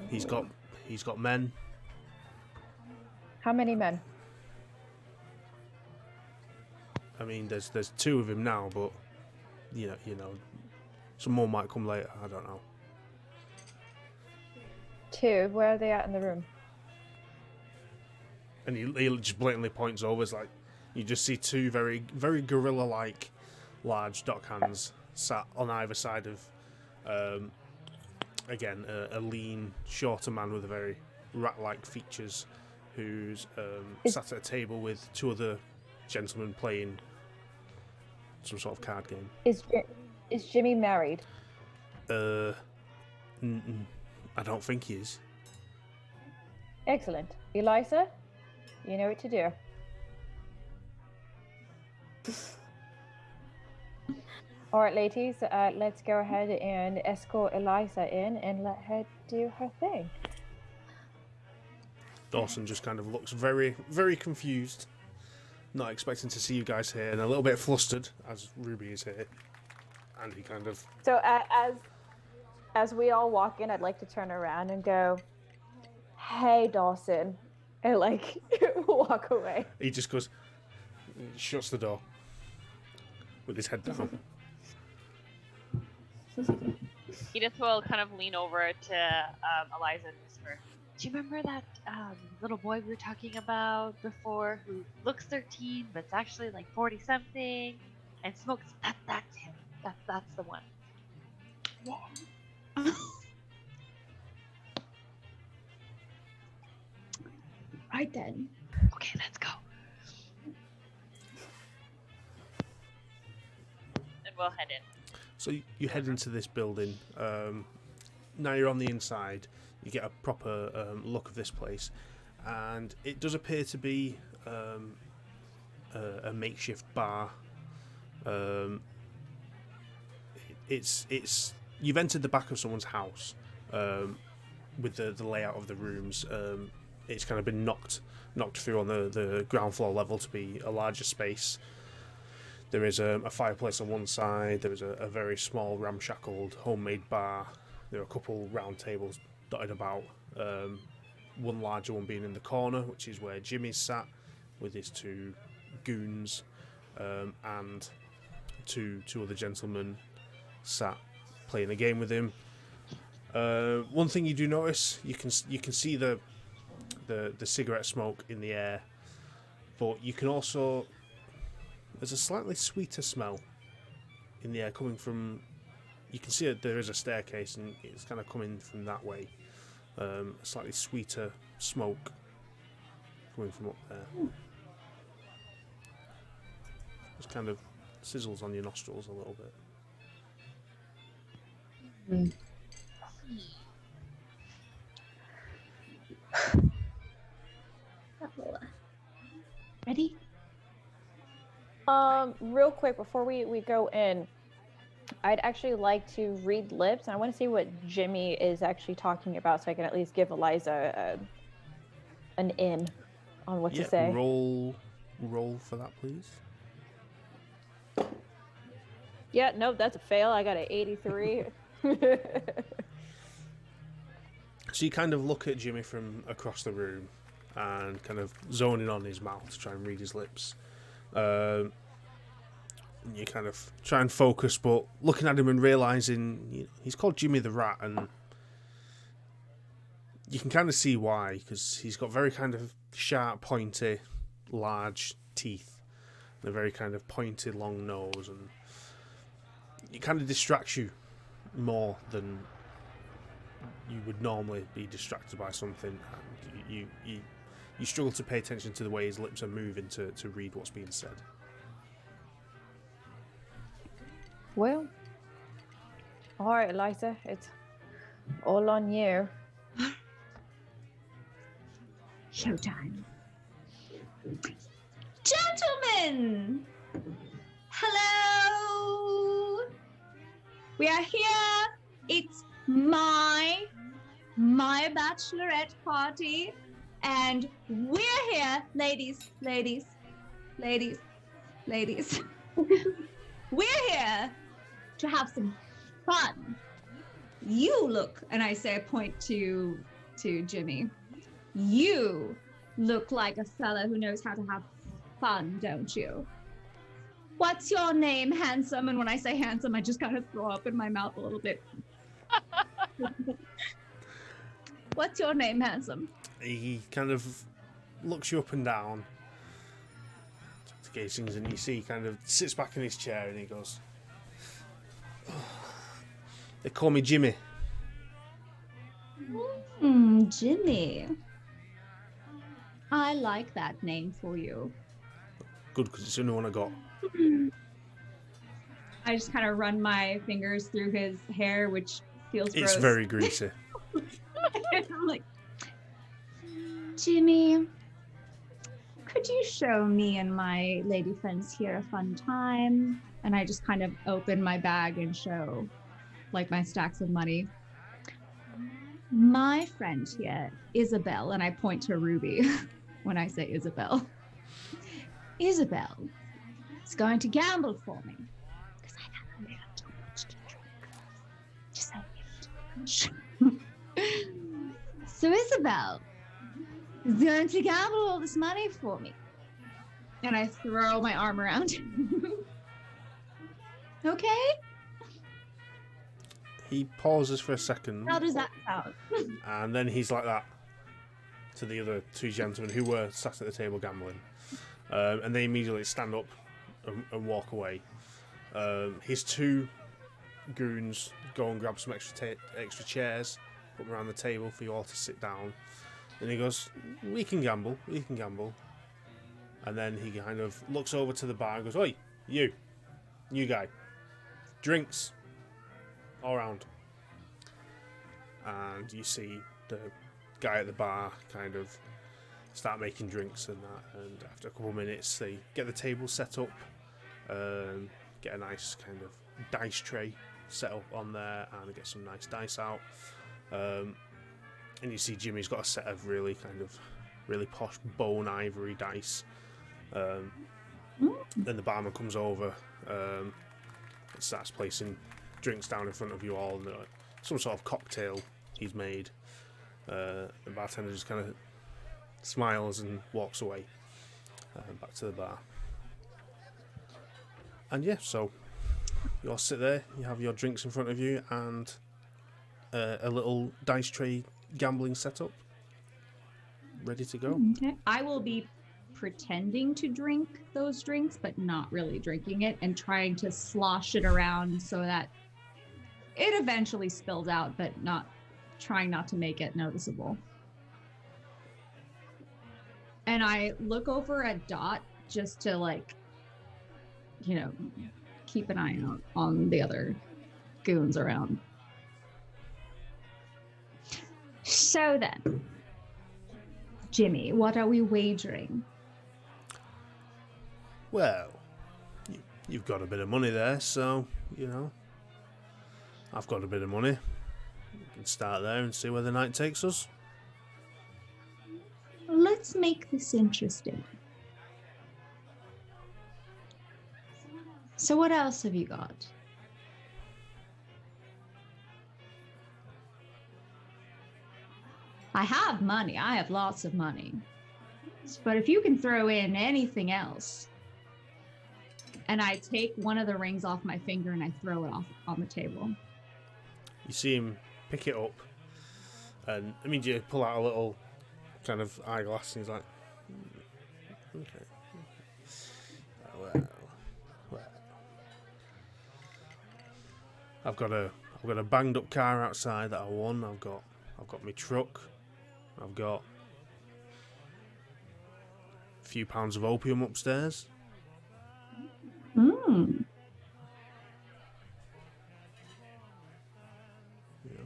He's got men. How many men? I mean, there's 2 of him now, but you know, some more might come later. I don't know. 2. Where are they at in the room? And he just blatantly points over. It's like you just see 2 very, very gorilla-like large dockhands sat on either side of, again, a lean, shorter man with a very rat-like features, who's sat at a table with 2 other gentlemen playing some sort of card game. Is Jimmy married? I don't think he is. Excellent. Eliza, you know what to do. All right, ladies, let's go ahead and escort Eliza in and let her do her thing. Dawson just kind of looks very, very confused. not expecting to see you guys here, and a little bit flustered as Ruby is here. And he kind of... So as we all walk in, I'd like to turn around and go, "Hey, Dawson," and like walk away. He just goes, shuts the door with his head down. Edith will kind of lean over to Eliza and whisper, "Do you remember that little boy we were talking about before who looks 13 but's actually like 40-something and smokes? That's him. That's the one." Yeah. Right then. Okay, let's go. And we'll head in. So you head into this building. Now you're on the inside. You get a proper look of this place, and it does appear to be a makeshift bar. It's you've entered the back of someone's house with the layout of the rooms. It's kind of been knocked through on the ground floor level to be a larger space. There is a fireplace on one side. There is a very small ramshackled homemade bar. There are a couple round tables dotted about. One larger one being in the corner, which is where Jimmy's sat with his two goons, and two other gentlemen sat playing a game with him. One thing you do notice, you can see the cigarette smoke in the air, but you can also, there's a slightly sweeter smell in the air coming from, you can see that there is a staircase and it's kind of coming from that way. A slightly sweeter smoke coming from up there. Just kind of sizzles on your nostrils a little bit. Ready? Real quick before we go in, I'd actually like to read lips, and I want to see what Jimmy is actually talking about, so I can at least give Eliza an in on what to say. Roll for that, please. Yeah, nope, that's a fail. I got an 83. So you kind of look at Jimmy from across the room and kind of zone in on his mouth to try and read his lips. And you kind of try and focus, but looking at him and realising he's called Jimmy the Rat, and you can kind of see why, because he's got very kind of sharp, pointy, large teeth and a very kind of pointed, long nose, and it kind of distracts you more than you would normally be distracted by something, and you struggle to pay attention to the way his lips are moving to read what's being said. Well, all right, Eliza, it's all on you. Showtime. Gentlemen! Hello! We are here. It's my bachelorette party, and we're here, ladies. We're here to have some fun. You look, and I say, I point to Jimmy. You look like a fella who knows how to have fun, don't you? What's your name, handsome? And when I say handsome, I just kind of throw up in my mouth a little bit. What's your name, handsome? He kind of looks you up and down to gauge things, and you see he kind of sits back in his chair and he goes, "They call me Jimmy." Jimmy. I like that name for you. Good, because it's the only one I got. I just kind of run my fingers through his hair, which feels gross. It's very greasy. I'm like, Jimmy, could you show me and my lady friends here a fun time? And I just kind of open my bag and show like my stacks of money. My friend here, Isabel, and I point to Ruby when I say Isabel, Isabel is going to gamble for me. Because I haven't had too much to drink. Just a little too much. So Isabel is going to gamble all this money for me. And I throw my arm around him. Okay? He pauses for a second, How does that sound? and then he's like that to the other two gentlemen who were sat at the table gambling. And they immediately stand up and walk away. His two goons go and grab some extra chairs, put them around the table for you all to sit down. And he goes, we can gamble. And then he kind of looks over to the bar and goes, oi, you guy, drinks all around. And you see the guy at the bar kind of start making drinks and that, and after a couple of minutes they get the table set up, get a nice kind of dice tray set up on there, and get some nice dice out, and you see Jimmy's got a set of really posh bone ivory dice. Then the barman comes over and starts placing drinks down in front of you all, and some sort of cocktail he's made. The bartender just kind of smiles and walks away back to the bar. And yeah, so you all sit there, you have your drinks in front of you, and a little dice tray gambling setup ready to go. Okay. I will be pretending to drink those drinks, but not really drinking it, and trying to slosh it around so that it eventually spills out, but trying not to make it noticeable. And I look over at Dot just to keep an eye out on the other goons around. So then, Jimmy, what are we wagering? Well, you've got a bit of money there, so, I've got a bit of money. We can start there and see where the night takes us. Let's make this interesting. So what else have you got? I have money. I have lots of money. But if you can throw in anything else. And I take one of the rings off my finger and I throw it off on the table. You see him pick it up, and you pull out a little kind of eyeglass, and he's like, okay. Well. I've got a banged up car outside that I won. I've got my truck. I've got a few pounds of opium upstairs.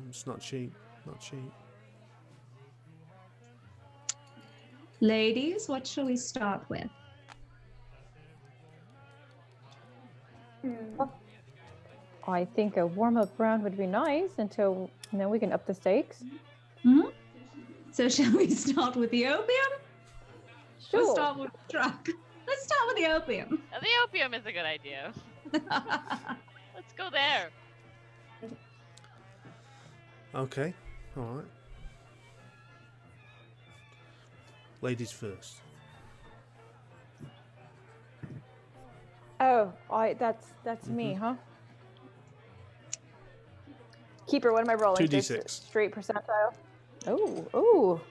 It's not cheap. Ladies, what shall we start with? I think a warm-up round would be nice and then we can up the stakes. So shall we start with the opium? Sure. Let's start with the truck. Let's start with the opium. The opium is a good idea. Let's go there. Okay, all right. Ladies first. Oh, that's me, huh? Keeper, what am I rolling? 2d6. Just straight percentile. Oh.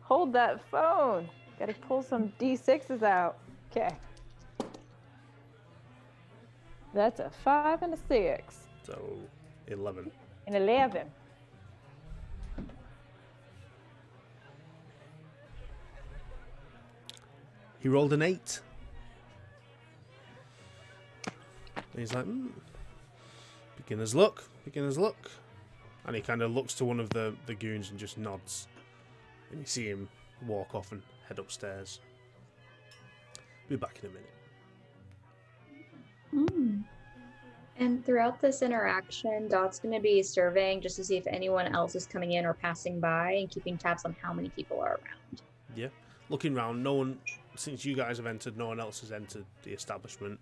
Hold that phone. Gotta pull some d6s out. Okay. That's a 5 and a 6. So 11. An 11. He rolled an 8. And he's like, beginner's luck. And he kind of looks to one of the goons and just nods. And you see him walk off and head upstairs. Be back in a minute. And throughout this interaction, Dot's going to be surveying just to see if anyone else is coming in or passing by, and keeping tabs on how many people are around. Yeah. Looking around, no one since you guys have entered, no one else has entered the establishment.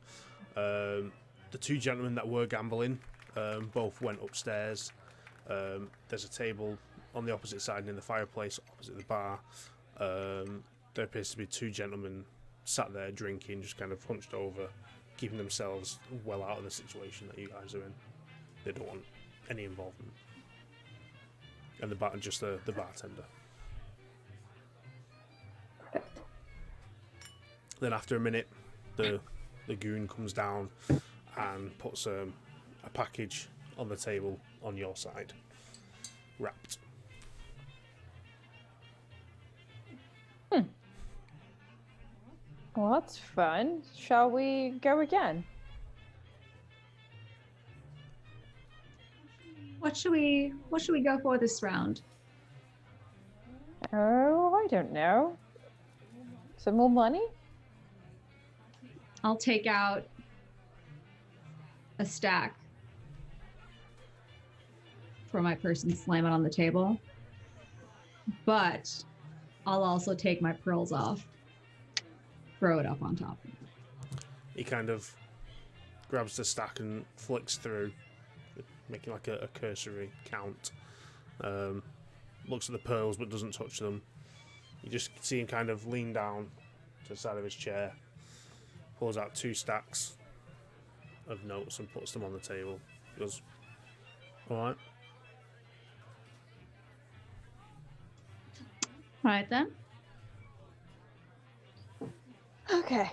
The two gentlemen that were gambling both went upstairs. There's a table on the opposite side in the fireplace opposite the bar. There appears to be two gentlemen sat there drinking, just kind of hunched over, keeping themselves well out of the situation that you guys are in. They don't want any involvement. And just the bartender. Then after a minute, the goon comes down and puts a package on the table on your side, wrapped. Well, that's fun. Shall we go again? What should we go for this round? Oh, I don't know. Some more money? I'll take out a stack for my person, slam it on the table. But I'll also take my pearls off, throw it up on top. He kind of grabs the stack and flicks through, making like a cursory count. Looks at the pearls but doesn't touch them. You just see him kind of lean down to the side of his chair, pulls out 2 stacks of notes and puts them on the table. He goes, "Alright." Right then. Okay.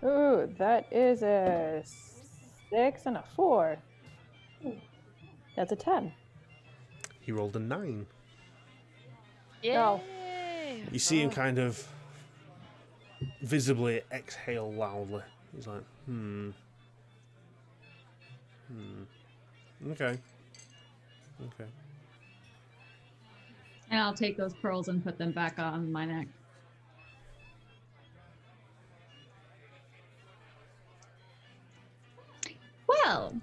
Ooh, that is a 6 and a 4. That's a 10. He rolled a 9. Yay! Oh. You see him kind of visibly exhale loudly. He's like, Okay. And I'll take those pearls and put them back on my neck. Well,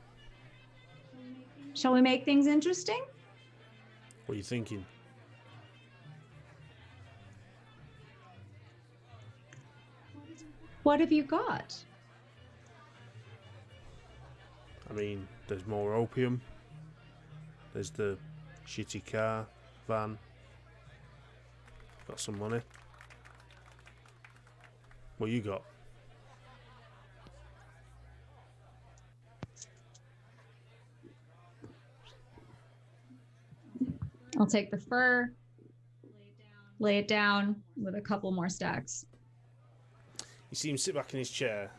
shall we make things interesting? What are you thinking? What have you got? I mean, there's more opium. There's the shitty car, van. Got some money. What you got? I'll take the fur, lay it down with a couple more stacks. You see him sit back in his chair.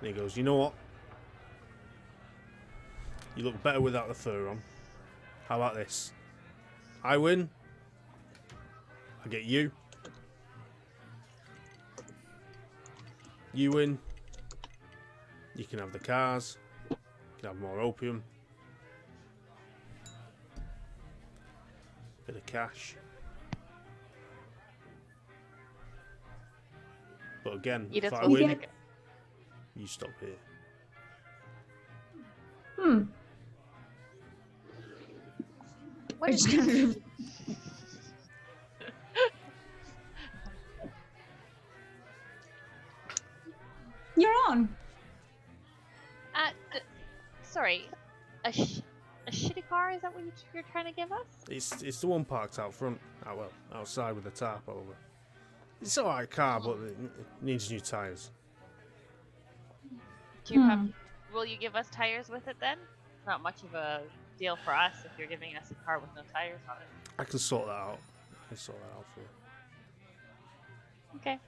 And he goes, "You know what? You look better without the fur on. How about this? I win. I get you. You win. You can have the cars. You can have more opium. Bit of cash. But again, Edith if I will win, take it. you stop here." What is You're on. Sorry, a shitty car? Is that what you're trying to give us? It's the one parked out front. Oh well, outside with the tarp over. It's an alright car, but it needs new tyres. Do you have? Will you give us tires with it then? Not much of a deal for us if you're giving us a car with no tires on it. I can sort that out. For you. Okay.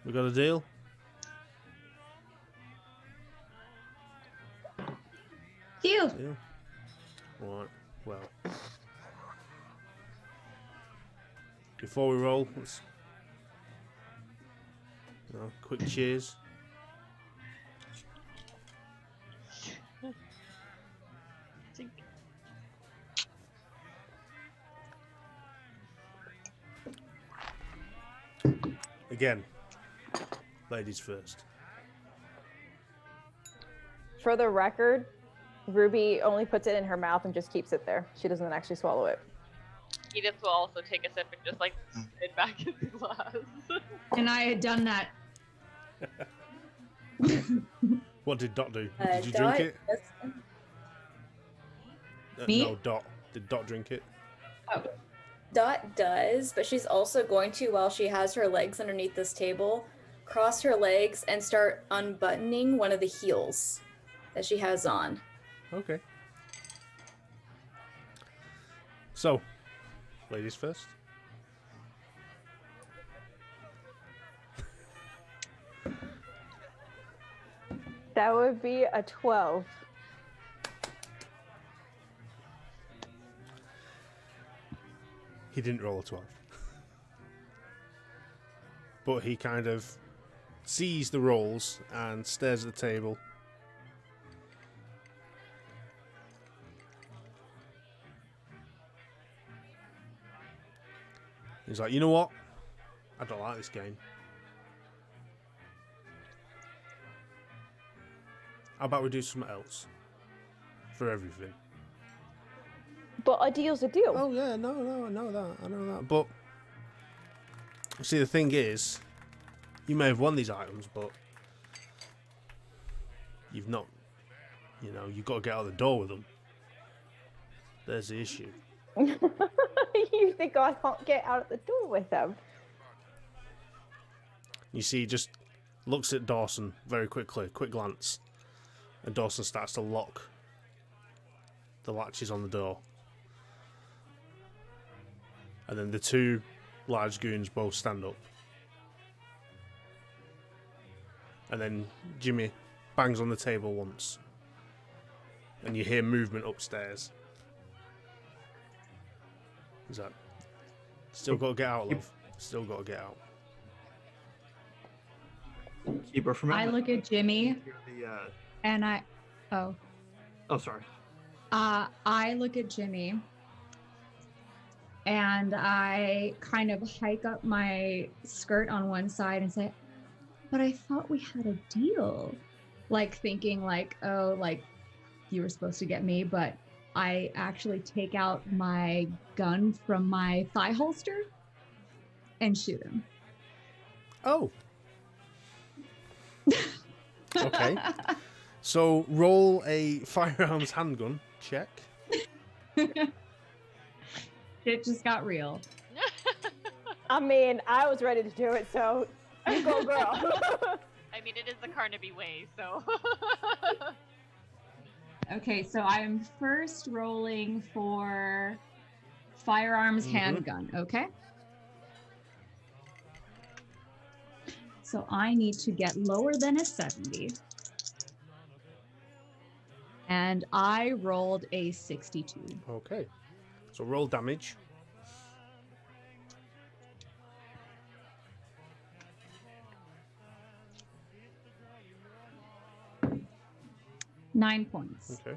We got a deal? Deal. Deal. Right. Well, before we roll, let's quick cheers. Again, ladies first. For the record, Ruby only puts it in her mouth and just keeps it there. She doesn't actually swallow it. Edith will also take a sip and just like spit back in the glass. And I had done that. What did Dot do? Uh, Did you Dot drink it? Me? No, Dot. Did Dot drink it? Dot does, but she's also going to, while she has her legs underneath this table, cross her legs and start unbuttoning one of the heels that she has on. Okay. So, ladies first. That would be a 12. He didn't roll a 12. But he kind of sees the rolls and stares at the table. He's like, you know what? I don't like this game. How about we do something else? For everything. But a deal's a deal. Oh yeah, no, I know that. But see, the thing is, you may have won these items, but you've not. You know, you've got to get out the door with them. There's the issue. You think I can't get out of the door with them? You see, he just looks at Dawson very quickly, quick glance, and Dawson starts to lock the latches on the door. And then the two large goons both stand up. And then Jimmy bangs on the table once. And you hear movement upstairs. Is that... Still got to get out, love. Still got to get out. Keep her from. I look at Jimmy The, and I. Oh. oh, sorry. I look at Jimmy and I kind of hike up my skirt on one side and say, but I thought we had a deal. Like thinking like, oh, like you were supposed to get me, but I actually take out my gun from my thigh holster and shoot him. Oh. Okay. So roll a firearms handgun check. It just got real. I mean, I was ready to do it, so you go, girl. I mean, it is the Carnaby way, so. Okay, so I'm first rolling for firearms handgun, okay? So I need to get lower than a 70. And I rolled a 62. Okay. So roll damage. Nine points. Okay.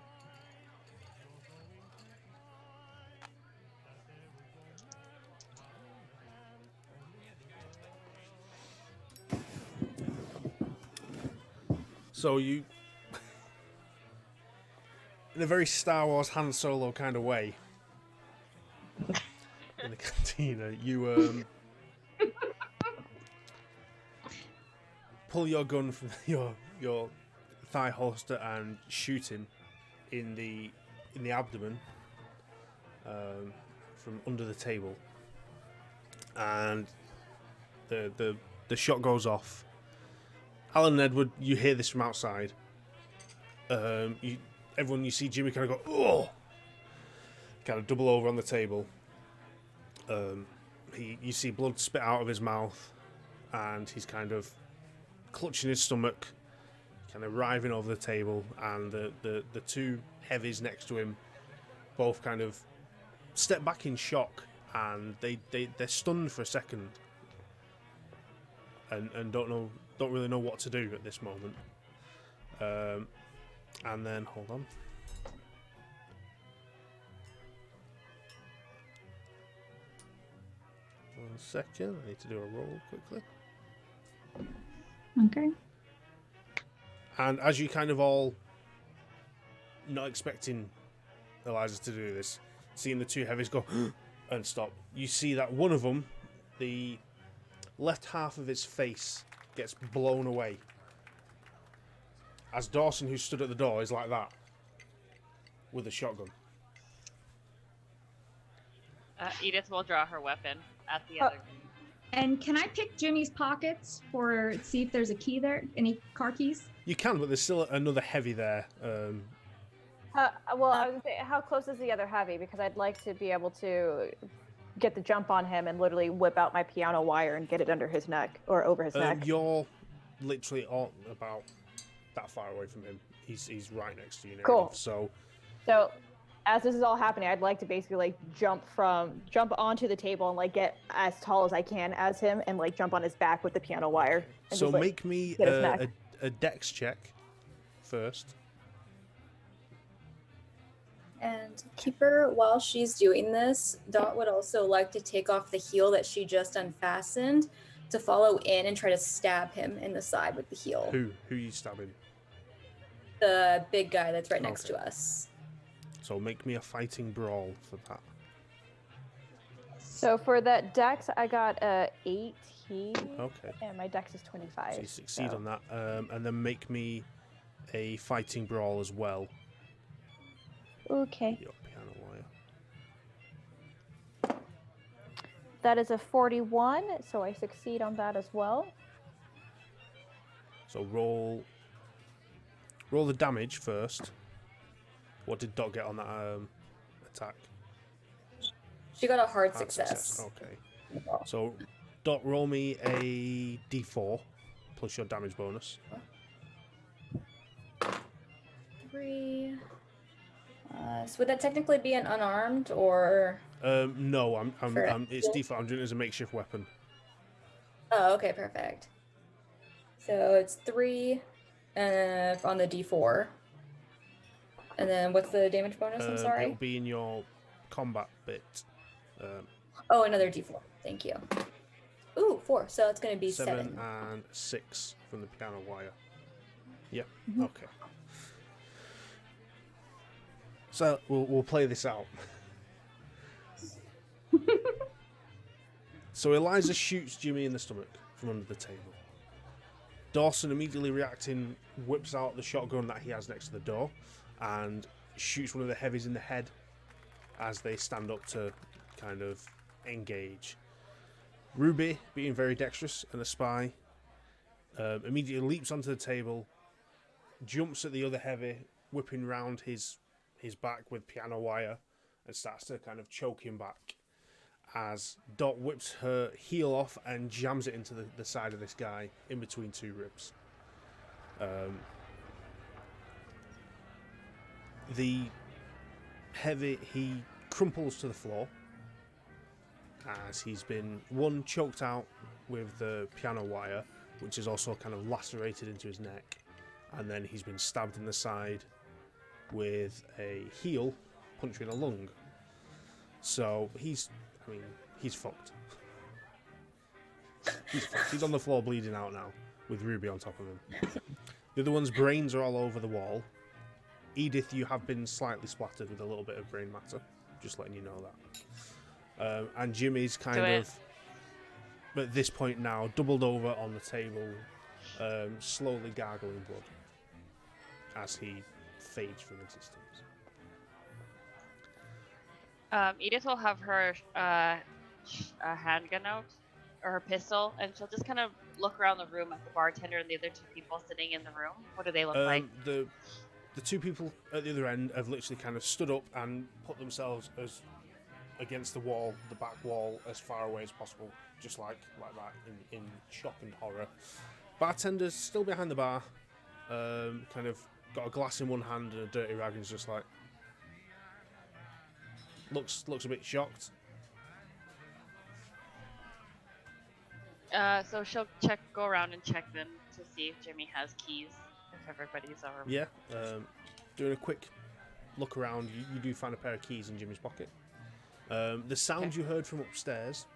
So you, in a very Star Wars Han Solo kind of way, in the cantina, you pull your gun from your thigh holster and shoot him in the abdomen from under the table, and the shot goes off. Alan and Edward, you hear this from outside. Everyone, you see Jimmy kind of go, oh, kind of double over on the table. You see blood spit out of his mouth, and he's kind of clutching his stomach, kind of writhing over the table, and the two heavies next to him both kind of step back in shock, and they're stunned for a second, and don't really know what to do at this moment. And then hold on. One second, I need to do a roll quickly. Okay. And as you kind of all not expecting Eliza to do this, seeing the two heavies go and stop. You see that one of them, the left half of his face gets blown away. As Dawson, who stood at the door, is like that with a shotgun. Edith will draw her weapon at the other. And can I pick Jimmy's pockets for see if there's a key there? Any car keys? You can, but there's still another heavy there. Well, I was gonna say, how close is the other heavy? Because I'd like to be able to get the jump on him and literally whip out my piano wire and get it under his neck or over his neck. You're literally all about that far away from him. He's right next to you now. Cool. So as this is all happening, I'd like to basically like jump onto the table and like get as tall as I can as him and like jump on his back with the piano wire. And so just, like, make me get his neck. a dex check first. And Keeper, while she's doing this, Dot would also like to take off the heel that she just unfastened to follow in and try to stab him in the side with the heel. Who are you stabbing? The big guy that's right next Okay. to us. So make me a fighting brawl for that. So for that dex, I got 18. Okay. And my dex is 25. So you succeed on that. And then make me a fighting brawl as well. Okay. Your piano wire. That is a 41, so I succeed on that as well. So roll the damage first. What did Dot get on that attack? She got a hard Hard success. Okay. So Dot, roll me a d4 plus your damage bonus. 3. So would that technically be an unarmed or? No, For- it's d4. I'm doing it as a makeshift weapon. Oh, okay, perfect. So it's 3 on the D4. And then what's the damage bonus? I'm It'll sorry. be in your combat bit. Oh, another D4. Thank you. Ooh, 4. So it's going to be 7. And 6 from the piano wire. Yeah. Mhm. Okay. So we'll play this out. So Eliza shoots Jimmy in the stomach from under the table. Dawson, immediately reacting, whips out the shotgun that he has next to the door and shoots one of the heavies in the head as they stand up to kind of engage. Rubi, being very dexterous and a spy, immediately leaps onto the table, jumps at the other heavy, whipping round his back with piano wire and starts to kind of choke him back as Dot whips her heel off and jams it into the side of this guy in between two ribs. The heavy, he crumples to the floor as he's been, one, choked out with the piano wire, which is also kind of lacerated into his neck, and then he's been stabbed in the side with a heel puncturing a lung. So he's fucked. He's fucked. He's on the floor bleeding out now with Ruby on top of him. The other one's brains are all over the wall. Edith, you have been slightly splattered with a little bit of brain matter. Just letting you know that. And Jimmy's kind of, at this point now, doubled over on the table, slowly gargling blood as he fades from existence. Edith will have her handgun out, or her pistol, and she'll just kind of look around the room at the bartender and the other two people sitting in the room. What do they look like? The two people at the other end have literally kind of stood up and put themselves as against the wall, the back wall, as far away as possible, just like that, in shock and horror. Bartender's still behind the bar, kind of got a glass in one hand and a dirty rag, and is just like looks a bit shocked. So she'll go around and check them to see if Jimmy has keys, if everybody's over. Yeah, doing a quick look around, you do find a pair of keys in Jimmy's pocket. The sound you heard from upstairs,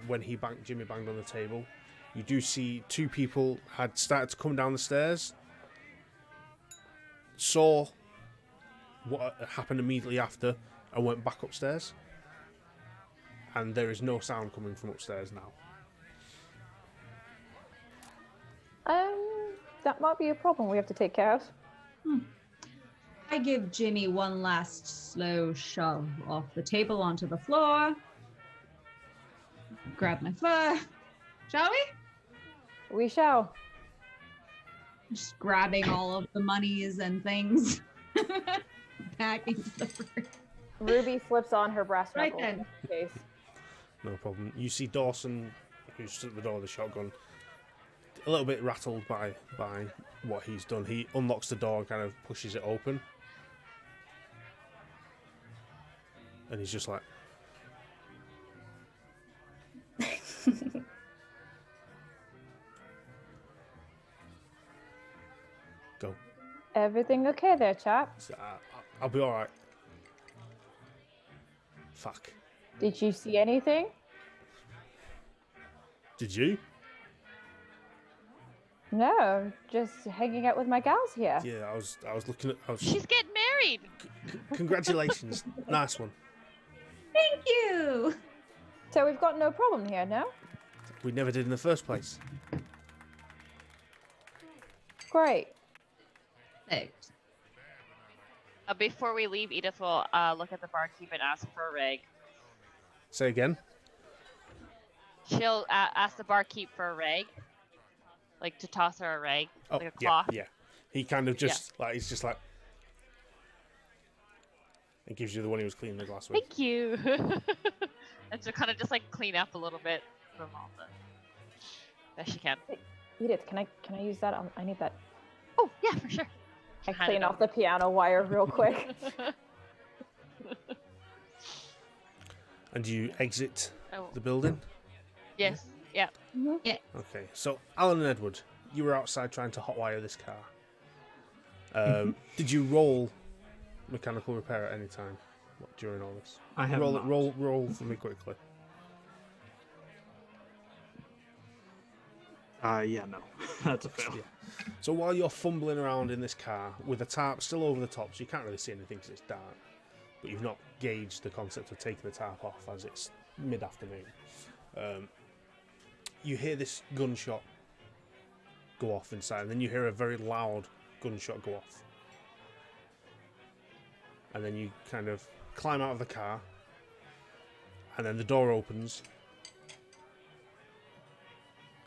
when Jimmy banged on the table, you do see two people had started to come down the stairs. saw what happened immediately after and went back upstairs. And there is no sound coming from upstairs now. That might be a problem we have to take care of. I give Jimmy one last slow shove off the table onto the floor. Grab my fur. Shall we? We shall. Just grabbing all of the monies and things back into the fur. Ruby flips on her brass Right knuckles then. in her face. No problem. You see Dawson, who's stood at the door with the shotgun, a little bit rattled by what he's done. He unlocks the door and kind of pushes it open. And he's just like... Go. Everything okay there, chap? So, I'll be alright. Fuck. Did you see anything? Did you? No, just hanging out with my gals here. Yeah, I was looking at... She's getting married. Congratulations. Nice one. Thank you. So we've got no problem here, no? We never did in the first place. Great. Perfect. Before we leave, Edith will look at the barkeep and ask for a rag. Say again. She'll ask the barkeep for a rag, like to toss her a rag, Oh, like a cloth. yeah. He kind of just he's just like, and gives you the one he was cleaning the glass with. Thank you. And she'll kind of just like clean up a little bit from all the best she can. Edith, can I use that? I need that. Oh yeah, for sure. I Hand clean it off the piano wire real quick. And you exit Oh. the building. Yes. Yeah. Yeah. Okay, so Alan and Edward, you were outside trying to hotwire this car. Did you roll mechanical repair at any time during all this? I have roll not. roll for me quickly. Yeah, no. That's a fail. Yeah. So while you're fumbling around in this car with the tarp still over the top, so you can't really see anything because it's dark, but you've not gauged the concept of taking the tarp off as it's mid-afternoon. You hear this gunshot go off inside, and then you hear a very loud gunshot go off. And then you kind of climb out of the car, and then the door opens,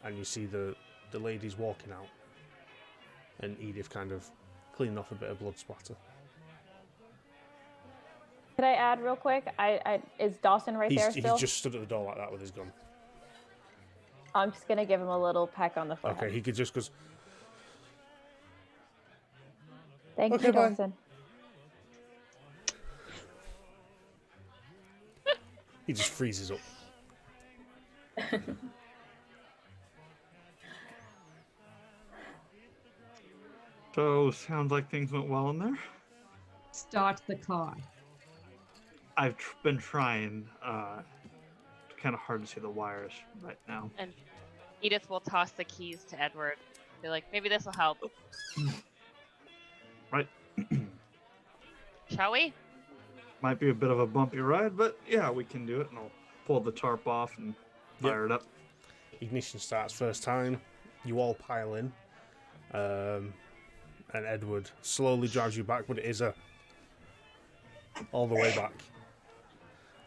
and you see the ladies walking out, and Edith kind of cleaning off a bit of blood splatter. Could I add real quick? Is Dawson right there still? He's just stood at the door like that with his gun. I'm just gonna give him a little peck on the forehead. Okay, he could just goes, Thank Okay, you, bye. Dawson. he just freezes up. So, sounds like things went well in there. Start the car. I've been trying. Kind of hard to see the wires right now. And Edith will toss the keys to Edward. Be like, maybe this will help. Right. Shall we? Might be a bit of a bumpy ride, but yeah, we can do it. And I'll pull the tarp off and fire it up. Ignition starts first time. You all pile in. And Edward slowly drives you back, but it is all the way back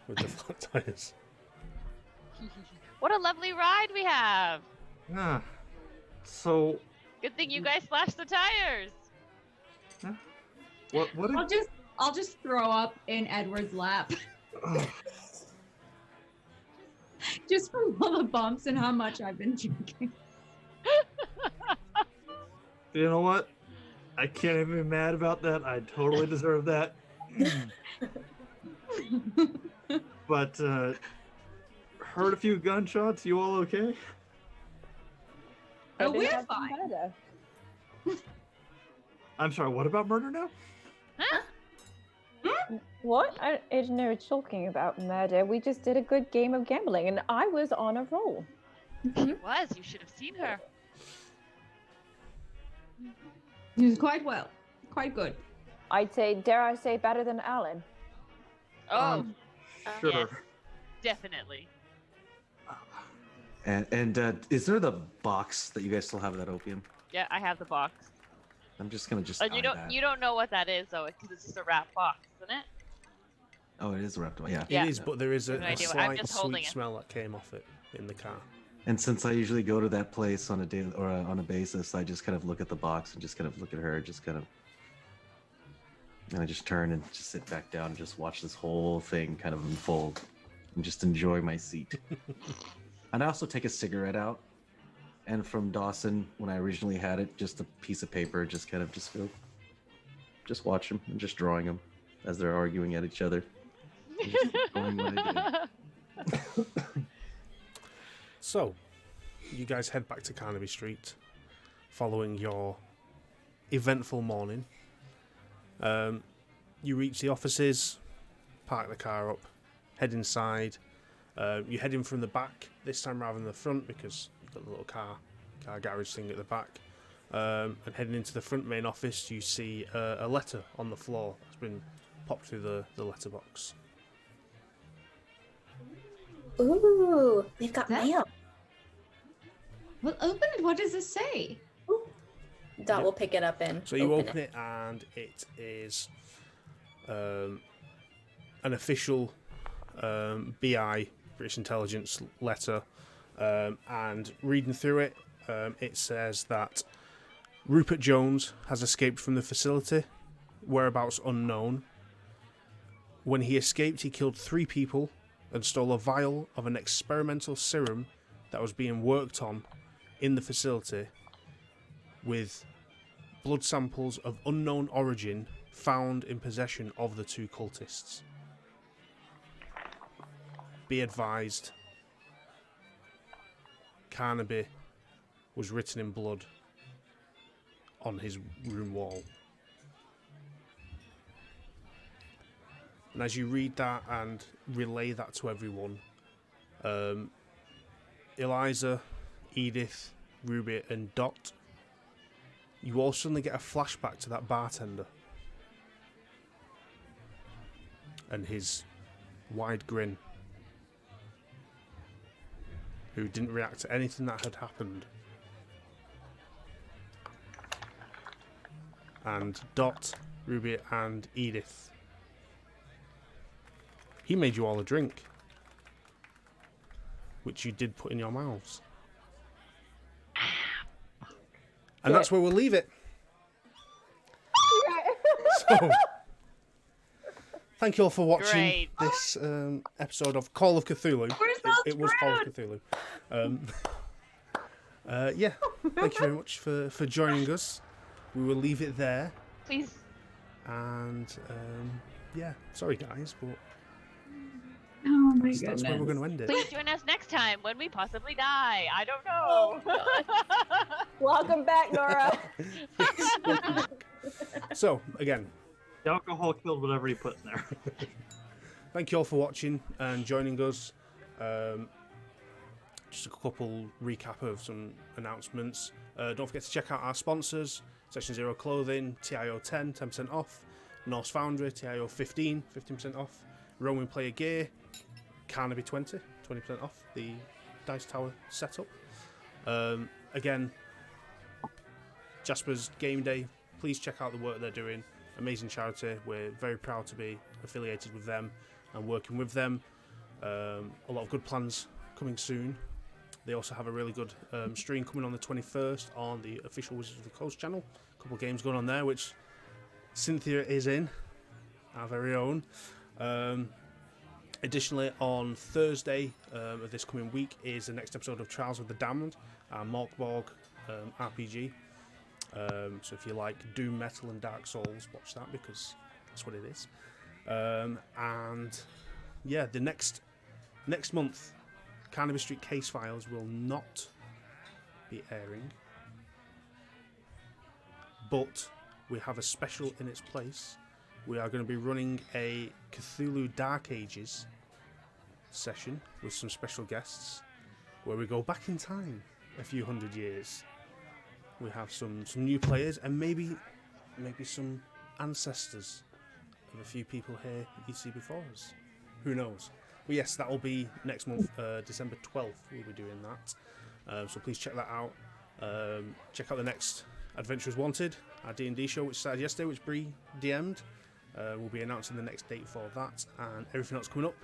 with the flat tires. What a lovely ride we have. Ah, so Good thing you guys slashed the tires. what? I'll just throw up in Edward's lap. Just from all the bumps and how much I've been drinking. You know what? I can't even be mad about that. I totally deserve that. But heard a few gunshots. You all okay? Oh, I didn't we're have fine. murder. I'm sorry. What about murder now? What? I didn't know what you're talking about murder. We just did a good game of gambling, and I was on a roll. She was. You should have seen her. It was quite well. quite good. I'd say, dare I say, better than Alan. Oh, Sure. yes, definitely. And is there the box that you guys still have of that opium? Yeah, I have the box. I'm just gonna And you don't know what that is though, because it's just a wrap box, isn't it? Oh, it is wrapped up. Yeah. Yeah. It is, but there is a No idea. I'm slight just holding sweet it. smell that came off it in the car. And since I usually go to that place on a daily or on a basis, I just kind of look at the box and just kind of look at her, just kind of, and I just turn and just sit back down and just watch this whole thing kind of unfold and just enjoy my seat. And I also take a cigarette out, and from Dawson, when I originally had it, just a piece of paper, just kind of just go, just watch them and just drawing them as they're arguing at each other. And just enjoying what I do. So, you guys head back to Carnaby Street, following your eventful morning. You reach the offices, park the car up, head inside. You head in from the back this time rather than the front because you've got the little car garage thing at the back. And heading into the front main office, you see a letter on the floor that's been popped through the letterbox. Ooh, we've got That- mail. Well, open it. What does it say? Dot will pick it up and So you open it and it is an official BI, British Intelligence letter, and reading through it, it says that Rupert Jones has escaped from the facility, whereabouts unknown. When he escaped, he killed 3 people and stole a vial of an experimental serum that was being worked on in the facility, with blood samples of unknown origin found in possession of the 2 cultists. Be advised, Carnaby was written in blood on his room wall. And as you read that and relay that to everyone, Eliza, Edith, Rubi and Dot, you all suddenly get a flashback to that bartender and his wide grin, who didn't react to anything that had happened. And Dot, Rubi and Edith, he made you all a drink, which you did put in your mouths. And that's where we'll leave it. So, thank you all for watching Great. this episode of Call of Cthulhu. It was Call of Cthulhu. Yeah, thank you very much for joining us. We will leave it there. Please. And yeah, sorry guys, but Oh my that's where we're going to end it. Please join us next time when we possibly die. I don't know. Welcome back, Nora. So, again, The alcohol killed whatever you put in there. thank you all for watching and joining us. Just a couple recap of some announcements. Don't forget to check out our sponsors: Section Zero Clothing, TIO 10, 10% off; Norse Foundry, TIO 15, 15% off; Roman Player Gear, Carnaby 20, 20% off the Dice Tower setup. Again, Jaspers Game Day, please check out the work they're doing. Amazing charity. We're very proud to be affiliated with them and working with them. A lot of good plans coming soon. They also have a really good stream coming on the 21st on the official Wizards of the Coast channel. A couple of games going on there, which Cynthia is in, our very own. Additionally, on Thursday of this coming week is the next episode of Trials of the Damned, our Morkborg RPG. So if you like Doom Metal and Dark Souls, watch that because that's what it is. And yeah, the next month, Carnaby Street Case Files will not be airing, but we have a special in its place. We are going to be running a Cthulhu Dark Ages session with some special guests, where we go back in time a few hundred years. We have some new players and maybe maybe some ancestors of a few people here you see before us. Who knows? But yes, that will be next month, December 12th. We'll be doing that. So please check that out. Check out the next Adventurers Wanted, our D&D show, which started yesterday, which Bree DM'd. We'll be announcing the next date for that and everything else coming up.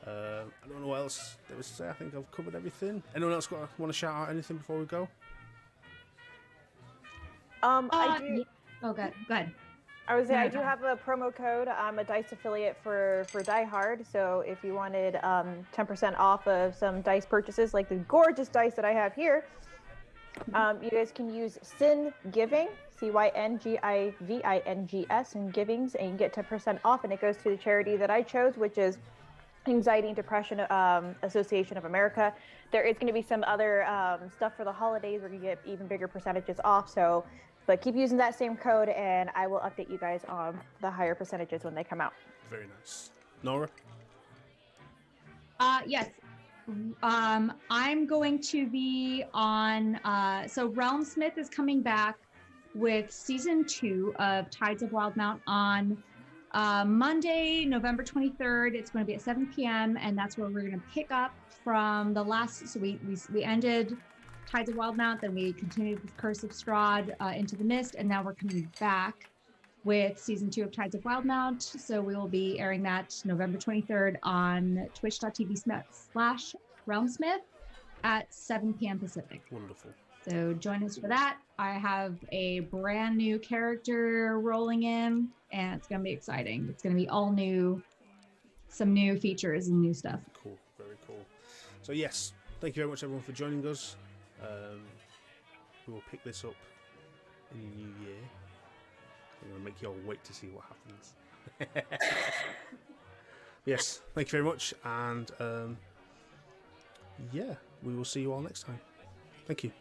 I don't know what else there was to say. I think I've covered everything. Anyone else want to shout out anything before we go? I do. Oh, good. Good. I was saying, I Yeah, do go have a promo code. I'm a Dice affiliate for Die Hard. So if you wanted 10% off of some dice purchases, like the gorgeous dice that I have here, you guys can use Sin Giving, CYNGIVINGS, and Givings, and you can get 10% off, and it goes to the charity that I chose, which is Anxiety and Depression Association of America. There is going to be some other stuff for the holidays where you get even bigger percentages off. So, but keep using that same code, and I will update you guys on the higher percentages when they come out. Very nice. Nora? Yes. I'm going to be on. So Realmsmith is coming back with season 2 of Tides of Wildmount on Monday, November 23rd. It's going to be at 7 p.m. and that's where we're going to pick up from the last. So we ended Tides of Wildmount, then we continued with Curse of Strahd into the Mist, and now we're coming back with season 2 of Tides of Wildmount. So we will be airing that November 23rd on twitch.tv/Realmsmith at 7 p.m. Pacific. Wonderful. So join us for that. I have a brand new character rolling in, and it's going to be exciting. It's going to be all new, some new features and new stuff. Cool. Very cool. So yes, thank you very much everyone for joining us. We will pick this up in the new year. I'm going to make you all wait to see what happens. Yes, thank you very much, and yeah, we will see you all next time. Thank you.